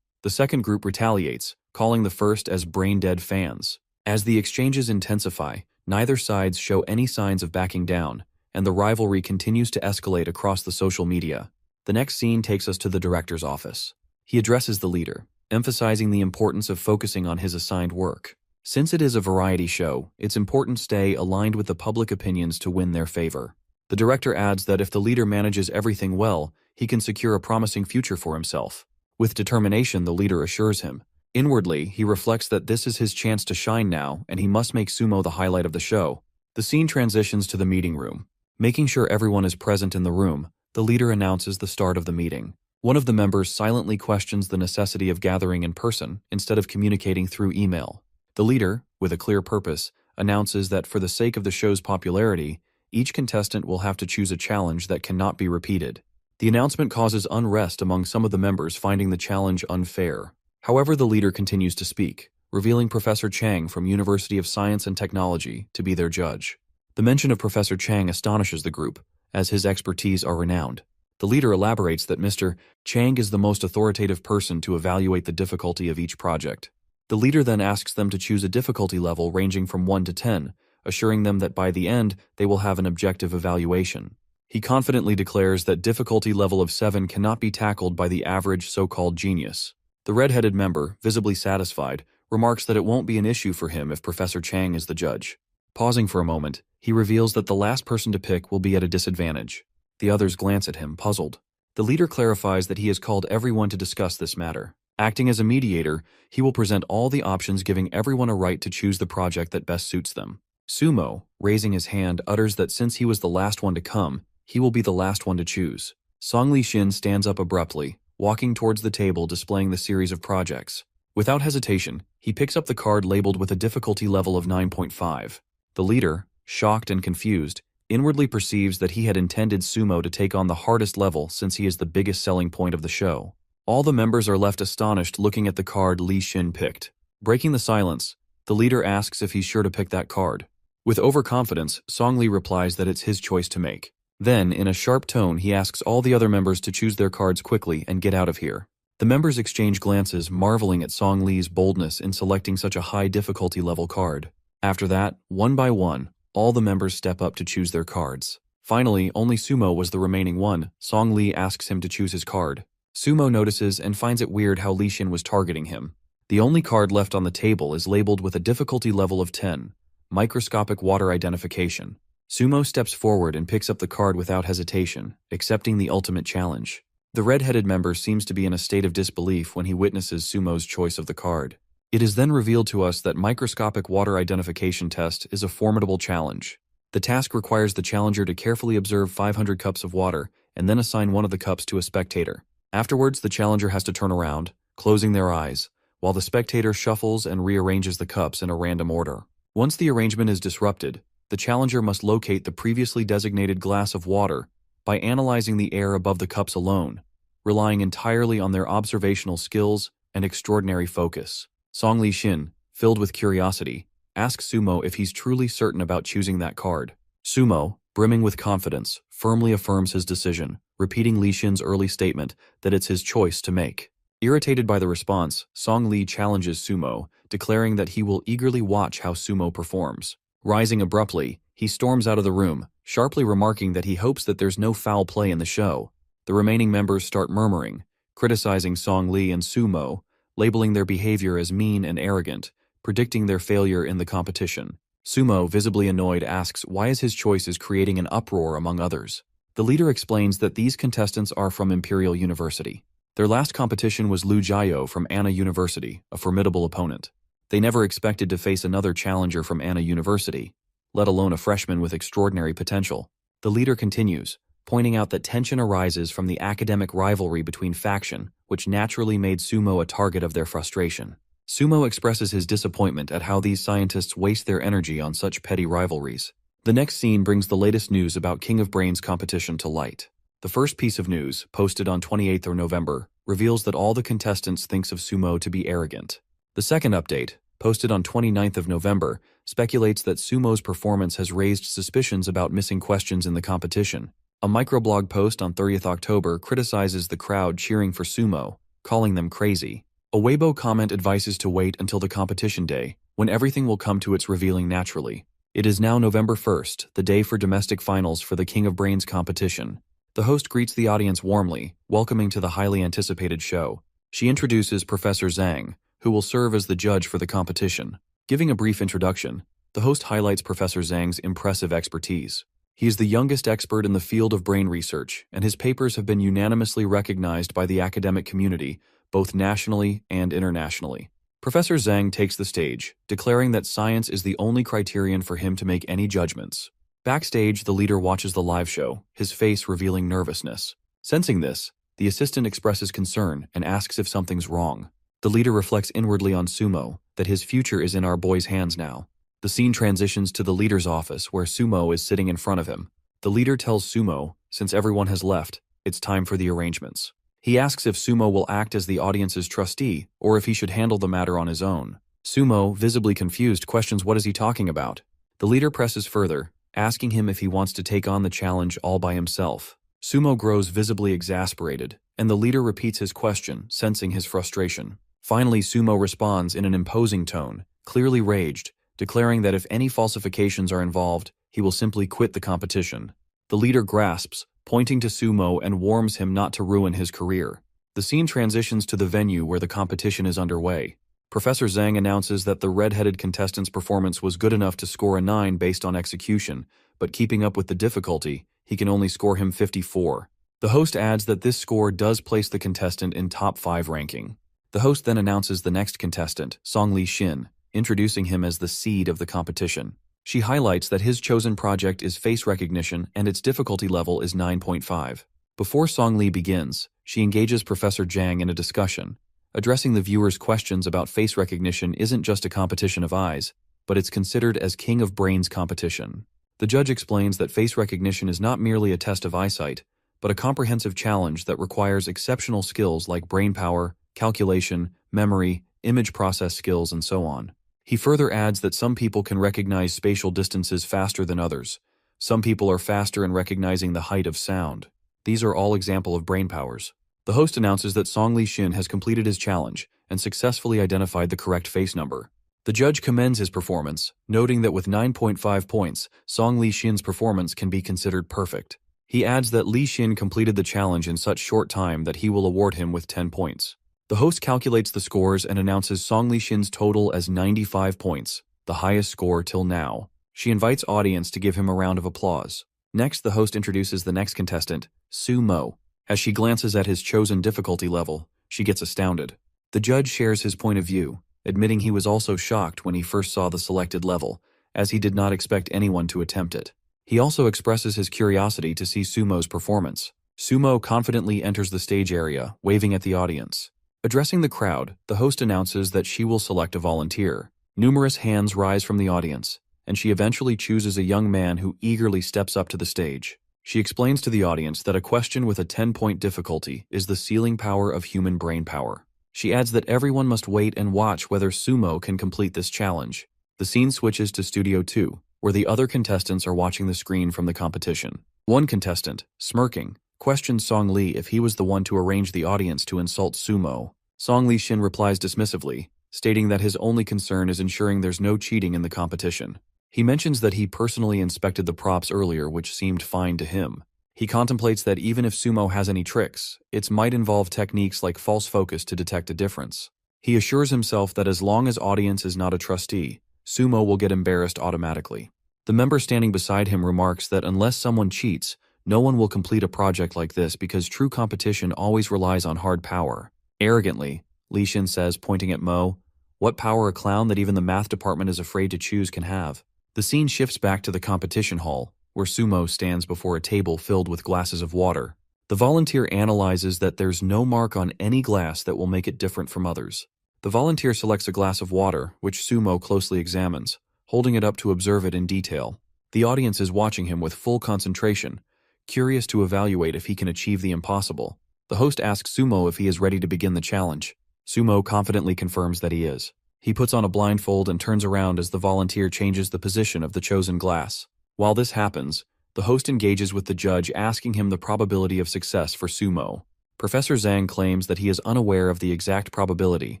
The second group retaliates, calling the first as brain-dead fans. As the exchanges intensify, neither sides show any signs of backing down, and the rivalry continues to escalate across the social media. The next scene takes us to the director's office. He addresses the leader, emphasizing the importance of focusing on his assigned work. Since it is a variety show, it's important to stay aligned with the public opinions to win their favor. The director adds that if the leader manages everything well, he can secure a promising future for himself. With determination, the leader assures him. Inwardly, he reflects that this is his chance to shine now, and he must make Sumo the highlight of the show. The scene transitions to the meeting room. Making sure everyone is present in the room, the leader announces the start of the meeting. One of the members silently questions the necessity of gathering in person instead of communicating through email. The leader, with a clear purpose, announces that for the sake of the show's popularity, each contestant will have to choose a challenge that cannot be repeated. The announcement causes unrest among some of the members, finding the challenge unfair. However, the leader continues to speak, revealing Professor Chang from University of Science and Technology to be their judge. The mention of Professor Chang astonishes the group, as his expertise are renowned. The leader elaborates that Mr. Chang is the most authoritative person to evaluate the difficulty of each project. The leader then asks them to choose a difficulty level ranging from 1 to 10, assuring them that by the end, they will have an objective evaluation. He confidently declares that difficulty level of 7 cannot be tackled by the average so-called genius. The red-headed member, visibly satisfied, remarks that it won't be an issue for him if Professor Chang is the judge. Pausing for a moment, he reveals that the last person to pick will be at a disadvantage. The others glance at him, puzzled. The leader clarifies that he has called everyone to discuss this matter. Acting as a mediator, he will present all the options, giving everyone a right to choose the project that best suits them. Sumo, raising his hand, utters that since he was the last one to come, he will be the last one to choose. Song Lee Shin stands up abruptly, walking towards the table displaying the series of projects. Without hesitation, he picks up the card labeled with a difficulty level of 9.5. The leader, shocked and confused, inwardly perceives that he had intended Sumo to take on the hardest level since he is the biggest selling point of the show. All the members are left astonished looking at the card Lee Shin picked. Breaking the silence, the leader asks if he's sure to pick that card. With overconfidence, Song Lee replies that it's his choice to make. Then, in a sharp tone, he asks all the other members to choose their cards quickly and get out of here. The members exchange glances, marveling at Song Lee's boldness in selecting such a high difficulty level card. After that, one by one, all the members step up to choose their cards. Finally, only Sumo was the remaining one. Song Lee asks him to choose his card. Sumo notices and finds it weird how Lee Shin was targeting him. The only card left on the table is labeled with a difficulty level of 10, Microscopic Water Identification. Sumo steps forward and picks up the card without hesitation, accepting the ultimate challenge. The red-headed member seems to be in a state of disbelief when he witnesses Sumo's choice of the card. It is then revealed to us that Microscopic Water Identification Test is a formidable challenge. The task requires the challenger to carefully observe 500 cups of water and then assign one of the cups to a spectator. Afterwards, the challenger has to turn around, closing their eyes, while the spectator shuffles and rearranges the cups in a random order. Once the arrangement is disrupted, the challenger must locate the previously designated glass of water by analyzing the air above the cups alone, relying entirely on their observational skills and extraordinary focus. Song Lee Shin, filled with curiosity, asks Sumo if he's truly certain about choosing that card. Sumo, brimming with confidence, firmly affirms his decision, repeating Lee Shin's early statement that it's his choice to make. Irritated by the response, Song Lee challenges Sumo, declaring that he will eagerly watch how Sumo performs. Rising abruptly, He storms out of the room, sharply remarking that he hopes that there's no foul play in the show. The remaining members start murmuring, criticizing Song Lee and Sumo, labeling their behavior as mean and arrogant, predicting their failure in the competition. Sumo, visibly annoyed, asks why his choice is creating an uproar among others. The leader explains that these contestants are from Imperial University. Their last competition was Lu Jiao from Anna University, a formidable opponent. They never expected to face another challenger from Anna University, let alone a freshman with extraordinary potential. The leader continues, pointing out that tension arises from the academic rivalry between faction, which naturally made Sumo a target of their frustration. Sumo expresses his disappointment at how these scientists waste their energy on such petty rivalries. The next scene brings the latest news about King of Brains competition to light. The first piece of news, posted on 28th of November, reveals that all the contestants thinks of Sumo to be arrogant. The second update, posted on 29th of November, speculates that Sumo's performance has raised suspicions about missing questions in the competition. A microblog post on 30th October criticizes the crowd cheering for Sumo, calling them crazy. A Weibo comment advises to wait until the competition day, when everything will come to its revealing naturally. It is now November 1st, the day for domestic finals for the King of Brains competition. The host greets the audience warmly, welcoming to the highly anticipated show. She introduces Professor Zhang, who will serve as the judge for the competition. Giving a brief introduction, the host highlights Professor Zhang's impressive expertise. He is the youngest expert in the field of brain research, and his papers have been unanimously recognized by the academic community, both nationally and internationally. Professor Zhang takes the stage, declaring that science is the only criterion for him to make any judgments. Backstage, the leader watches the live show, his face revealing nervousness. Sensing this, the assistant expresses concern and asks if something's wrong. The leader reflects inwardly on Sumo, that his future is in our boy's hands now. The scene transitions to the leader's office, where Sumo is sitting in front of him. The leader tells Sumo, since everyone has left, it's time for the arrangements. He asks if Sumo will act as the audience's trustee, or if he should handle the matter on his own. Sumo, visibly confused, questions what is he talking about. The leader presses further, asking him if he wants to take on the challenge all by himself. Sumo grows visibly exasperated, and the leader repeats his question, sensing his frustration. Finally, Sumo responds in an imposing tone, clearly raged, declaring that if any falsifications are involved, he will simply quit the competition. The leader grasps, pointing to Sumo, and warns him not to ruin his career. The scene transitions to the venue where the competition is underway. Professor Zhang announces that the red-headed contestant's performance was good enough to score a 9 based on execution, but keeping up with the difficulty, he can only score him 54. The host adds that this score does place the contestant in top 5 ranking. The host then announces the next contestant, Song Lee Shin, introducing him as the seed of the competition. She highlights that his chosen project is face recognition and its difficulty level is 9.5. Before Song Lee begins, she engages Professor Zhang in a discussion. Addressing the viewers' questions about face recognition isn't just a competition of eyes, but it's considered as King of Brains competition. The judge explains that face recognition is not merely a test of eyesight, but a comprehensive challenge that requires exceptional skills like brain power, calculation, memory, image process skills, and so on. He further adds that some people can recognize spatial distances faster than others. Some people are faster in recognizing the height of sound. These are all examples of brain powers. The host announces that Song Lee Shin has completed his challenge and successfully identified the correct face number. The judge commends his performance, noting that with 9.5 points, Song Lee Shin's performance can be considered perfect. He adds that Lee Shin completed the challenge in such short time that he will award him with 10 points. The host calculates the scores and announces Song Lee Shin's total as 95 points, the highest score till now. She invites audience to give him a round of applause. Next, the host introduces the next contestant, Sumo. As she glances at his chosen difficulty level, she gets astounded. The judge shares his point of view, admitting he was also shocked when he first saw the selected level, as he did not expect anyone to attempt it. He also expresses his curiosity to see Sumo's performance. Sumo confidently enters the stage area, waving at the audience. Addressing the crowd, the host announces that she will select a volunteer. Numerous hands rise from the audience, and she eventually chooses a young man who eagerly steps up to the stage. She explains to the audience that a question with a 10-point difficulty is the ceiling power of human brain power. She adds that everyone must wait and watch whether Sumo can complete this challenge. The scene switches to Studio 2, where the other contestants are watching the screen from the competition. One contestant, smirking, questions Song Lee if he was the one to arrange the audience to insult Sumo. Song Lee Shin replies dismissively, stating that his only concern is ensuring there's no cheating in the competition. He mentions that he personally inspected the props earlier, which seemed fine to him. He contemplates that even if Sumo has any tricks, it might involve techniques like false focus to detect a difference. He assures himself that as long as audience is not a trustee, Sumo will get embarrassed automatically. The member standing beside him remarks that unless someone cheats, no one will complete a project like this because true competition always relies on hard power. Arrogantly, Li Xin says, pointing at Mo, "What power a clown that even the math department is afraid to choose can have." The scene shifts back to the competition hall, where Sumo stands before a table filled with glasses of water. The volunteer analyzes that there's no mark on any glass that will make it different from others. The volunteer selects a glass of water, which Sumo closely examines, holding it up to observe it in detail. The audience is watching him with full concentration, curious to evaluate if he can achieve the impossible. The host asks Sumo if he is ready to begin the challenge. Sumo confidently confirms that he is. He puts on a blindfold and turns around as the volunteer changes the position of the chosen glass. While this happens, the host engages with the judge, asking him the probability of success for Sumo. Professor Zhang claims that he is unaware of the exact probability,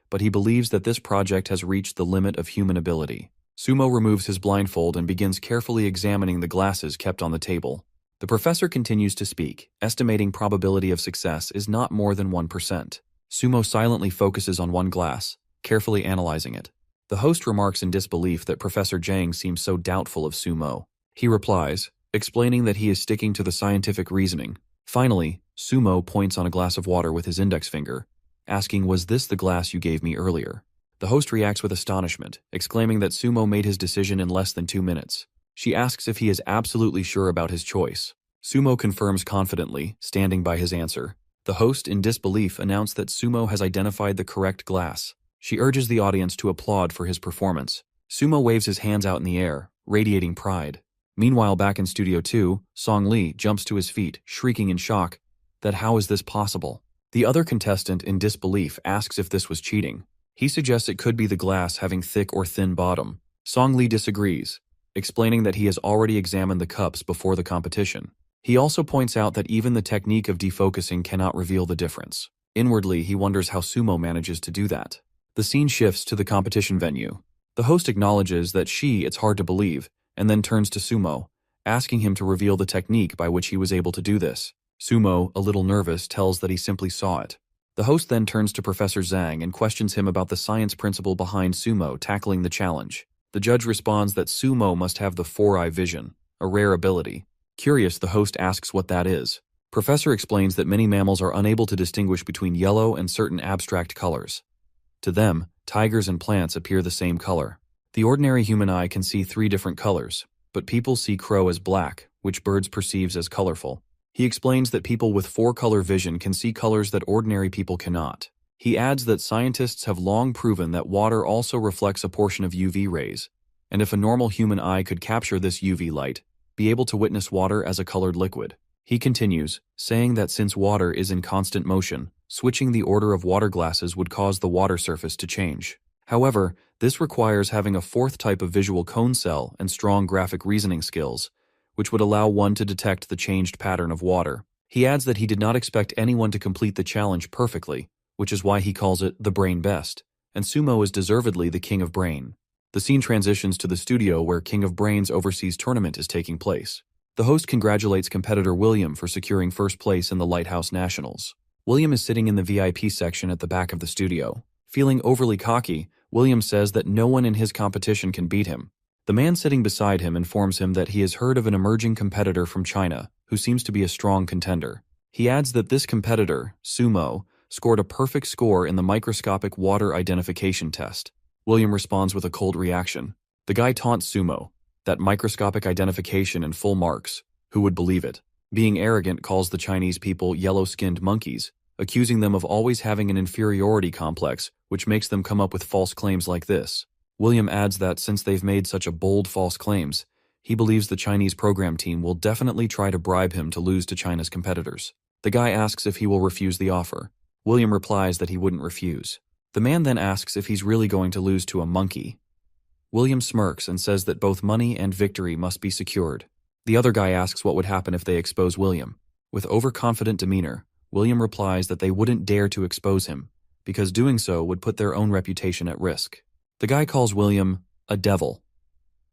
but he believes that this project has reached the limit of human ability. Sumo removes his blindfold and begins carefully examining the glasses kept on the table. The professor continues to speak, estimating probability of success is not more than 1%. Sumo silently focuses on one glass, carefully analyzing it. The host remarks in disbelief that Professor Zhang seems so doubtful of Sumo. He replies, explaining that he is sticking to the scientific reasoning. Finally, Sumo points on a glass of water with his index finger, asking, "Was this the glass you gave me earlier?" The host reacts with astonishment, exclaiming that Sumo made his decision in less than 2 minutes. She asks if he is absolutely sure about his choice. Sumo confirms confidently, standing by his answer. The host, in disbelief, announced that Sumo has identified the correct glass. She urges the audience to applaud for his performance. Sumo waves his hands out in the air, radiating pride. Meanwhile, back in Studio 2, Song Li jumps to his feet, shrieking in shock that how is this possible? The other contestant, in disbelief, asks if this was cheating. He suggests it could be the glass having thick or thin bottom. Song Li disagrees, explaining that he has already examined the cups before the competition. He also points out that even the technique of defocusing cannot reveal the difference. Inwardly, he wonders how Sumo manages to do that. The scene shifts to the competition venue. The host acknowledges that it's hard to believe, and then turns to Sumo, asking him to reveal the technique by which he was able to do this. Sumo, a little nervous, tells that he simply saw it. The host then turns to Professor Zhang and questions him about the science principle behind Sumo tackling the challenge. The judge responds that Sumo must have the four-eye vision, a rare ability. Curious, the host asks what that is. Professor explains that many mammals are unable to distinguish between yellow and certain abstract colors. To them, tigers and plants appear the same color. The ordinary human eye can see 3 different colors, but people see crow as black, which birds perceives as colorful. He explains that people with 4-color vision can see colors that ordinary people cannot. He adds that scientists have long proven that water also reflects a portion of UV rays, and if a normal human eye could capture this UV light, be able to witness water as a colored liquid. He continues, saying that since water is in constant motion, switching the order of water glasses would cause the water surface to change. However, this requires having a 4th type of visual cone cell and strong graphic reasoning skills, which would allow one to detect the changed pattern of water. He adds that he did not expect anyone to complete the challenge perfectly, which is why he calls it the brain best, and Sumo is deservedly the king of brain. The scene transitions to the studio where King of Brains overseas tournament is taking place. The host congratulates competitor William for securing first place in the Lighthouse Nationals. William is sitting in the VIP section at the back of the studio. Feeling overly cocky, William says that no one in his competition can beat him. The man sitting beside him informs him that he has heard of an emerging competitor from China who seems to be a strong contender. He adds that this competitor, Sumo, scored a perfect score in the microscopic water identification test. William responds with a cold reaction. The guy taunts Sumo, that microscopic identification and full marks. Who would believe it? Being arrogant, calls the Chinese people yellow-skinned monkeys, accusing them of always having an inferiority complex, which makes them come up with false claims like this. William adds that since they've made such a bold false claims, he believes the Chinese program team will definitely try to bribe him to lose to China's competitors. The guy asks if he will refuse the offer. William replies that he wouldn't refuse. The man then asks if he's really going to lose to a monkey. William smirks and says that both money and victory must be secured. The other guy asks what would happen if they expose William. With overconfident demeanor, William replies that they wouldn't dare to expose him, because doing so would put their own reputation at risk. The guy calls William a devil.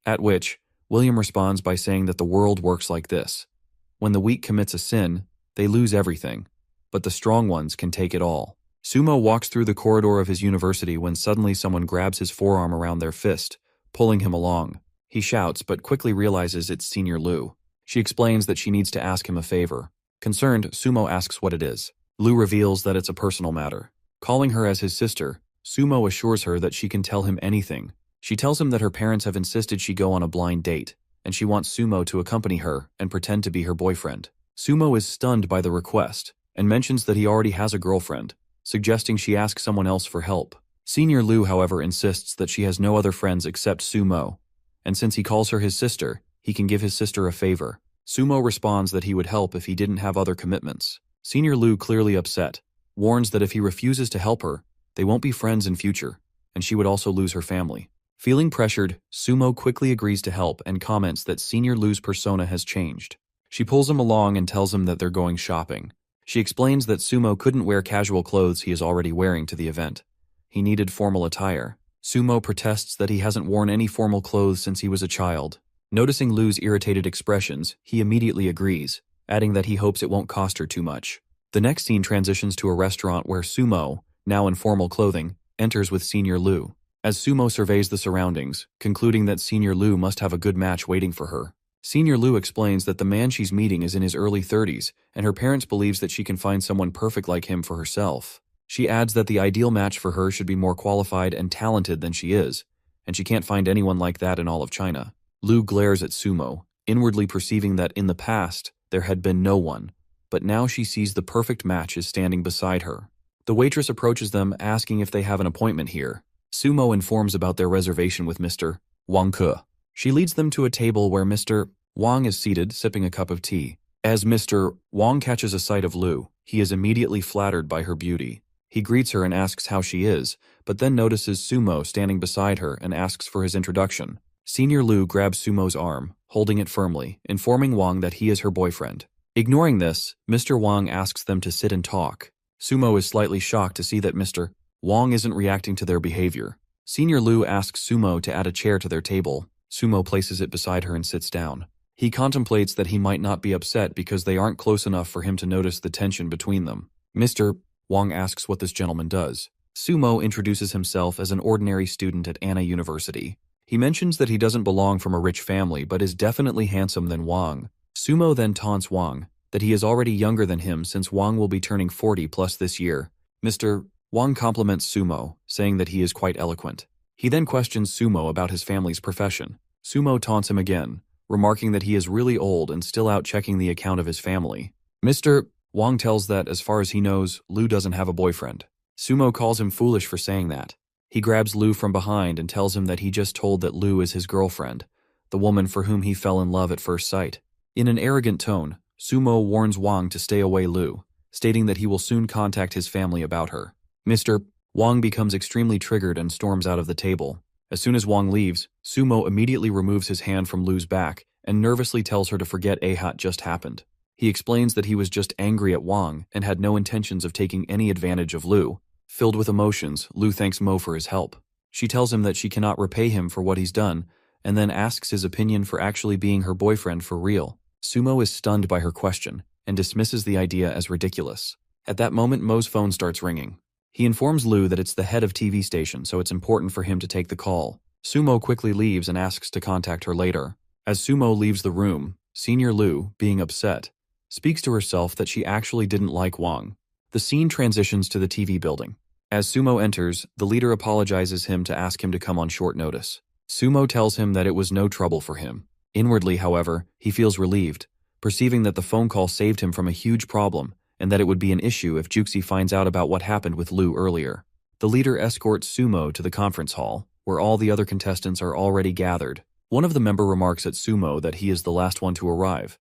At which, William responds by saying that the world works like this. When the weak commits a sin, they lose everything, but the strong ones can take it all. Sumo walks through the corridor of his university when suddenly someone grabs his forearm around their fist, pulling him along. He shouts, but quickly realizes it's Senior Lu. She explains that she needs to ask him a favor. Concerned, Sumo asks what it is. Lu reveals that it's a personal matter. Calling her as his sister, Sumo assures her that she can tell him anything. She tells him that her parents have insisted she go on a blind date, and she wants Sumo to accompany her and pretend to be her boyfriend. Sumo is stunned by the request, and mentions that he already has a girlfriend, suggesting she ask someone else for help. Senior Lu, however, insists that she has no other friends except Sumo, and since he calls her his sister, he can give his sister a favor. Sumo responds that he would help if he didn't have other commitments. Senior Lu, clearly upset, warns that if he refuses to help her, they won't be friends in future, and she would also lose her family. Feeling pressured, Sumo quickly agrees to help and comments that Senior Lu's persona has changed. She pulls him along and tells him that they're going shopping. She explains that Sumo couldn't wear casual clothes he is already wearing to the event. He needed formal attire. Sumo protests that he hasn't worn any formal clothes since he was a child. Noticing Lu's irritated expressions, he immediately agrees, adding that he hopes it won't cost her too much. The next scene transitions to a restaurant where Sumo, now in formal clothing, enters with Senior Lu. As Sumo surveys the surroundings, concluding that Senior Lu must have a good match waiting for her. Senior Lu explains that the man she's meeting is in his early 30s, and her parents believes that she can find someone perfect like him for herself. She adds that the ideal match for her should be more qualified and talented than she is, and she can't find anyone like that in all of China. Lu glares at Sumo, inwardly perceiving that in the past, there had been no one, but now she sees the perfect match is standing beside her. The waitress approaches them, asking if they have an appointment here. Sumo informs about their reservation with Mr. Wang Ke. She leads them to a table where Mr. Wang is seated, sipping a cup of tea. As Mr. Wang catches a sight of Lu, he is immediately flattered by her beauty. He greets her and asks how she is, but then notices Sumo standing beside her and asks for his introduction. Senior Lu grabs Sumo's arm, holding it firmly, informing Wang that he is her boyfriend. Ignoring this, Mr. Wang asks them to sit and talk. Sumo is slightly shocked to see that Mr. Wang isn't reacting to their behavior. Senior Lu asks Sumo to add a chair to their table. Sumo places it beside her and sits down. He contemplates that he might not be upset because they aren't close enough for him to notice the tension between them. Mr. Wang asks what this gentleman does. Sumo introduces himself as an ordinary student at Anna University. He mentions that he doesn't belong from a rich family but is definitely handsome than Wang. Sumo then taunts Wang that he is already younger than him since Wang will be turning 40 plus this year. Mr. Wang compliments Sumo, saying that he is quite eloquent. He then questions Sumo about his family's profession. Sumo taunts him again, remarking that he is really old and still out checking the account of his family. Mr. Wang tells that, as far as he knows, Lu doesn't have a boyfriend. Sumo calls him foolish for saying that. He grabs Lu from behind and tells him that he just told that Lu is his girlfriend, the woman for whom he fell in love at first sight. In an arrogant tone, Sumo warns Wang to stay away Lu, stating that he will soon contact his family about her. Mr. Wang becomes extremely triggered and storms out of the table. As soon as Wang leaves, Sumo immediately removes his hand from Lu's back and nervously tells her to forget what just happened. He explains that he was just angry at Wang and had no intentions of taking any advantage of Lu. Filled with emotions, Lu thanks Mo for his help. She tells him that she cannot repay him for what he's done, and then asks his opinion for actually being her boyfriend for real. Sumo is stunned by her question and dismisses the idea as ridiculous. At that moment, Mo's phone starts ringing. He informs Lu that it's the head of TV station, so it's important for him to take the call. Sumo quickly leaves and asks to contact her later. As Sumo leaves the room, Senior Lu, being upset, speaks to herself that she actually didn't like Wang. The scene transitions to the TV building. As Sumo enters, the leader apologizes him to ask him to come on short notice. Sumo tells him that it was no trouble for him. Inwardly, however, he feels relieved, perceiving that the phone call saved him from a huge problem and that it would be an issue if Juxi finds out about what happened with Lu earlier. The leader escorts Sumo to the conference hall, where all the other contestants are already gathered. One of the members remarks at Sumo that he is the last one to arrive.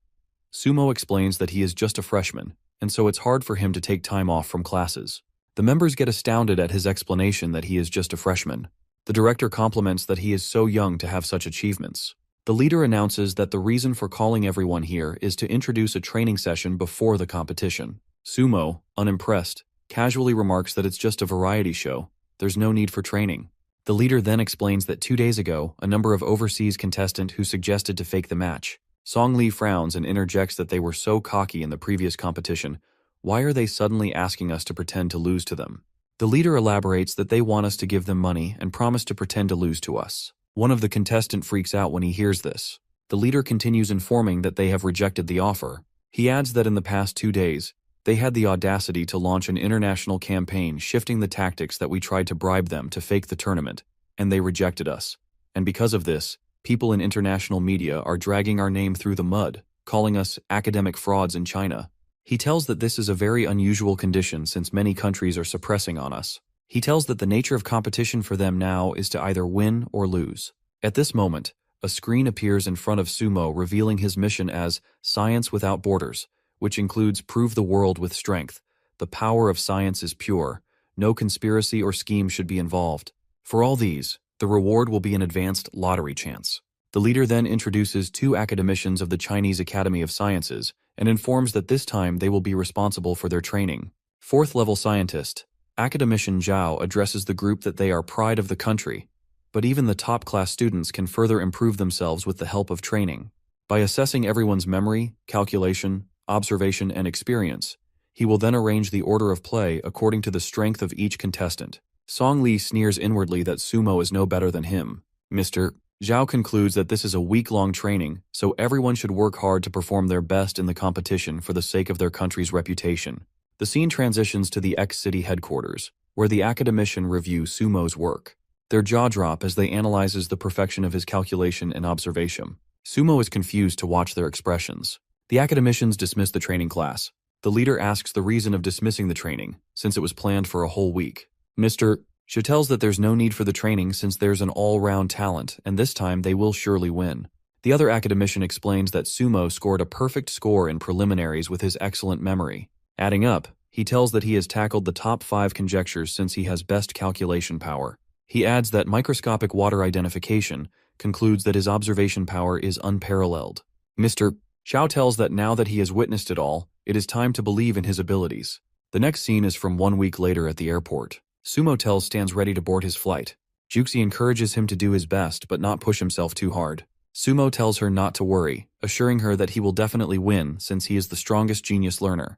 Sumo explains that he is just a freshman, and so it's hard for him to take time off from classes. The members get astounded at his explanation that he is just a freshman. The director compliments that he is so young to have such achievements. The leader announces that the reason for calling everyone here is to introduce a training session before the competition. Sumo, unimpressed, casually remarks that it's just a variety show. There's no need for training. The leader then explains that 2 days ago, a number of overseas contestants who suggested to fake the match. Song Li frowns and interjects that they were so cocky in the previous competition. Why are they suddenly asking us to pretend to lose to them? The leader elaborates that they want us to give them money and promise to pretend to lose to us. One of the contestants freaks out when he hears this. The leader continues informing that they have rejected the offer. He adds that in the past 2 days, they had the audacity to launch an international campaign shifting the tactics that we tried to bribe them to fake the tournament, and they rejected us. And because of this, people in international media are dragging our name through the mud, calling us academic frauds in China. He tells that this is a very unusual condition since many countries are suppressing on us. He tells that the nature of competition for them now is to either win or lose. At this moment, a screen appears in front of Sumo revealing his mission as Science Without Borders, which includes prove the world with strength. The power of science is pure. No conspiracy or scheme should be involved. For all these, the reward will be an advanced lottery chance. The leader then introduces 2 academicians of the Chinese Academy of Sciences and informs that this time they will be responsible for their training. 4th-level scientist, Academician Zhao addresses the group that they are pride of the country, but even the top-class students can further improve themselves with the help of training. By assessing everyone's memory, calculation, observation, and experience, he will then arrange the order of play according to the strength of each contestant. Song Li sneers inwardly that Sumo is no better than him. Mr. Zhao concludes that this is a week-long training, so everyone should work hard to perform their best in the competition for the sake of their country's reputation. The scene transitions to the ex-city headquarters, where the academician review Sumo's work. Their jaw drop as they analyzes the perfection of his calculation and observation. Sumo is confused to watch their expressions. The academicians dismiss the training class. The leader asks the reason of dismissing the training, since it was planned for a whole week. Mr. She tells that there's no need for the training since there's an all-round talent, and this time they will surely win. The other academician explains that Sumo scored a perfect score in preliminaries with his excellent memory. Adding up, he tells that he has tackled the top 5 conjectures since he has best calculation power. He adds that microscopic water identification concludes that his observation power is unparalleled. Mr. Xiao tells that now that he has witnessed it all, it is time to believe in his abilities. The next scene is from 1 week later at the airport. Sumo tells stands ready to board his flight. Juxi encourages him to do his best but not push himself too hard. Sumo tells her not to worry, assuring her that he will definitely win since he is the strongest genius learner.